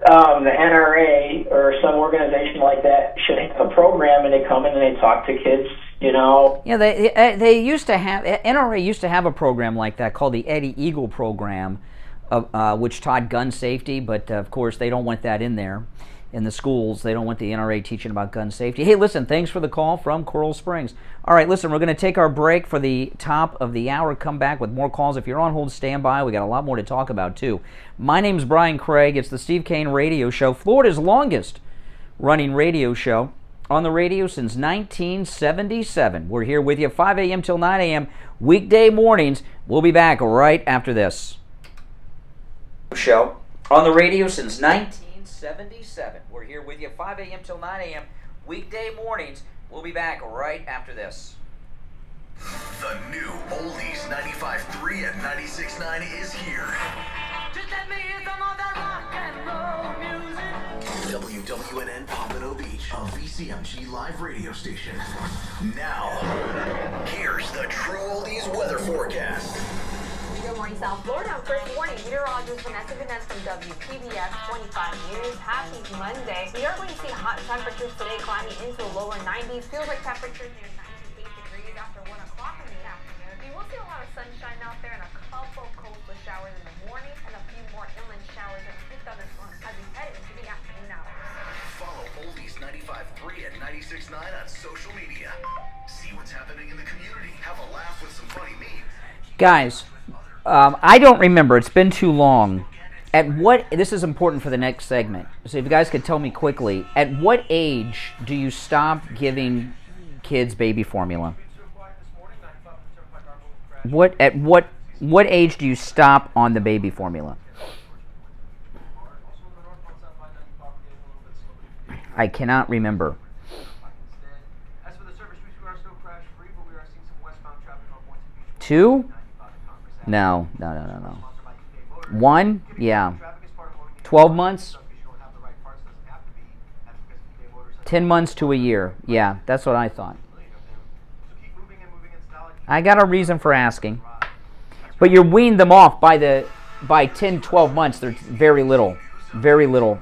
the NRA or some organization like that should have a program, and they come in and they talk to kids. Yeah, they used to have, NRA used to have a program like that called the Eddie Eagle program, which taught gun safety, but of course they don't want that in there. In the schools, they don't want the NRA teaching about gun safety. Hey, listen, thanks for the call from Coral Springs. All right, listen, we're going to take our break for the top of the hour. Come back with more calls. If you're on hold, stand by. We got a lot more to talk about, too. My name's Brian Craig. It's the Steve Kane Radio Show, Florida's longest running radio show on the radio since 1977. We're here with you 5 a.m. till 9 a.m. weekday mornings. We'll be back right after this. Show on the radio since 1977. We're here with you 5 a.m. till 9 a.m. weekday mornings. We'll be back right after this. The new Oldies 95.3 and 96.9 is here. Just let me hear some of that rock and roll music. WWNN Pompano Beach, a VCMG live radio station. Now, here's the True Oldies weather forecast. Good morning, South Florida. First warning, meteorologist Vanessa Vanessa from WPBS, 25 years. Happy Monday. We are going to see hot temperatures today climbing into the lower 90s. Feels like temperatures near 98 degrees after 1 o'clock in the afternoon. We will see a lot of sunshine out there and a couple coastal showers in the morning and a few more inland showers and a few thunderstorms as we head into the afternoon hours. Follow Oldies 95.3 and 96.9 on social media. See what's happening in the community. Have a laugh with some funny memes. Guys, I don't remember. It's been too long. This is important for the next segment. So if you guys could tell me quickly, at what age do you stop giving kids baby formula? At what age do you stop on the baby formula? I cannot remember. 2? No. 1? Yeah. 12 months? 10 months to a year. Yeah, that's what I thought. I got a reason for asking. But you wean them off by 10, 12 months. They're very little. Very little.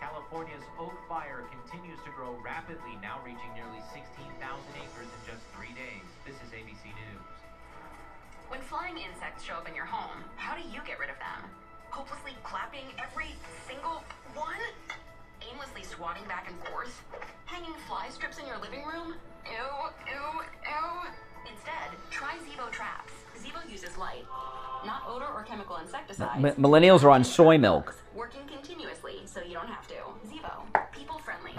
California's oak fire continues to grow rapidly, now reaching nearly 16,000 acres in just 3 days. This is ABC News. When flying insects show up in your home, how do you get rid of them? Hopelessly clapping every single one? Aimlessly swatting back and forth? Hanging fly strips in your living room? Ew, ew, ew. Instead, try Zevo traps. Zevo uses light, not odor or chemical insecticides. Millennials are on soy milk. Working continuously, so you don't have to. Zevo, people friendly.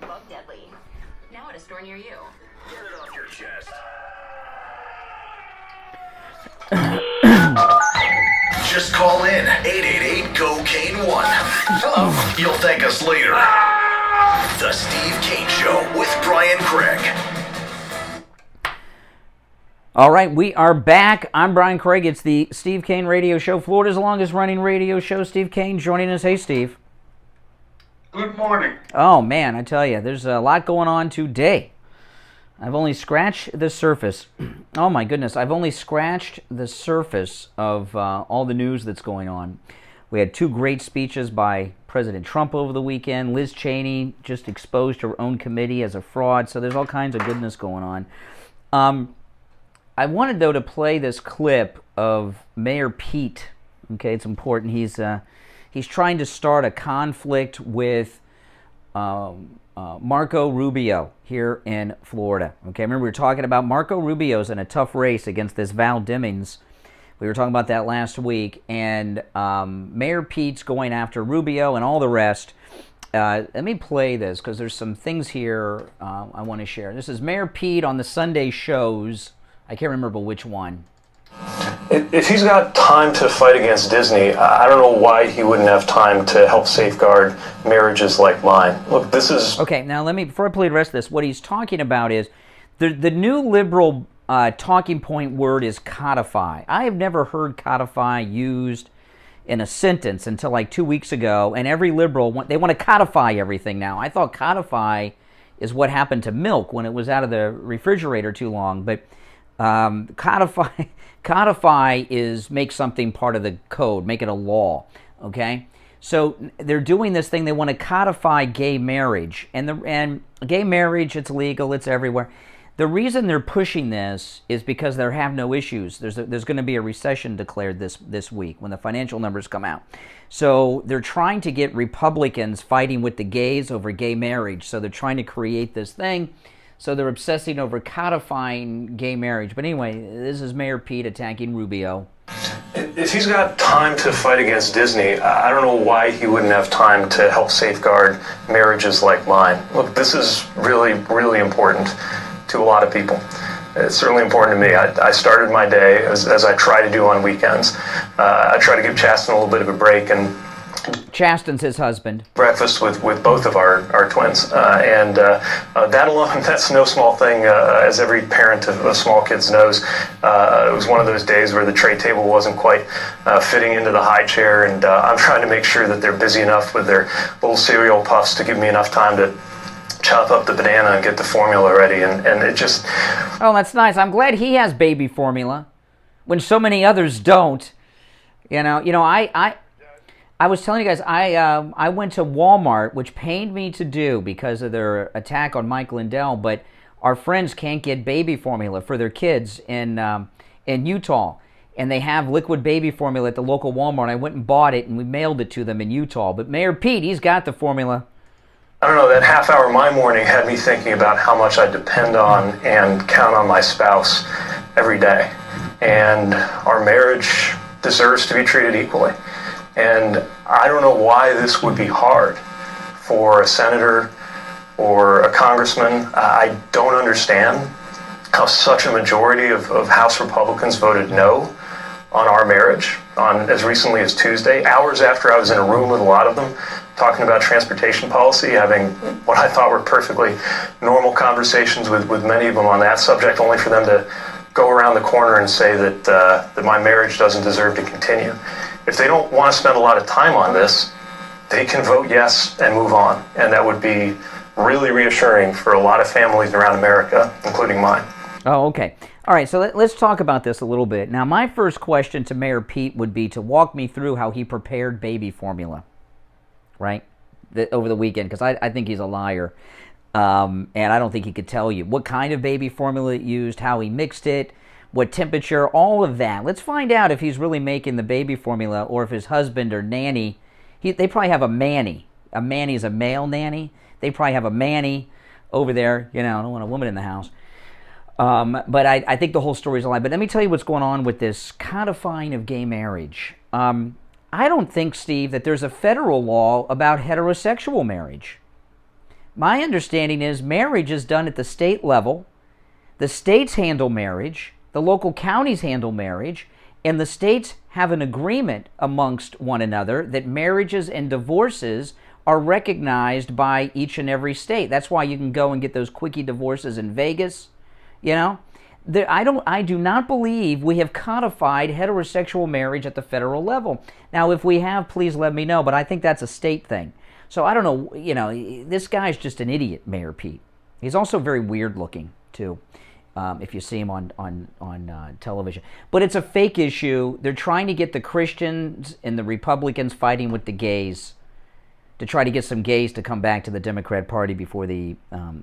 Bug deadly. Now at a store near you. Get it off your chest. Just call in 888-GO-CANE-1. Hello. You'll thank us later. The Steve Kane Show with Brian Craig. All right, we are back. I'm Brian Craig. It's the Steve Kane Radio Show, Florida's longest running radio show. Steve Kane joining us. Hey, Steve. Good morning. Oh, man, I tell you, there's a lot going on today. I've only scratched the surface. Oh, my goodness, I've only scratched the surface of all the news that's going on. We had two great speeches by President Trump over the weekend. Liz Cheney just exposed her own committee as a fraud. So there's all kinds of goodness going on. I wanted, though, to play this clip of Mayor Pete. Okay, it's important. He's trying to start a conflict with Marco Rubio here in Florida. Okay, remember we were talking about Marco Rubio's in a tough race against this Val Demings. We were talking about that last week, and Mayor Pete's going after Rubio and all the rest. Let me play this because there's some things here I want to share. This is Mayor Pete on the Sunday shows. I can't remember which one. If he's got time to fight against Disney, I don't know why he wouldn't have time to help safeguard marriages like mine. Look, this is... Okay, now let me, before I play the rest of this, what he's talking about is the new liberal talking point word is codify. I have never heard codify used in a sentence until like 2 weeks ago, and every liberal, they want to codify everything now. I thought codify is what happened to milk when it was out of the refrigerator too long, but codify is make something part of the code, make it a law, okay? So they're doing this thing, they want to codify gay marriage, and gay marriage, it's legal, it's everywhere. The reason they're pushing this is because they have no issues. There's going to be a recession declared this week when the financial numbers come out. So they're trying to get Republicans fighting with the gays over gay marriage. So they're trying to create this thing. So they're obsessing over codifying gay marriage. But anyway, this is Mayor Pete attacking Rubio. If he's got time to fight against Disney, I don't know why he wouldn't have time to help safeguard marriages like mine. Look, this is really, really important to a lot of people. It's certainly important to me. I started my day, as I try to do on weekends. I try to give Chasten a little bit of a break, and Chasten's his husband. Breakfast with both of our twins. And that alone, that's no small thing, as every parent of small kids knows. It was one of those days where the tray table wasn't quite fitting into the high chair, and I'm trying to make sure that they're busy enough with their little cereal puffs to give me enough time to chop up the banana and get the formula ready, and it just... Oh, that's nice. I'm glad he has baby formula when so many others don't. I was telling you guys, I went to Walmart, which pained me to do because of their attack on Mike Lindell, but our friends can't get baby formula for their kids in Utah, and they have liquid baby formula at the local Walmart. I went and bought it, and we mailed it to them in Utah. But Mayor Pete, he's got the formula. I don't know, that half hour my morning had me thinking about how much I depend on and count on my spouse every day. And our marriage deserves to be treated equally. And I don't know why this would be hard for a senator or a congressman. I don't understand how such a majority of House Republicans voted no on our marriage on as recently as Tuesday, hours after I was in a room with a lot of them talking about transportation policy, having what I thought were perfectly normal conversations with many of them on that subject, only for them to go around the corner and say that my marriage doesn't deserve to continue. If they don't want to spend a lot of time on this, they can vote yes and move on. And that would be really reassuring for a lot of families around America, including mine. Oh, okay. All right, so let's talk about this a little bit. Now, my first question to Mayor Pete would be to walk me through how he prepared baby formula, right, over the weekend, because I think he's a liar. And I don't think he could tell you what kind of baby formula he used, how he mixed it, what temperature, all of that. Let's find out if he's really making the baby formula or if his husband or nanny, they probably have a manny. A manny is a male nanny. They probably have a manny over there. I don't want a woman in the house. But I think the whole story is a lie. But let me tell you what's going on with this codifying of gay marriage. I don't think, Steve, that there's a federal law about heterosexual marriage. My understanding is marriage is done at the state level. The states handle marriage. The local counties handle marriage, and the states have an agreement amongst one another that marriages and divorces are recognized by each and every state. That's why you can go and get those quickie divorces in Vegas. I do not believe we have codified heterosexual marriage at the federal level. Now, if we have, please let me know, but I think that's a state thing. So I don't know, this guy's just an idiot, Mayor Pete. He's also very weird looking, too. if you see him on television. But it's a fake issue. They're trying to get the Christians and the Republicans fighting with the gays to try to get some gays to come back to the Democrat Party before the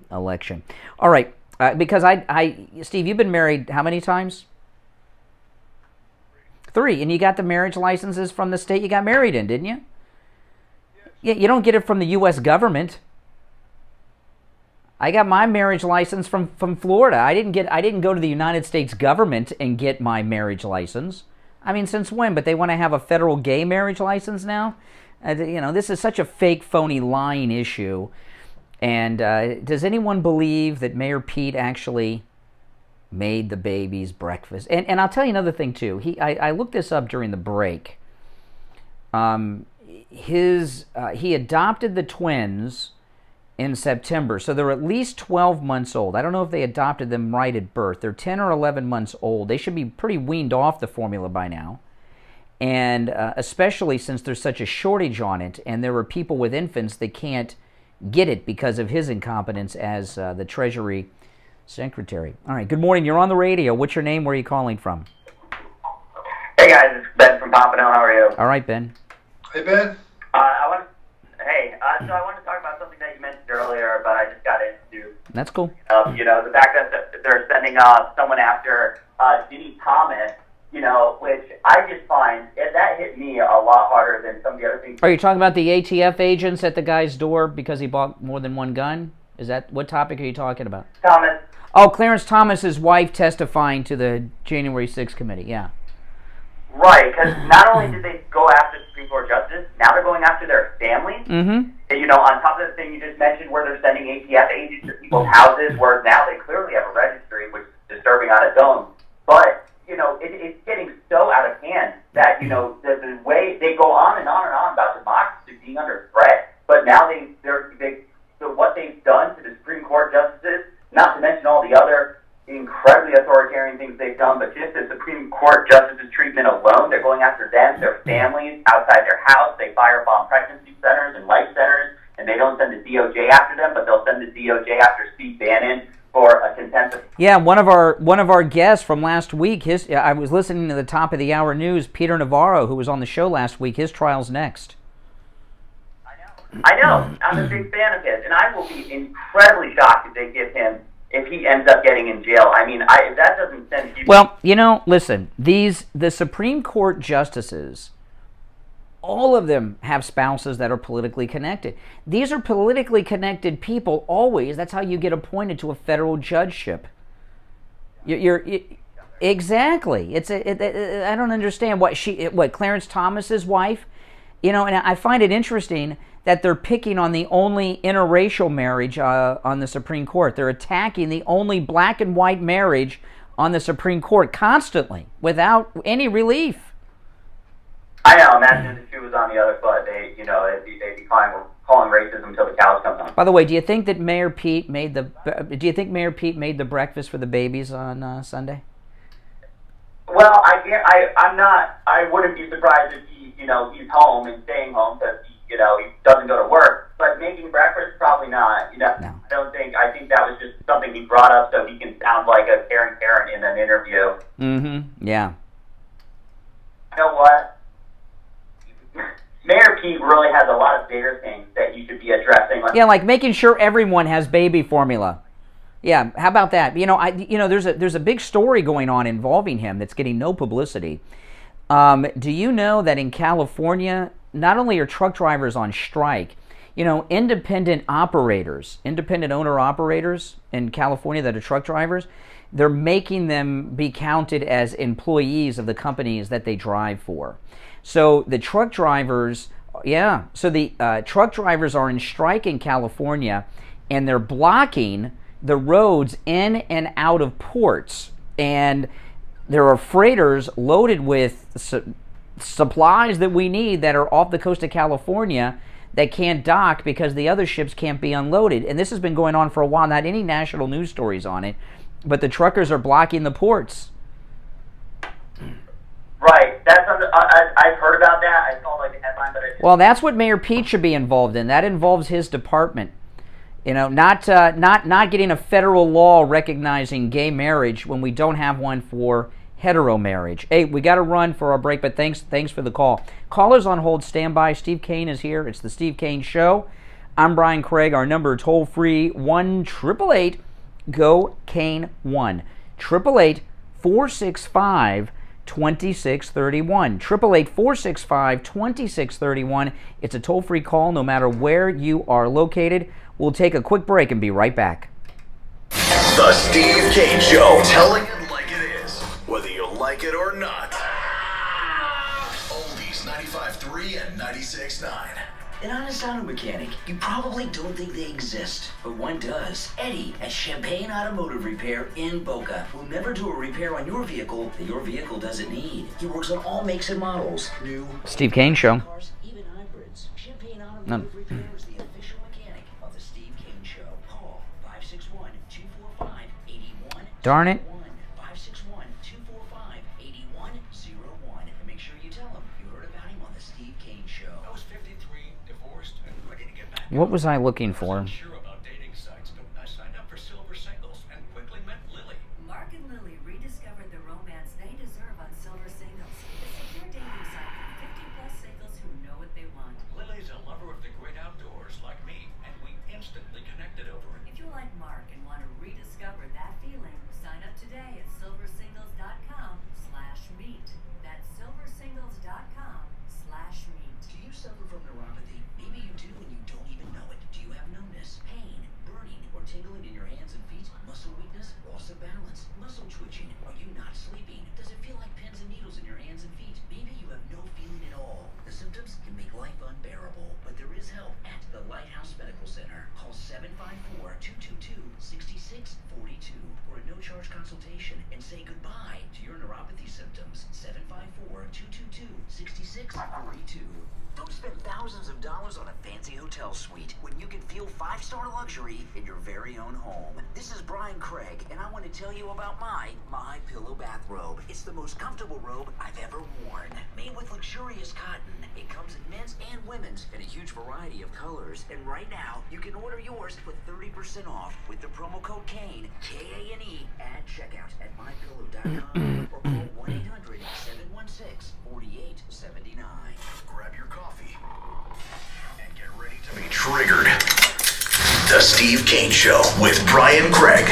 election. All right, because Steve, you've been married how many times? 3, and you got the marriage licenses from the state you got married in, didn't you? Yeah, you don't get it from the U.S. government. I got my marriage license from Florida. I didn't go to the United States government and get my marriage license. I mean, since when? But they want to have a federal gay marriage license now? This is such a fake, phony, lying issue. And does anyone believe that Mayor Pete actually made the babies breakfast? And I'll tell you another thing too. I looked this up during the break. He adopted the twins in September, so they're at least 12 months old. I don't know if they adopted them right at birth. They're 10 or 11 months old. They should be pretty weaned off the formula by now, and especially since there's such a shortage on it, and there are people with infants that can't get it because of his incompetence as the Treasury Secretary. All right, good morning. You're on the radio. What's your name? Where are you calling from? Hey guys, it's Ben from Pompano. How are you? All right, Ben. Hey Ben. So I wanted to talk about something that you mentioned earlier, but I just got into. That's cool. The fact that they're sending someone after Ginny Thomas, which I just find that hit me a lot harder than some of the other things. Are you talking about the ATF agents at the guy's door because he bought more than one gun? Is that what topic are you talking about? Thomas. Oh, Clarence Thomas's wife testifying to the January 6th committee. Yeah. Right, because not only did they go after Supreme Court justices, now they're going after their families. Mm-hmm. On top of the thing you just mentioned, where they're sending ATF agents to people's houses, where now they clearly have a registry, which is disturbing on its own. But it's getting so out of hand that the way they go on and on and on about democracy being under threat, but now what they've done to the Supreme Court justices, not to mention all the other incredibly authoritarian things they've done, but just the Supreme Court justices' treatment alone, they're going after them, their families, outside their house. They firebomb pregnancy centers and life centers, and they don't send the DOJ after them, but they'll send the DOJ after Steve Bannon for a contempt of... Yeah, one of our guests from last week, I was listening to the top of the hour news, Peter Navarro, who was on the show last week. His trial's next. I know. I'm a big fan of his, and I will be incredibly shocked if they give him, if he ends up getting in jail. I mean, that doesn't send people... Well, listen, the Supreme Court justices, all of them have spouses that are politically connected. These are politically connected people always. That's how you get appointed to a federal judgeship. Exactly. I don't understand what Clarence Thomas's wife, and I find it interesting that they're picking on the only interracial marriage on the Supreme Court. They're attacking the only black and white marriage on the Supreme Court constantly, without any relief. I know. Imagine if she was on the other foot. They'd be calling racism until the cows come home. By the way, do you think Mayor Pete made the breakfast for the babies on Sunday? Well, I wouldn't be surprised if he's home and staying home because he doesn't go to work. But making breakfast, probably not. No. I think that was just something he brought up so he can sound like a caring parent in an interview. Mm-hmm. Yeah. You know what? Mayor Pete really has a lot of bigger things that he should be addressing. Like making sure everyone has baby formula. Yeah, how about that? There's a big story going on involving him that's getting no publicity. Do you know that in California, not only are truck drivers on strike, independent owner operators in California that are truck drivers, they're making them be counted as employees of the companies that they drive for. So the truck drivers, truck drivers are in strike in California, and they're blocking the roads in and out of ports. And there are freighters loaded with supplies that we need that are off the coast of California that can't dock because the other ships can't be unloaded. And this has been going on for a while. Not any national news stories on it, but the truckers are blocking the ports. Right. I've heard about that. I saw the headline, but well, that's what Mayor Pete should be involved in. That involves his department. not getting a federal law recognizing gay marriage when we don't have one for hetero marriage. Hey, we got to run for our break, but thanks for the call. Callers on hold, stand by. Steve Kane is here. It's the Steve Kane Show. I'm Brian Craig. Our number toll free 1-888-GO-KANE 1-888-465-2631. 888-465-2631. It's a toll-free call no matter where you are located. We'll take a quick break and be right back. The Steve Kane Show. Telling it like it is, whether you like it or not. Oldies 95.3 and 96.9. An honest auto mechanic, you probably don't think they exist, but one does. Eddie at Champagne Automotive Repair in Boca will never do a repair on your vehicle that your vehicle doesn't need. He works on all makes and models, new, Steve Kane Show. cars, even hybrids. Champagne Automotive Repair is the official mechanic of the Steve Kane Show. Call 561-245-8101. Darn it. 561-245-8101. And make sure you tell him you heard about him on the Steve Kane Show. I was 53, divorced, and ready to get back. What was I looking for? Wasn't sure about dating sites, but I signed up for Silver Singles and quickly met Lily. Mark and Lily rediscovered the romance they deserve on Silver Singles, the secure dating site for 50-plus singles who know what they want. Lily's a lover of the great outdoors like me, and we instantly connected over it. If you're like Mark and want to rediscover that feeling, sign up today at silversingles.com/meet. That's silversingles.com/meet. Do you suffer from neuropathy? Maybe you do and you don't even know it. Do you have numbness, pain, burning, or tingling in your hands and feet? Muscle weakness, loss of balance, muscle twitching? Are you not sleeping? Does it feel like pins and needles in your hands and feet? Maybe you have no feeling at all. The symptoms can make life unbearable, but there is help at the Lighthouse Medical Center. Call 754-222-6642 for a no-charge consultation and say goodbye to your neuropathy symptoms. 754-222-6642. Don't spend thousands of dollars on a fancy hotel suite when you can feel five-star luxury in your very own home. This is Brian Craig, and I want to tell you about my Pillow bathrobe. It's the most comfortable robe I've ever worn. Made with luxurious cotton, it comes in men's and women's in a huge variety of colors. And right now, you can order yours with 30% off with the promo code KANE, K-A-N-E, at checkout at mypillow.com or call 1-800-716-4879. Grab your coffee and get ready to be triggered. The Steve Kane Show with Brian Craig.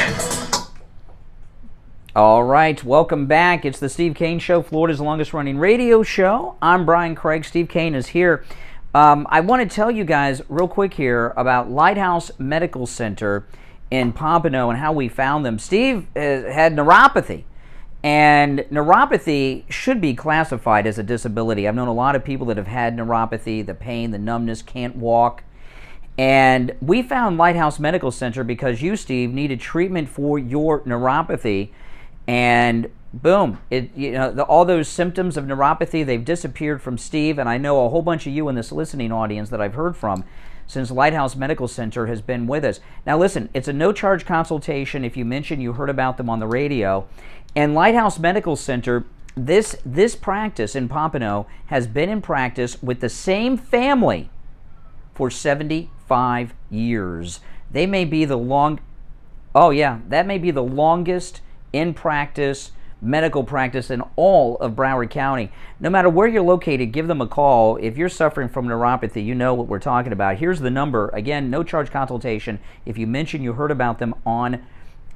All right, welcome back. It's the Steve Kane Show, Florida's longest-running radio show. I'm Brian Craig. Steve Kane is here. I want to tell you guys real quick here about Lighthouse Medical Center in Pompano and how we found them. Steve had neuropathy, and neuropathy should be classified as a disability. I've known a lot of people that have had neuropathy, the pain, the numbness, can't walk. And we found Lighthouse Medical Center because you, Steve, needed treatment for your neuropathy. And boom, all those symptoms of neuropathy, they've disappeared from Steve. And I know a whole bunch of you in this listening audience that I've heard from since Lighthouse Medical Center has been with us. Now listen, it's a no-charge consultation if you mention you heard about them on the radio. And Lighthouse Medical Center, this practice in Pompano has been in practice with the same family for 75 years. They may be the that may be the longest in practice medical practice in all of Broward County. No matter where you're located, give them a call. If you're suffering from neuropathy, you know what we're talking about. Here's the number. Again, no charge consultation. If you mention you heard about them on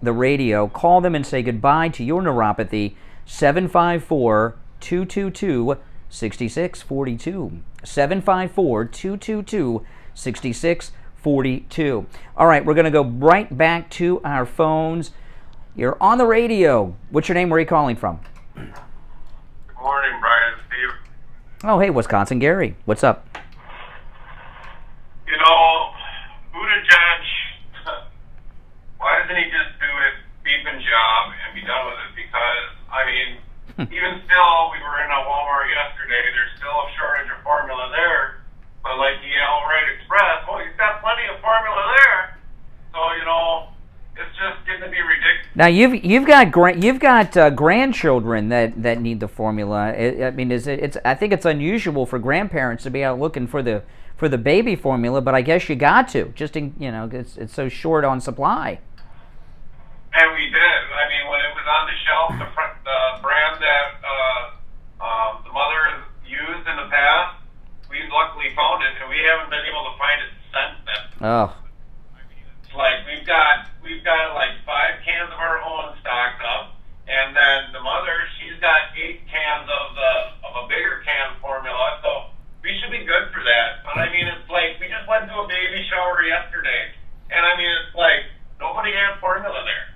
the radio, call them and say goodbye to your neuropathy. 754-222-6642. 754-222-6642. All right, we're going to go right back to our phones. You're on the radio. What's your name? Where are you calling from? Good morning, Brian, Steve. Oh, hey, Wisconsin Gary. What's up? You know, Buttigieg, why doesn't he just do his beeping job and be done with it? Because, I mean, even still, we were in a Walmart yesterday, there's still a shortage of formula there. But like the Alright Express, well, he's got plenty of formula there. So, you know, it's just getting to be ridiculous. Now you've got grandchildren that need the formula. I mean, I think it's unusual for grandparents to be out looking for the for the baby formula, but I guess you got to. Just in, it's so short on supply. And we did. I mean, when it was on the shelf, the brand that the mother has used in the past, we luckily found it, and we haven't been able to find it since then. Oh. I mean, it's like we've got like 5 cans of our own stocked up, and then the mother, she's got 8 cans of a bigger can formula, so we should be good for that. But I mean, it's like we just went to a baby shower yesterday, and I mean, it's like nobody had formula there.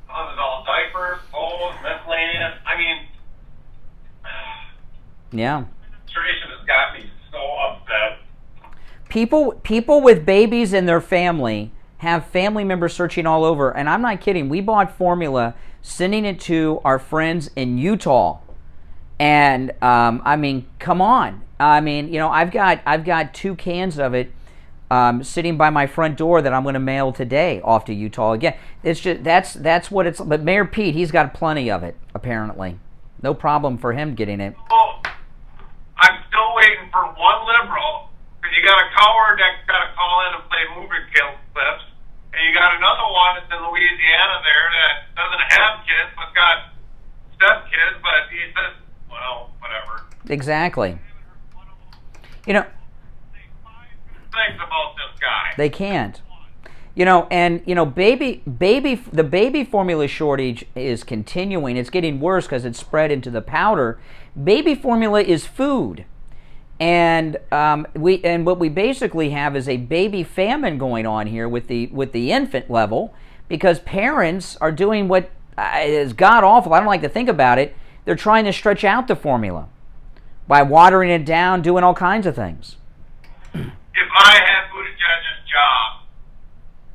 It was all diapers, clothes, miscellaneous. I mean, yeah. Administration has got me so upset. People with babies in their family have family members searching all over, and I'm not kidding. We bought formula, sending it to our friends in Utah, and I mean, come on. I mean, I've got 2 cans of it sitting by my front door that I'm going to mail today off to Utah again. It's just that's what it's. But Mayor Pete, he's got plenty of it apparently. No problem for him getting it. Well, I'm still waiting for one liberal, because you got a coward that's got to call in and play movie clips, and you got another one that's in Louisiana there that doesn't have kids but got stepkids, but he says, well, whatever. Exactly. Things about this guy. They can't. The baby formula shortage is continuing. It's getting worse because it's spread into the powder. Baby formula is food, and what we basically have is a baby famine going on here with the infant level, because parents are doing what is god awful. I don't like to think about it. They're trying to stretch out the formula by watering it down, doing all kinds of things. If I had Buttigieg's job,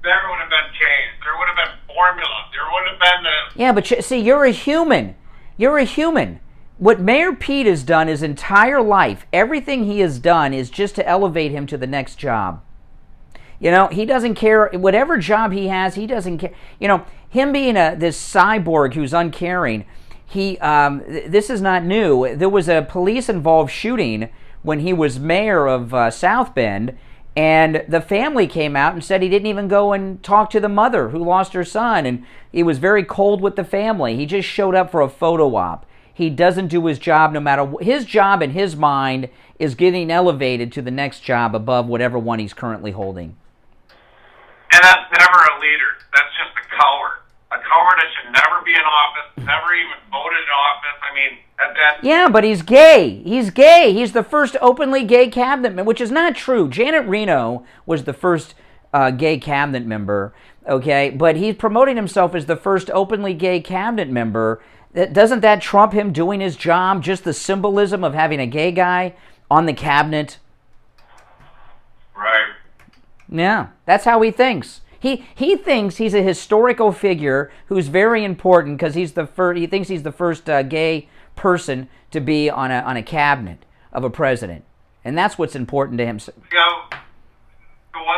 there would have been change. There would have been formula. There would have been the... Yeah, but see, you're a human. You're a human. What Mayor Pete has done his entire life, everything he has done is just to elevate him to the next job. He doesn't care. Whatever job he has, he doesn't care. Him being this cyborg who's uncaring, this is not new. There was a police-involved shooting when he was mayor of South Bend, and the family came out and said he didn't even go and talk to the mother who lost her son, and he was very cold with the family. He just showed up for a photo op. He doesn't do his job no matter what. His job in his mind is getting elevated to the next job above whatever one he's currently holding. And that's never a leader. That's just a coward. A coward that should never be in office, never even voted in office. I mean, yeah, but he's gay. He's gay. He's the first openly gay cabinet member, which is not true. Janet Reno was the first gay cabinet member, okay? But he's promoting himself as the first openly gay cabinet member. Doesn't that trump him doing his job? Just the symbolism of having a gay guy on the cabinet? Right. Yeah, that's how he thinks. He thinks he's a historical figure who's very important because he thinks he's the first gay person to be on a cabinet of a president, and that's what's important to him. The one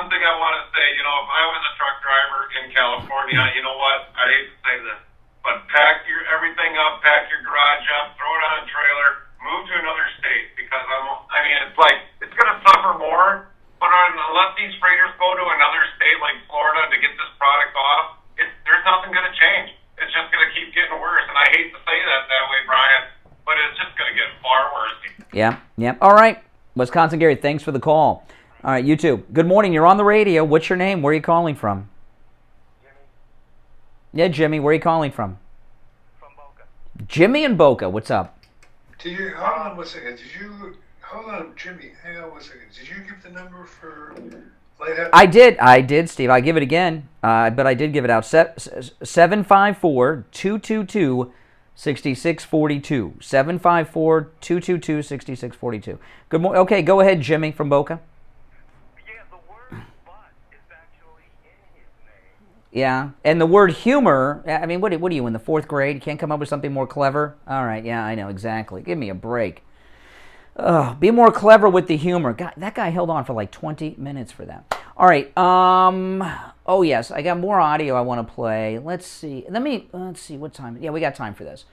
thing I want to say, if I was a truck driver in California, you know what? I hate to say this, but pack everything up, pack your garage up, throw it on a trailer, move to another state, because it's like it's going to suffer more. But unless these freighters go to another state like Florida to get this product off, there's nothing going to change. It's just going to keep getting worse. And I hate to say that way, Brian, but it's just going to get far worse. Yeah. All right. Wisconsin Gary, thanks for the call. All right, you too. Good morning. You're on the radio. What's your name? Where are you calling from? Jimmy. Yeah, Jimmy. Where are you calling from? From Boca. Jimmy in Boca. What's up? Hold on one second. Hold on, Jimmy. Hang on one second. Did you give the number for Light? I did, Steve. I give it again, but I did give it out. 754-222-6642. 754-222-6642. Good morning. Okay, go ahead, Jimmy from Boca. Yeah, the word "but" is actually in his name. Yeah, and the word humor. I mean, what are you in the 4th grade? You can't come up with something more clever? All right, yeah, I know exactly. Give me a break. Be more clever with the humor. God, that guy held on for like 20 minutes for that. All right. Oh yes, I got more audio I want to play. Let's see. Let's see what time. Yeah, we got time for this.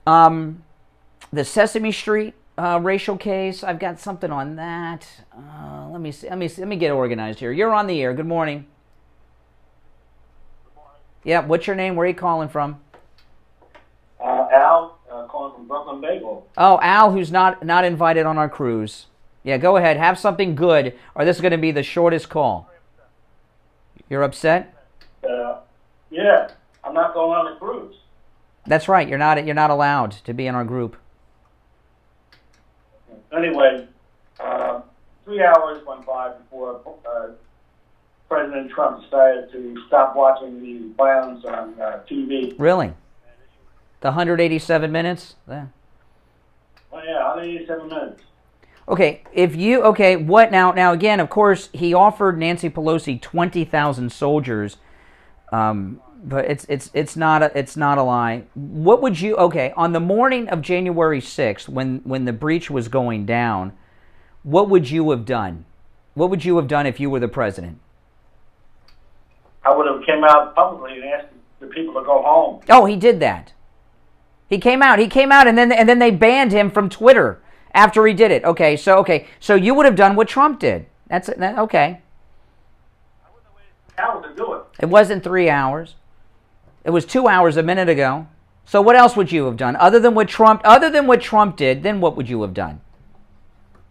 The Sesame Street racial case. I've got something on that. Let me see. Let me get organized here. You're on the air. Good morning. Good morning. Yeah. What's your name? Where are you calling from? Al, calling from Brooklyn Bagel. Oh, Al, who's not invited on our cruise. Yeah, go ahead. Have something good, or this is going to be the shortest call. You're upset? Yeah, I'm not going on the cruise. That's right. You're not allowed to be in our group. Anyway, 3 hours went by before President Trump decided to stop watching the violence on TV. Really? The 187 minutes? Yeah. Oh yeah, 187 minutes. Okay, what now again, of course, he offered Nancy Pelosi 20,000 soldiers. But it's not a lie. What would you on the morning of January 6th when the breach was going down, what would you have done? What would you have done if you were the president? I would have came out publicly and asked the people to go home. Oh, he did that. He came out and then they banned him from Twitter after he did it. Okay, so you would have done what Trump did. That's it. Okay. I wouldn't have waited 3 hours to do it. It wasn't 3 hours. It was 2 hours a minute ago. So what else would you have done other than what Trump did? Then what would you have done?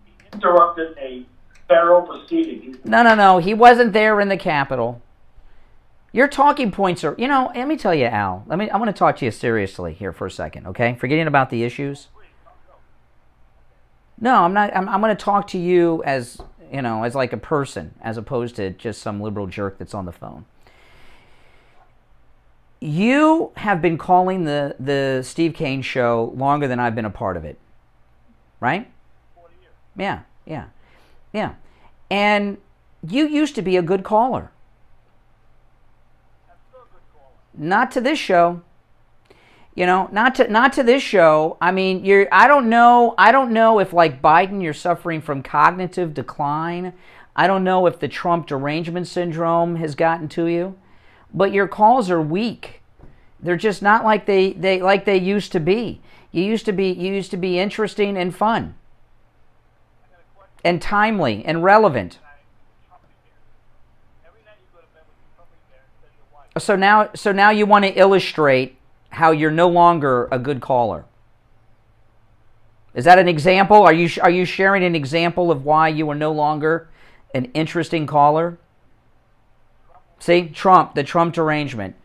He interrupted a federal proceeding. No. He wasn't there in the Capitol. Your talking points are, let me tell you, Al. I want to talk to you seriously here for a second, okay? Forgetting about the issues. No, I'm not. I'm going to talk to you as, as like a person, as opposed to just some liberal jerk that's on the phone. You have been calling the Steve Kane Show longer than I've been a part of it, right? 40 years. Yeah. And you used to be a good caller. Not to this show. Not to this show. I mean, I don't know if like Biden you're suffering from cognitive decline. I don't know if the Trump derangement syndrome has gotten to you, but your calls are weak. They're just not like they used to be. You used to be interesting and fun. And timely and relevant. So now you want to illustrate how you're no longer a good caller. Is that an example? Are you sharing an example of why you are no longer an interesting caller? See, Trump, the Trump derangement.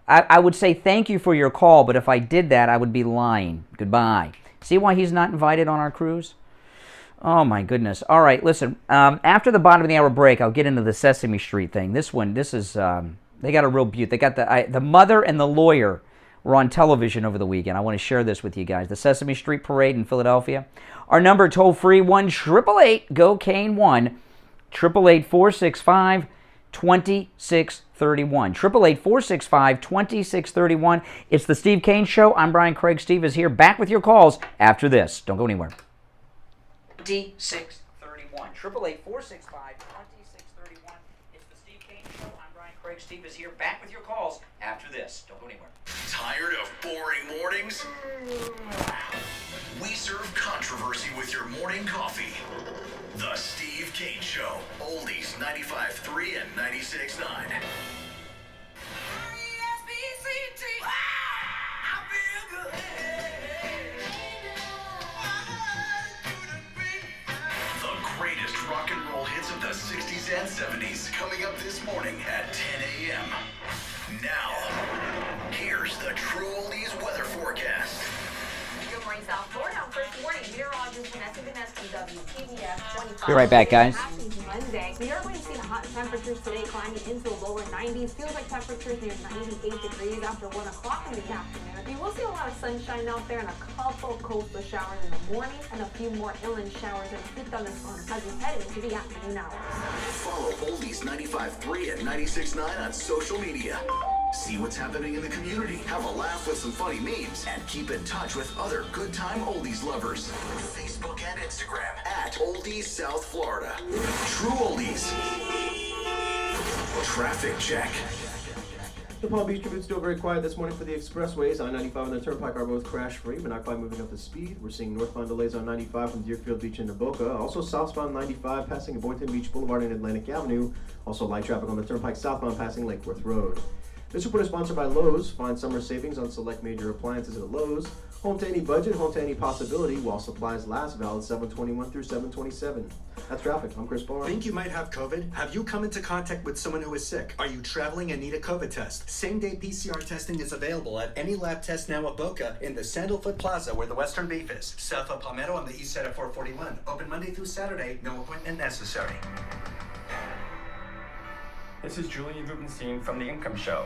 I would say thank you for your call, but if I did that, I would be lying. Goodbye. See why he's not invited on our cruise? Oh my goodness. All right, listen. After the bottom of the hour break, I'll get into the Sesame Street thing. This is. They got a real beaut. They got the mother and the lawyer were on television over the weekend. I want to share this with you guys. The Sesame Street Parade in Philadelphia. Our number toll free 1-888-GO-CANE-1 888-465-2631. 888-465-2631. It's the Steve Kane Show. I'm Brian Craig. Steve is here, back with your calls after this. Don't go anywhere. 2631. 888-465-2631. Steve is here, back with your calls after this. Don't go anywhere. Tired of boring mornings? We serve controversy with your morning coffee. The Steve Kane Show. Oldies 95.3 and 96.9. The greatest rock and roll hits of the 60s and 70s coming up this morning at 10 a.m. Now, here's the True Oldies weather forecast. Good morning, South Florida. First warning, meteorologist Vanessa from WPBF 25. Be right back, guys. Happy Monday. We are going to see hot temperatures today climbing into the lower 90s. Feels like temperatures near 98 degrees after 1 o'clock in the afternoon. We will see a lot of sunshine out there and a couple coastal showers in the morning and a few more inland showers and a thunderstorms as we head into the afternoon hours. Follow Oldies 95.3 and 96.9 on social media. See what's happening in the community, have a laugh with some funny memes, and keep in touch with other good time Oldies lovers. Facebook and Instagram at Oldies South Florida. True Oldies. Traffic check. The Palm Beach Tribute still very quiet this morning for the expressways. I-95 and the Turnpike are both crash-free, but not quite moving up the speed. We're seeing northbound delays on 95 from Deerfield Beach into Boca. Also southbound 95 passing Boynton Beach Boulevard and Atlantic Avenue. Also light traffic on the Turnpike southbound passing Lake Worth Road. This report is sponsored by Lowe's. Find summer savings on select major appliances at Lowe's. Home to any budget, home to any possibility, while supplies last, valid 7/21 through 7/27. That's traffic. I'm Chris Barr. Think you might have COVID? Have you come into contact with someone who is sick? Are you traveling and need a COVID test? Same-day PCR testing is available at any lab test now at Boca in the Sandalfoot Plaza where the Western Beef is. South of Palmetto on the east side of 441. Open Monday through Saturday. No appointment necessary. This is Julian Rubenstein from The Income Show.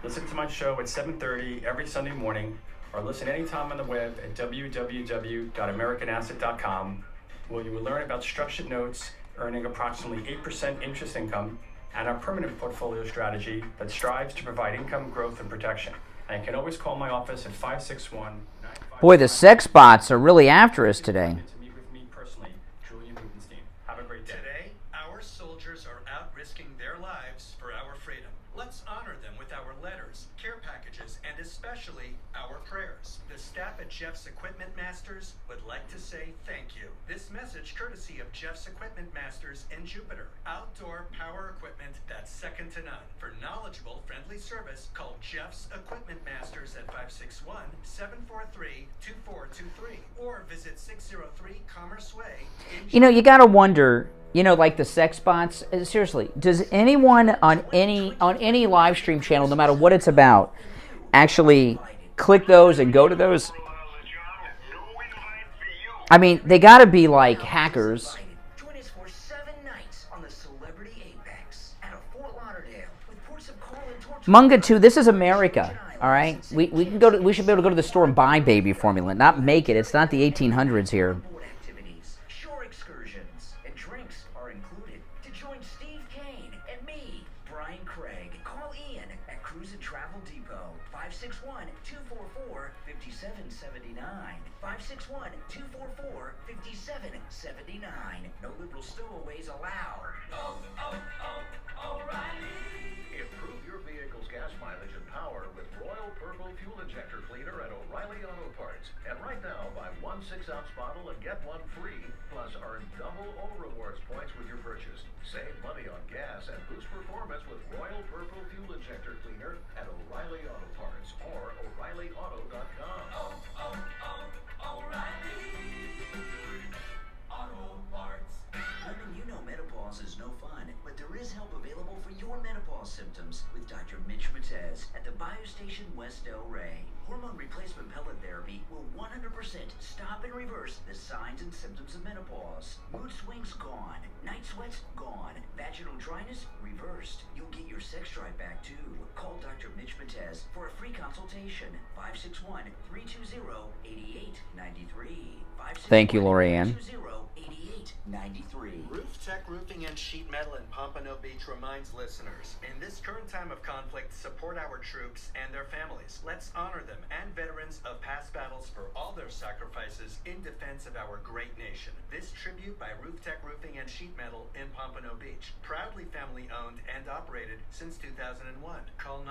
Listen to my show at 7:30 every Sunday morning, or listen anytime on the web at www.americanasset.com, where you will learn about structured notes earning approximately 8% interest income and our permanent portfolio strategy that strives to provide income growth and protection. And you can always call my office at 561-95. Boy, the sex bots are really after us today. To meet with me personally, Julian Rubenstein. Have a great day. Today, our soldiers are out risking their lives for our freedom. Let's honor them with our letters, care packages, and especially our prayers. The staff at Jeff's Equipment Masters would like to say thank you. This message courtesy of Jeff's Equipment Masters in Jupiter. Outdoor power equipment that's second to none. For knowledgeable, friendly service, call Jeff's Equipment Masters at 561-743-2423 or visit 603 Commerce Way. You know, you got to wonder, you know, like the sex bots. Seriously, does anyone on any live stream channel, no matter what it's about, actually click those and go to those? I mean, they got to be like hackers. Join us for 7 nights on the Celebrity Apex at a Fort Lauderdale with ports of call and torture. Munga 2, this is America, all right? We can go to, we should be able to go to the store and buy baby formula, not make it. It's not the 1800s here. Shore excursions and drinks are included. To join Steve Kane and me, Brian Craig, call Ian at Cruise and Travel Depot, 561-244-5779. 561-244-5779. No liberal stowaways allowed. O'Reilly. Improve your vehicle's gas mileage and power with Royal Purple Fuel Injector Cleaner at O'Reilly Auto Parts. And right now, buy 1 6-ounce bottle and get one free. Plus, earn double O Rewards points with your purchase. Save money on gas and boost performance with Royal Purple Fuel Injector Cleaner at O'Reilly Auto Parts or O'ReillyAuto.com. Women, you know menopause is no fun, but there is help available for your menopause symptoms with Dr. Mitch Matez at the Biostation West El Rey. Hormone replacement pellet therapy will 100% stop and reverse the signs and symptoms of menopause. Mood swings gone, night sweats gone, vaginal dryness reversed. You'll get your sex drive back too. Call Dr. Mitch Matez for a free consultation. 561-320-8893. Thank you, Lorianne. 561-320-8893. Roof Tech Roofing and Sheet Metal in Pompano Beach reminds listeners, in this current time of conflict, support our troops and their families. Let's honor them and veterans of past battles for all their sacrifices in defense of our great nation. This tribute by Roof Tech Roofing and Sheet Metal in Pompano Beach. Proudly family owned and operated since 2001. Call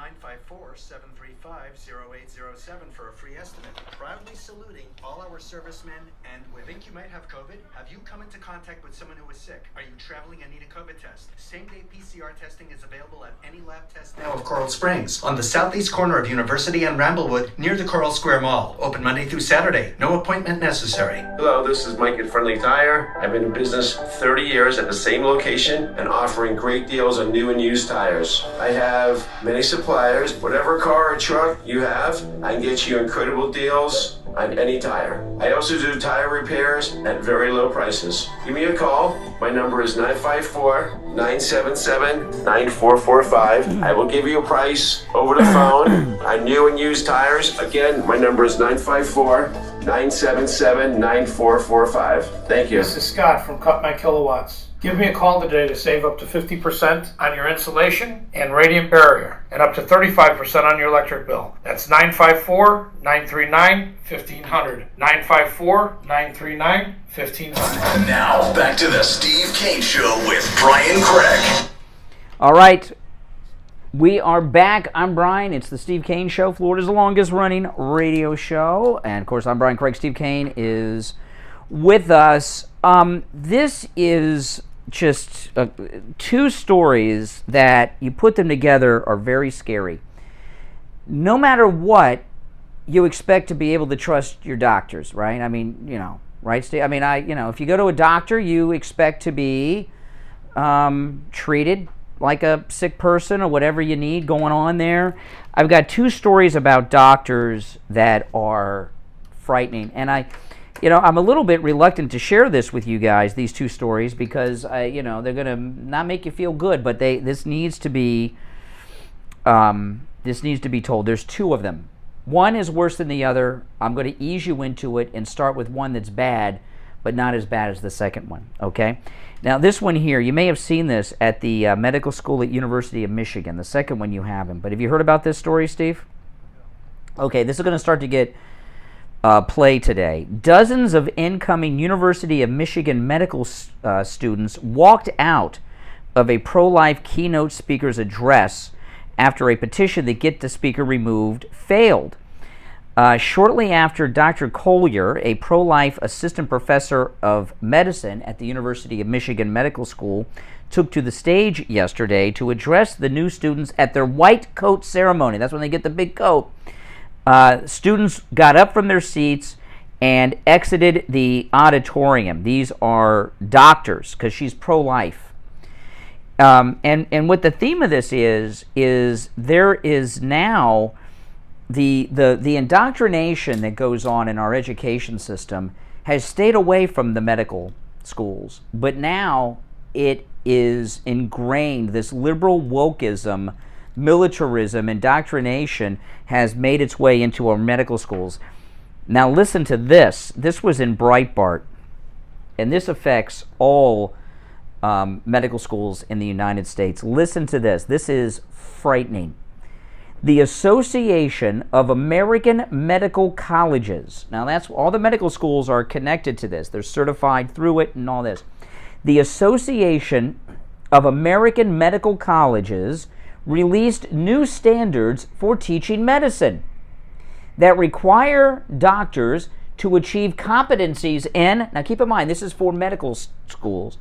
954-735-0807 for a free estimate. Proudly saluting all our servicemen and women. Think you might have COVID? Have you come into contact with someone who is sick? Are you traveling and need a COVID test? Same-day PCR testing is available at any lab test now of Coral Springs, on the southeast corner of University and Ramblewood, near the Coral Square Mall. Open Monday through Saturday. No appointment necessary. Hello, this is Mike at Friendly Tire. I've been in business 30 years at the same location and offering great deals on new and used tires. I have many suppliers. Whatever car or truck you have, I can get you incredible deals on any tire. I also do tire repairs at very low prices. Give me a call. My number is 954-977-9445. I will give you a price over the phone on new and used tires. Again, my number is 954-977-9445. Thank you. This is Scott from Cut My Kilowatts. Give me a call today to save up to 50% on your insulation and radiant barrier and up to 35% on your electric bill. That's 954-939-1500. 954-939-1500. Now, back to the Steve Kane Show with Brian Craig. All right. We are back. I'm Brian. It's the Steve Kane Show, Florida's longest running radio show. And of course, I'm Brian Craig. Steve Kane is with us. This is just two stories that you put them together are very scary. No matter what, you expect to be able to trust your doctors, right? I mean, you know, right, Steve? I mean, if you go to a doctor, you expect to be treated like a sick person or whatever you need going on there. I've got two stories about doctors that are frightening, and I'm a little bit reluctant to share this with you guys, these two stories, because they're going to not make you feel good, but this needs to be told. There's two of them. One is worse than the other. I'm going to ease you into it and start with one that's bad, but not as bad as the second one, okay? Now, this one here, you may have seen this at the medical school at University of Michigan. The second one you haven't. But have you heard about this story, Steve? Okay, this is going to start to get play today. Dozens of incoming University of Michigan medical students walked out of a pro-life keynote speaker's address after a petition to get the speaker removed failed. Shortly after Dr. Collier, a pro-life assistant professor of medicine at the University of Michigan Medical School, took to the stage yesterday to address the new students at their white coat ceremony. That's when they get the big coat. Students got up from their seats and exited the auditorium. These are doctors, because she's pro-life. And what the theme of this is there is now the indoctrination that goes on in our education system has stayed away from the medical schools, but now it is ingrained. This liberal wokeism, militarism, indoctrination has made its way into our medical schools. Now listen to this. This was in Breitbart, and this affects all medical schools in the United States. Listen to this. This is frightening. The Association of American Medical Colleges. Now, that's all the medical schools are connected to this. They're certified through it and all this. The Association of American Medical Colleges released new standards for teaching medicine that require doctors to achieve competencies in, now keep in mind, this is for medical schools.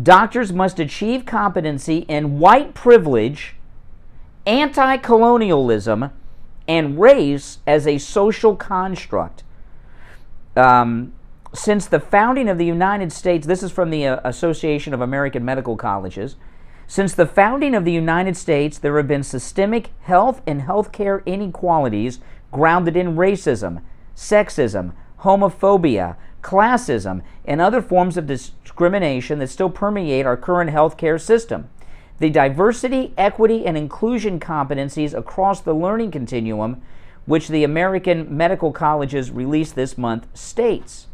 Doctors must achieve competency in white privilege, anti-colonialism, and race as a social construct. Since the founding of the United States, this is from the Association of American Medical Colleges, since the founding of the United States, there have been systemic health and healthcare inequalities grounded in racism, sexism, homophobia, classism, and other forms of discrimination that still permeate our current healthcare system. The diversity, equity, and inclusion competencies across the learning continuum, which the American Medical Colleges released this month, states.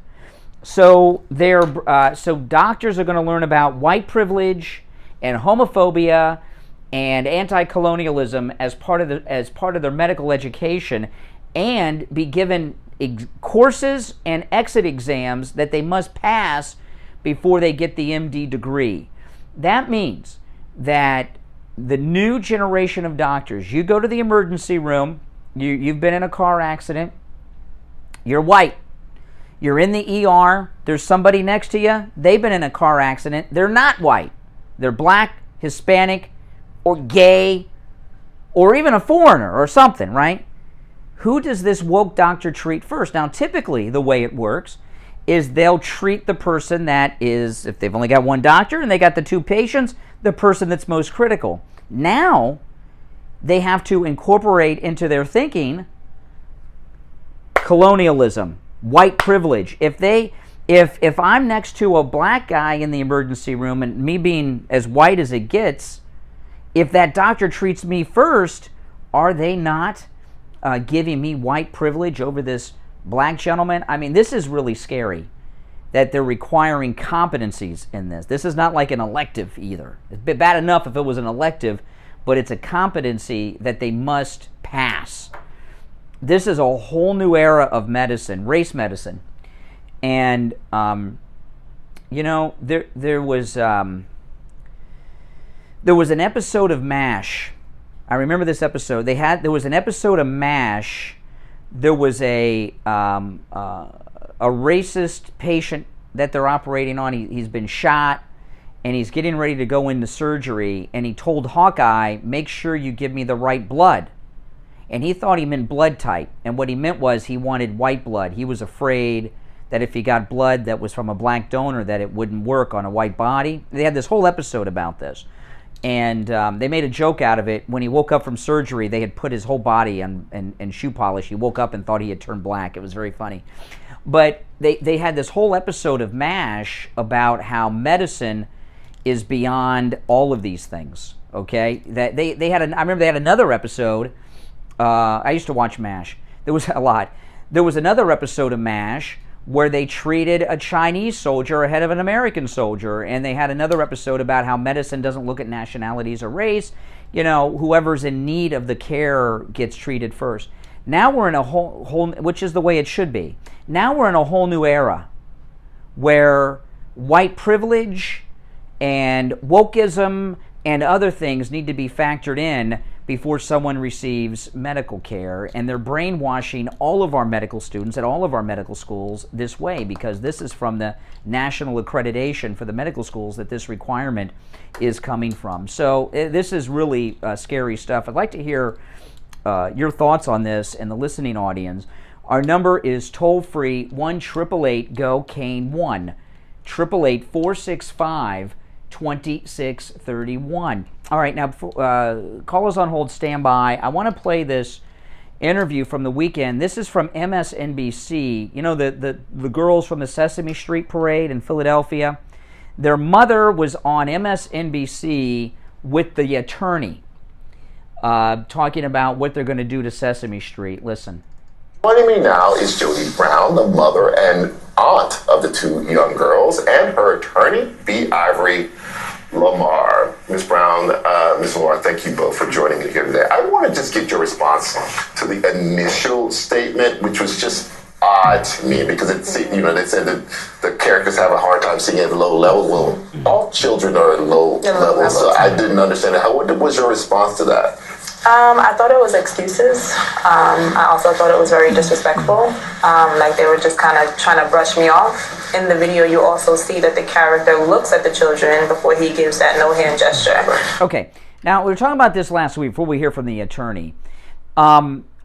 So doctors are going to learn about white privilege and homophobia and anti-colonialism as part of their medical education, and be given courses and exit exams that they must pass before they get the MD degree. That means that the new generation of doctors, you go to the emergency room, you've been in a car accident, you're white, you're in the ER, there's somebody next to you, they've been in a car accident, they're not white, they're black, Hispanic, or gay, or even a foreigner or something, right? Who does this woke doctor treat first? Now, typically, the way it works is they'll treat the person that is, if they've only got one doctor and they got the two patients, the person that's most critical. Now, they have to incorporate into their thinking colonialism, white privilege. If I'm next to a black guy in the emergency room, and me being as white as it gets, if that doctor treats me first, are they not giving me white privilege over this black gentleman? I mean, this is really scary that they're requiring competencies in this. This is not like an elective either. It's bad enough if it was an elective, but it's a competency that they must pass. This is a whole new era of medicine, race medicine. And, there was an episode of MASH I remember this episode. There was an episode of MASH. There was a racist patient that they're operating on. He's been shot, and he's getting ready to go into surgery. And he told Hawkeye, "Make sure you give me the right blood." And he thought he meant blood type, and what he meant was he wanted white blood. He was afraid that if he got blood that was from a black donor, that it wouldn't work on a white body. They had this whole episode about this. And they made a joke out of it. When he woke up from surgery, they had put his whole body in shoe polish. He woke up and thought he had turned black. It was very funny. But they had this whole episode of MASH about how medicine is beyond all of these things, okay? That they had I remember they had another episode. I used to watch MASH. There was a lot. There was another episode of MASH where they treated a Chinese soldier ahead of an American soldier, and they had another episode about how medicine doesn't look at nationalities or race. You know, whoever's in need of the care gets treated first. Now we're in a whole, which is the way it should be. Now we're in a whole new era where white privilege and wokeism and other things need to be factored in before someone receives medical care, and they're brainwashing all of our medical students at all of our medical schools this way, because this is from the national accreditation for the medical schools that this requirement is coming from. So this is really scary stuff. I'd like to hear your thoughts on this and the listening audience. Our number is toll-free 1-888-GO-CANE-1, 888-465-2631. All right, now callers on hold, stand by. I want to play this interview from the weekend. This is from MSNBC. You know, the girls from the Sesame Street Parade in Philadelphia? Their mother was on MSNBC with the attorney talking about what they're going to do to Sesame Street. Listen. Joining me now is Jody Brown, the mother and aunt of the two young girls, and her attorney, B. Ivory Lamar. Ms. Brown, Ms. Lamar, thank you both for joining me here today. I want to just get your response to the initial statement, which was just odd to me, because it's, you know, they said that the characters have a hard time seeing at a low level. Well, all children are at low levels, so I didn't understand it. What was your response to that? I thought it was excuses. I also thought it was very disrespectful. Like they were just kind of trying to brush me off. In the video, you also see that the character looks at the children before he gives that no hand gesture. Okay. Now, we were talking about this last week before we hear from the attorney.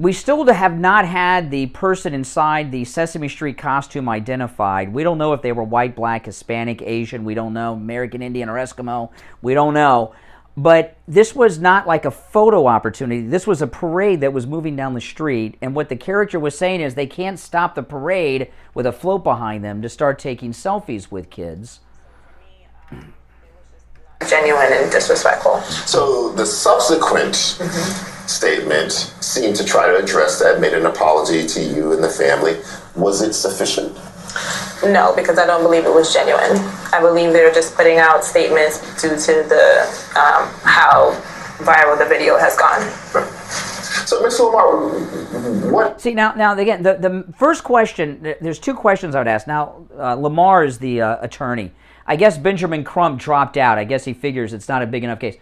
We still have not had the person inside the Sesame Street costume identified. We don't know if they were white, black, Hispanic, Asian. We don't know. American Indian or Eskimo. We don't know. But this was not like a photo opportunity. This was a parade that was moving down the street. And what the character was saying is they can't stop the parade with a float behind them to start taking selfies with kids. Genuine and disrespectful. So the subsequent statement seemed to try to address that, made an apology to you and the family. Was it sufficient? No, because I don't believe it was genuine. I believe they're just putting out statements due to the how viral the video has gone. So, Ms. Lamar, what? See, now again, the first question, there's two questions I would ask. Now, Lamar is the attorney. I guess Benjamin Crump dropped out. I guess he figures it's not a big enough case.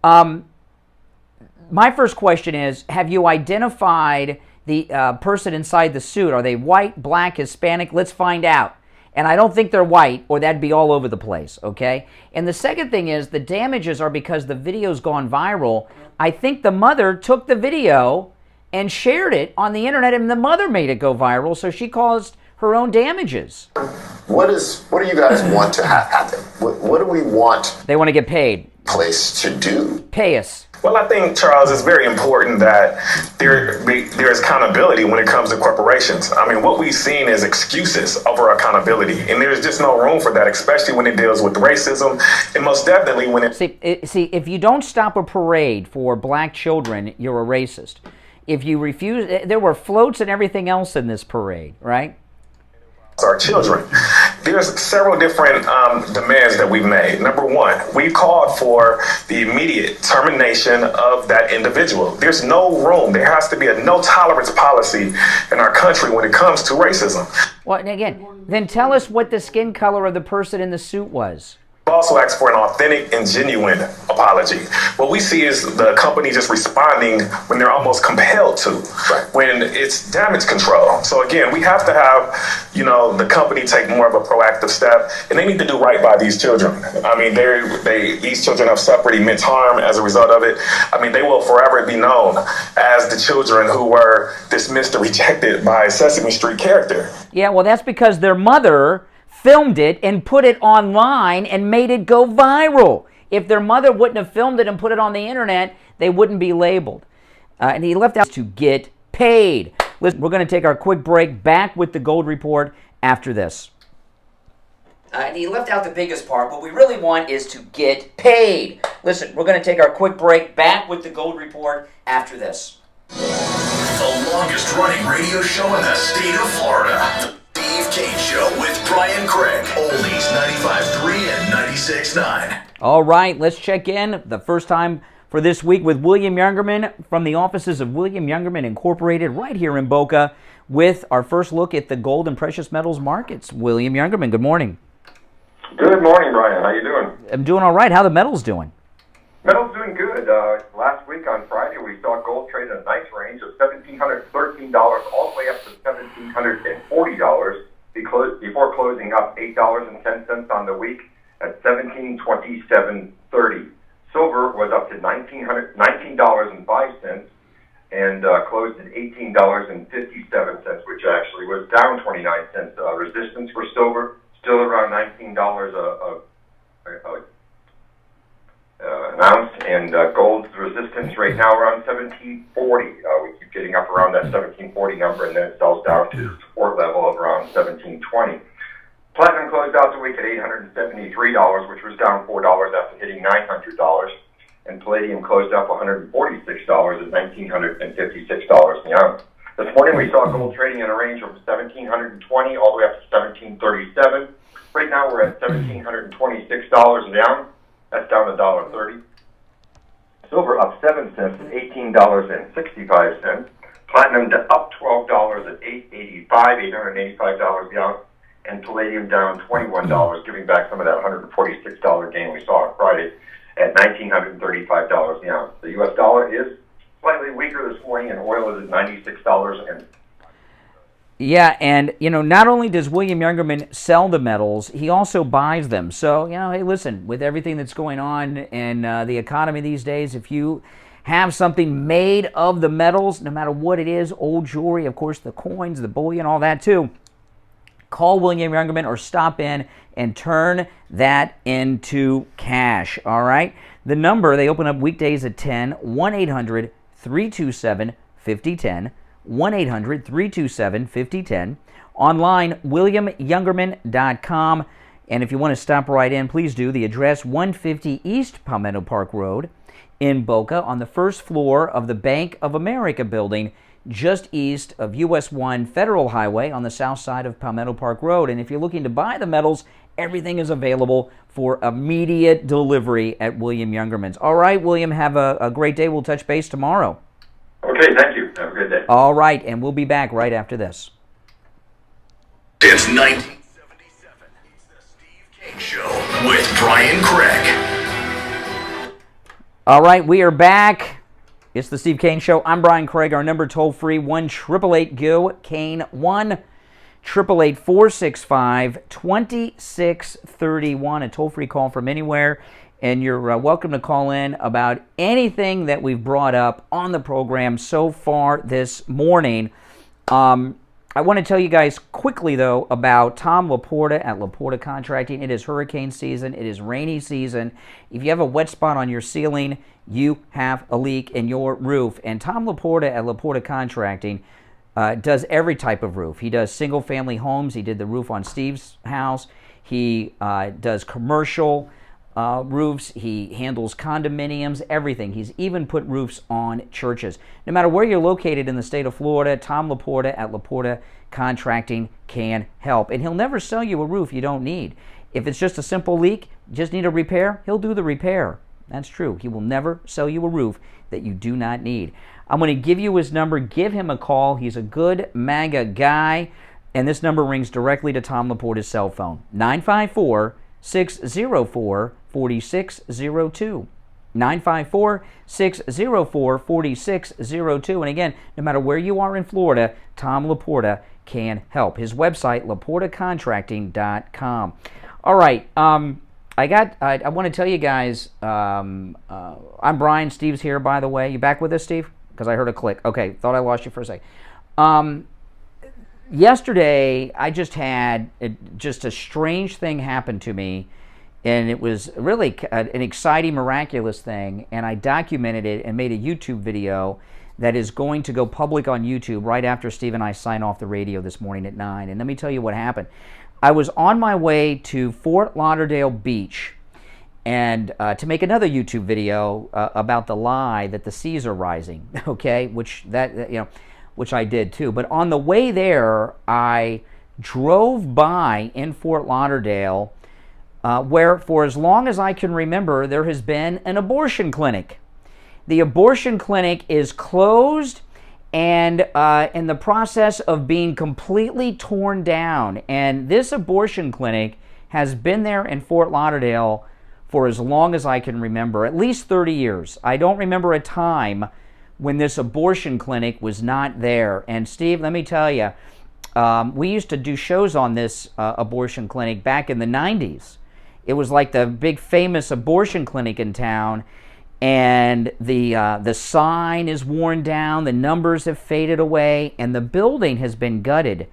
My first question is, have you identified the person inside the suit? Are they white, black, Hispanic? Let's find out. And I don't think they're white, or that'd be all over the place, okay? And the second thing is, the damages are because the video's gone viral. I think the mother took the video and shared it on the internet, and the mother made it go viral, so she caused her own damages. What do you guys want to happen? What do we want? They want to get paid. Place to do. Pay us. Well, I think, Charles, it's very important that there is accountability when it comes to corporations. I mean, what we've seen is excuses over accountability, and there's just no room for that, especially when it deals with racism, and most definitely when it... See, if you don't stop a parade for black children, you're a racist. If you refuse... There were floats and everything else in this parade, right? Our children. There's several different demands that we've made. Number one, we called for the immediate termination of that individual. There's no room. There has to be a no tolerance policy in our country when it comes to racism. Well, again, then tell us what the skin color of the person in the suit was. also asked for an authentic and genuine apology. What we see is the company just responding when they're almost compelled to, when it's damage control. So again, we have to have, the company take more of a proactive step, and they need to do right by these children. I mean, these children have suffered immense harm as a result of it. I mean, they will forever be known as the children who were dismissed or rejected by Sesame Street character. Yeah, well, that's because their mother filmed it and put it online and made it go viral. If their mother wouldn't have filmed it and put it on the internet, they wouldn't be labeled. And he left out to get paid. Listen, we're going to take our quick break. Back with the Gold Report after this. And he left out the biggest part. What we really want is to get paid. Listen, we're going to take our quick break. Back with the Gold Report after this. The longest running radio show in the state of Florida. Steve Kane Show with Brian Craig. Oldies 95.3 and 96.9. All right, let's check in the first time for this week with William Youngerman from the offices of William Youngerman Incorporated right here in Boca with our first look at the gold and precious metals markets. William Youngerman, good morning. Good morning, Brian. How you doing? I'm doing all right. How are the metals doing? Metals doing good. Last week on Friday, we saw gold trade in a nice range of $1,713 all the way up to $1,740 before closing up $8.10 on the week at $1,727.30. Silver was up to $19.05 and closed at $18.57, which actually was down 29 cents. Resistance for silver still around $19 an ounce, and gold's resistance right now around 1740. We keep getting up around that 1740 number, and then it sells down to the support level of around 1720. Platinum closed out the week at $873, which was down $4 after hitting $900, and palladium closed up $146 at $1,956 the ounce. This morning we saw gold trading in a range of $1,720 all the way up to $1,737. Right now we're at $1,726 an ounce. That's down $1.30. Silver up 7 cents at $18.65. Platinum up $12 at $885 the ounce. And palladium down $21, giving back some of that $146 gain we saw on Friday at $1,935 the ounce. The U.S. dollar is slightly weaker this morning, and oil is at $96. Yeah, and, not only does William Youngerman sell the metals, he also buys them. So, hey, listen, with everything that's going on in the economy these days, if you have something made of the metals, no matter what it is, old jewelry, of course, the coins, the bullion, all that too, call William Youngerman or stop in and turn that into cash, all right? The number, they open up weekdays at 10, 1-800-327-5010, 1-800-327-5010. Online, WilliamYoungerman.com. And if you want to stop right in, please do. The address, 150 East Palmetto Park Road in Boca on the first floor of the Bank of America building, just east of US 1 Federal Highway on the south side of Palmetto Park Road. And if you're looking to buy the metals, everything is available for immediate delivery at William Youngerman's. All right, William, have a great day. We'll touch base tomorrow. Okay, thank you. Have a good day. All right, and we'll be back right after this. Since 1977, it's the Steve Kane Show with Brian Craig. All right, we are back. It's the Steve Kane Show. I'm Brian Craig. Our number toll-free, 1-888-GO-KANE, 1-888-465-2631, a toll-free call from anywhere. And you're welcome to call in about anything that we've brought up on the program so far this morning. I want to tell you guys quickly, though, about Tom Laporta at Laporta Contracting. It is hurricane season. It is rainy season. If you have a wet spot on your ceiling, you have a leak in your roof. And Tom Laporta at Laporta Contracting does every type of roof. He does single-family homes. He did the roof on Steve's house. He does commercial roofs. He handles condominiums, everything. He's even put roofs on churches. No matter where you're located in the state of Florida, Tom Laporta at Laporta Contracting can help. And he'll never sell you a roof you don't need. If it's just a simple leak, just need a repair, he'll do the repair. That's true. He will never sell you a roof that you do not need. I'm going to give you his number. Give him a call. He's a good MAGA guy. And this number rings directly to Tom Laporta's cell phone, 954 954-604-4602. 954-604-4602. And again, no matter where you are in Florida, Tom Laporta can help. His website, laportacontracting.com. All right. I want to tell you guys, I'm Brian. Steve's here, by the way. You back with us, Steve? Because I heard a click. Okay, thought I lost you for a second. Yesterday, I just had just a strange thing happen to me, and it was really an exciting, miraculous thing, and I documented it and made a YouTube video that is going to go public on YouTube right after Steve and I sign off the radio this morning at 9. And let me tell you what happened. I was on my way to Fort Lauderdale Beach and to make another YouTube video about the lie that the seas are rising, okay, which I did too. But on the way there, I drove by in Fort Lauderdale where, for as long as I can remember, there has been an abortion clinic. The abortion clinic is closed and in the process of being completely torn down. And this abortion clinic has been there in Fort Lauderdale for as long as I can remember, at least 30 years. I don't remember a time when this abortion clinic was not there. And Steve, let me tell you, we used to do shows on this abortion clinic back in the 90s. It was like the big famous abortion clinic in town, and the sign is worn down, the numbers have faded away, and the building has been gutted.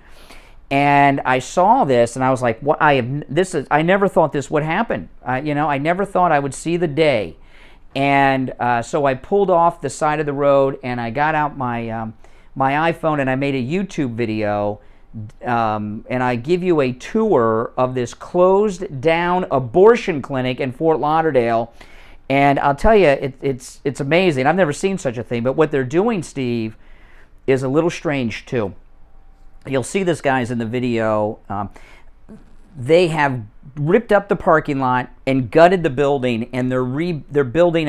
And I saw this, and I was like, "What? I never thought this would happen. I never thought I would see the day." And so I pulled off the side of the road, and I got out my iPhone, and I made a YouTube video, and I give you a tour of this closed down abortion clinic in Fort Lauderdale. And I'll tell you, it's amazing. I've never seen such a thing. But what they're doing, Steve, is a little strange too. You'll see this, guys, in the video. They have ripped up the parking lot and gutted the building, and they're building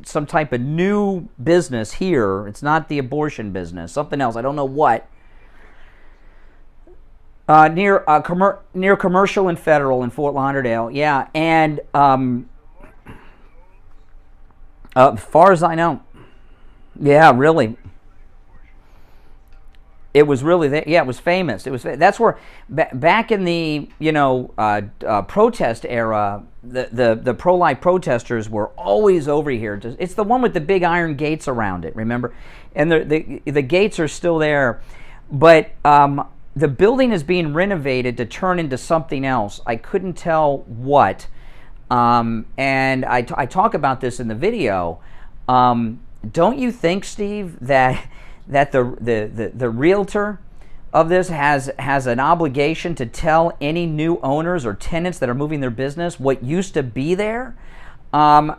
some type of new business here. It's not the abortion business, something else. I don't know what. Near Commercial and Federal in Fort Lauderdale, yeah. And as far as I know, yeah, really. It was really, it was famous. That's where, back in the protest era, the pro-life protesters were always over here. It's the one with the big iron gates around it, remember? And the gates are still there, but the building is being renovated to turn into something else. I couldn't tell what, and I talk about this in the video. Don't you think, Steve, that the realtor of this has an obligation to tell any new owners or tenants that are moving their business what used to be there? I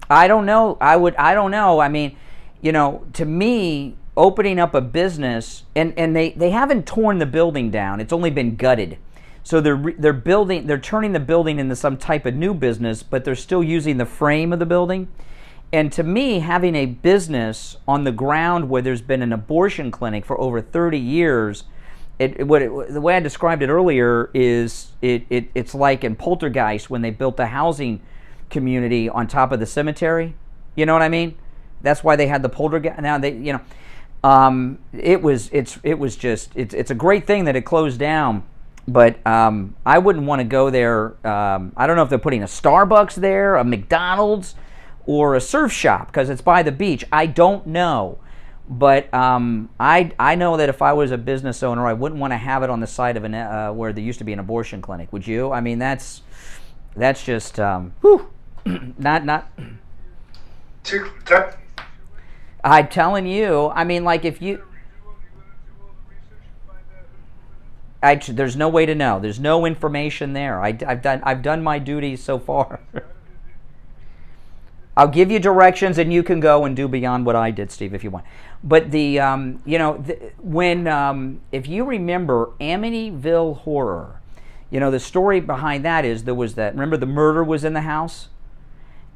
don't know. I don't know. I mean, to me, opening up a business, and they haven't torn the building down. It's only been gutted. So they're turning the building into some type of new business, but they're still using the frame of the building. And to me, having a business on the ground where there's been an abortion clinic for over 30 years, the way I described it earlier is it's like in Poltergeist when they built the housing community on top of the cemetery. You know what I mean? That's why they had the Poltergeist. Now it's a great thing that it closed down, but I wouldn't want to go there. I don't know if they're putting a Starbucks there, a McDonald's, or a surf shop because it's by the beach. I don't know, but I know that if I was a business owner, I wouldn't want to have it on the site of where there used to be an abortion clinic. Would you? I mean, that's just not. I'm telling you. I mean, like if you. There's no way to know. There's no information there. I've done my duties so far. I'll give you directions, and you can go and do beyond what I did, Steve, if you want. But if you remember Amityville Horror, the story behind that is remember the murder was in the house,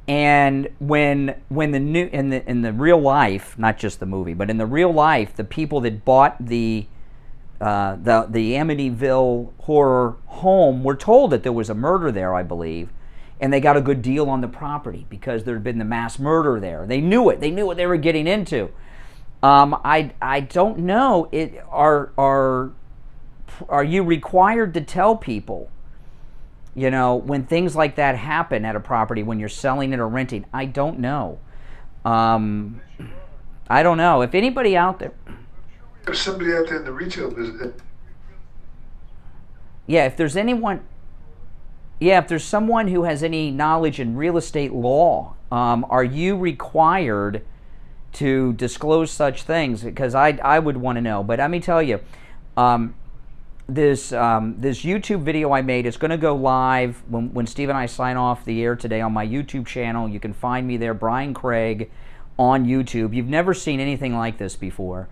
and when in the real life, not just the movie, but in the real life, the people that bought the the Amityville horror home. We're told that there was a murder there, I believe, and they got a good deal on the property because there had been the mass murder there. They knew it. They knew what they were getting into. I don't know. Are you required to tell people, when things like that happen at a property, when you're selling it or renting? I don't know. I don't know. If anybody out there... There's somebody out there in the retail business. Yeah, if there's anyone... Yeah, if there's someone who has any knowledge in real estate law, are you required to disclose such things? Because I would want to know. But let me tell you, this YouTube video I made is going to go live when Steve and I sign off the air today on my YouTube channel. You can find me there, Brian Craig, on YouTube. You've never seen anything like this before.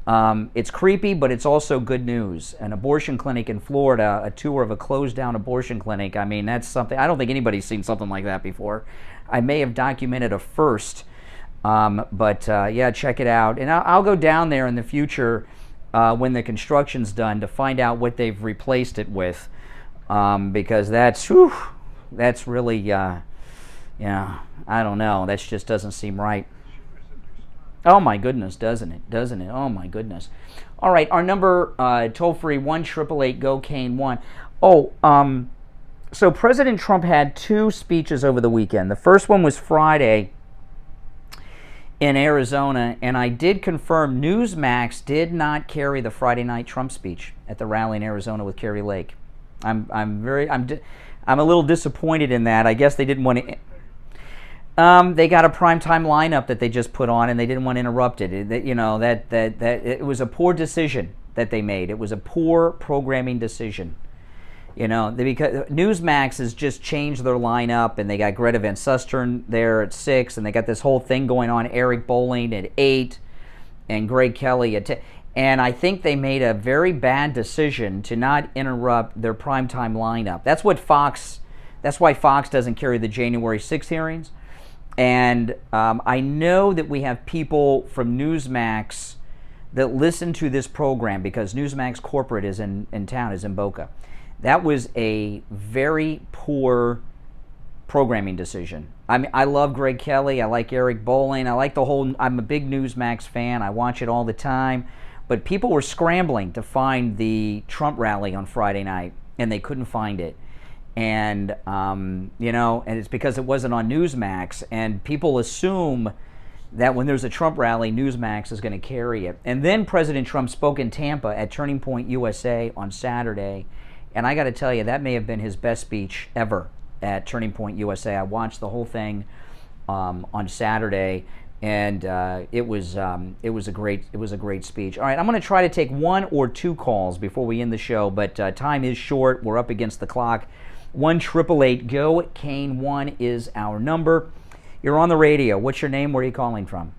It's creepy, but it's also good news. An abortion clinic in Florida, a tour of a closed-down abortion clinic. I mean, that's something. I don't think anybody's seen something like that before. I may have documented a first, but yeah, check it out. And I'll go down there in the future when the construction's done to find out what they've replaced it with, because that's really, yeah, I don't know. That just doesn't seem right. Oh my goodness, doesn't it? Doesn't it? Oh my goodness. All right, our number, toll-free, 1-888-GO-CANE-1. Oh, so President Trump had 2 speeches over the weekend. The first one was Friday in Arizona, and I did confirm Newsmax did not carry the Friday night Trump speech at the rally in Arizona with Kari Lake. I'm a little disappointed in that. I guess they didn't want to... they got a primetime lineup that they just put on, and they didn't want to interrupt it. It was a poor decision that they made. It was a poor programming decision. Because Newsmax has just changed their lineup, and they got Greta Van Susteren there at 6, and they got this whole thing going on. Eric Bolling at 8, and Greg Kelly at 10. And I think they made a very bad decision to not interrupt their primetime lineup. That's why Fox doesn't carry the January 6th hearings. And I know that we have people from Newsmax that listen to this program because Newsmax corporate is in town, is in Boca. That was a very poor programming decision. I mean, I love Greg Kelly. I like Eric Bolling. I like I'm a big Newsmax fan. I watch it all the time. But people were scrambling to find the Trump rally on Friday night, and they couldn't find it. And, and it's because it wasn't on Newsmax, and people assume that when there's a Trump rally, Newsmax is going to carry it. And then President Trump spoke in Tampa at Turning Point USA on Saturday, and I got to tell you, that may have been his best speech ever at Turning Point USA. I watched the whole thing on Saturday, and it was a great speech. All right, I'm going to try to take 1 or 2 calls before we end the show, but time is short. We're up against the clock. 1-888-GO-CANE-1 is our number. You're on the radio. What's your name? Where are you calling from?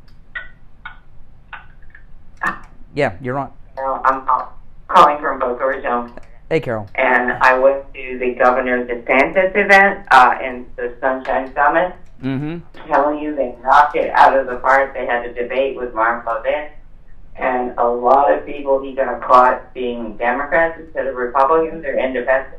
Yeah, you're on. I'm calling from Boca Raton. Hey, Carol. And I went to the Governor DeSantis event in the Sunshine Summit. Mm-hmm. Telling you, they knocked it out of the park. They had a debate with Mark Levin. And a lot of people he got caught being Democrats instead of Republicans or independents.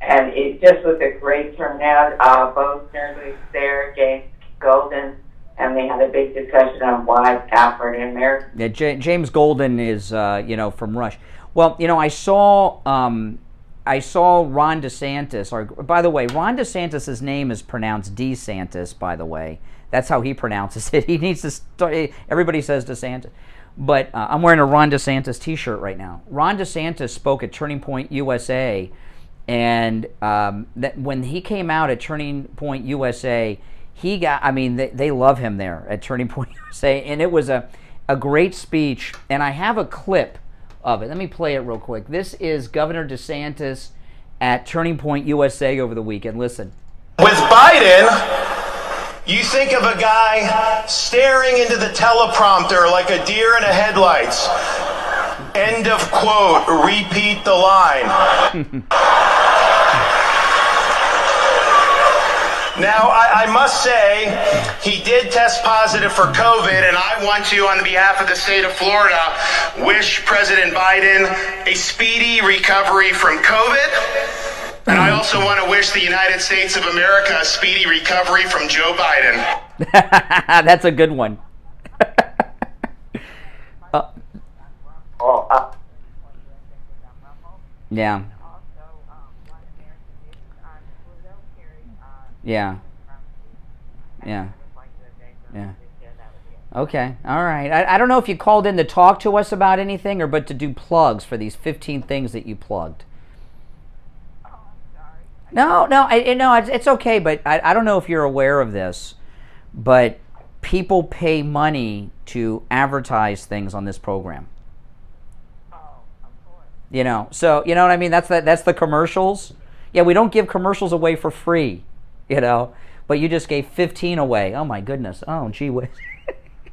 And it just was a great turnout. Both journalists there, James Golden, and they had a big discussion on why African Americans. Yeah, James Golden is, from Rush. Well, I saw Ron DeSantis. Or, by the way, Ron DeSantis' name is pronounced DeSantis, by the way. That's how he pronounces it. He needs to start, everybody says DeSantis. But I'm wearing a Ron DeSantis t-shirt right now. Ron DeSantis spoke at Turning Point USA. And that when he came out at Turning Point USA, they love him there at Turning Point USA, and it was a great speech. And I have a clip of it. Let me play it real quick. This is Governor DeSantis at Turning Point USA over the weekend. Listen. With Biden, you think of a guy staring into the teleprompter like a deer in the headlights. End of quote. Repeat the line. Now, I must say, he did test positive for COVID, and I want to, on behalf of the state of Florida, wish President Biden a speedy recovery from COVID. And I also want to wish the United States of America a speedy recovery from Joe Biden. That's a good one. Yeah. Yeah. Yeah. Yeah. Okay. All right. I don't know if you called in to talk to us about anything or but to do plugs for these 15 things that you plugged. No, it's okay, but I don't know if you're aware of this, but people pay money to advertise things on this program. You know, so you know what I mean? That's the commercials. Yeah, we don't give commercials away for free, you know, but you just gave 15 away. Oh my goodness. Oh, gee whiz.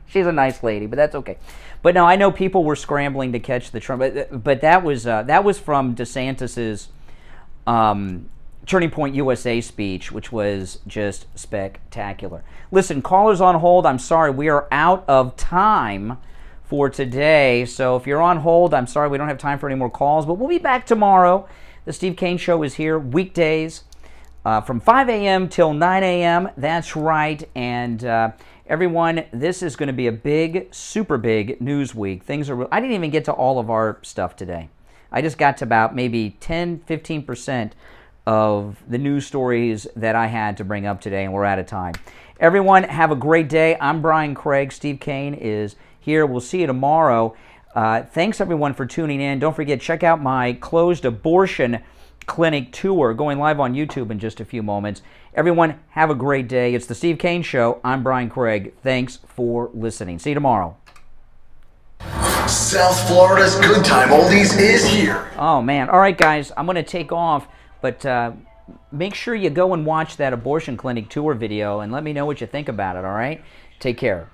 She's a nice lady, but that's okay. But no, I know people were scrambling to catch the Trump, but that was from DeSantis's Turning Point USA speech, which was just spectacular. Listen, callers on hold, I'm sorry, we are out of time for today. So if you're on hold, I'm sorry, we don't have time for any more calls, but we'll be back tomorrow. The Steve Kane Show is here weekdays from 5 a.m. till 9 a.m. That's right. And everyone, this is going to be a big, super big news week. I didn't even get to all of our stuff today. I just got to about maybe 10, 15% of the news stories that I had to bring up today, and we're out of time. Everyone, have a great day. I'm Brian Craig. Steve Kane is here. We'll see you tomorrow. Thanks, everyone, for tuning in. Don't forget, check out my closed abortion clinic tour going live on YouTube in just a few moments. Everyone, have a great day. It's the Steve Kane Show. I'm Brian Craig. Thanks for listening. See you tomorrow. South Florida's Good Time Oldies is here. Oh, man. All right, guys, I'm going to take off, but make sure you go and watch that abortion clinic tour video and let me know what you think about it, all right? Take care.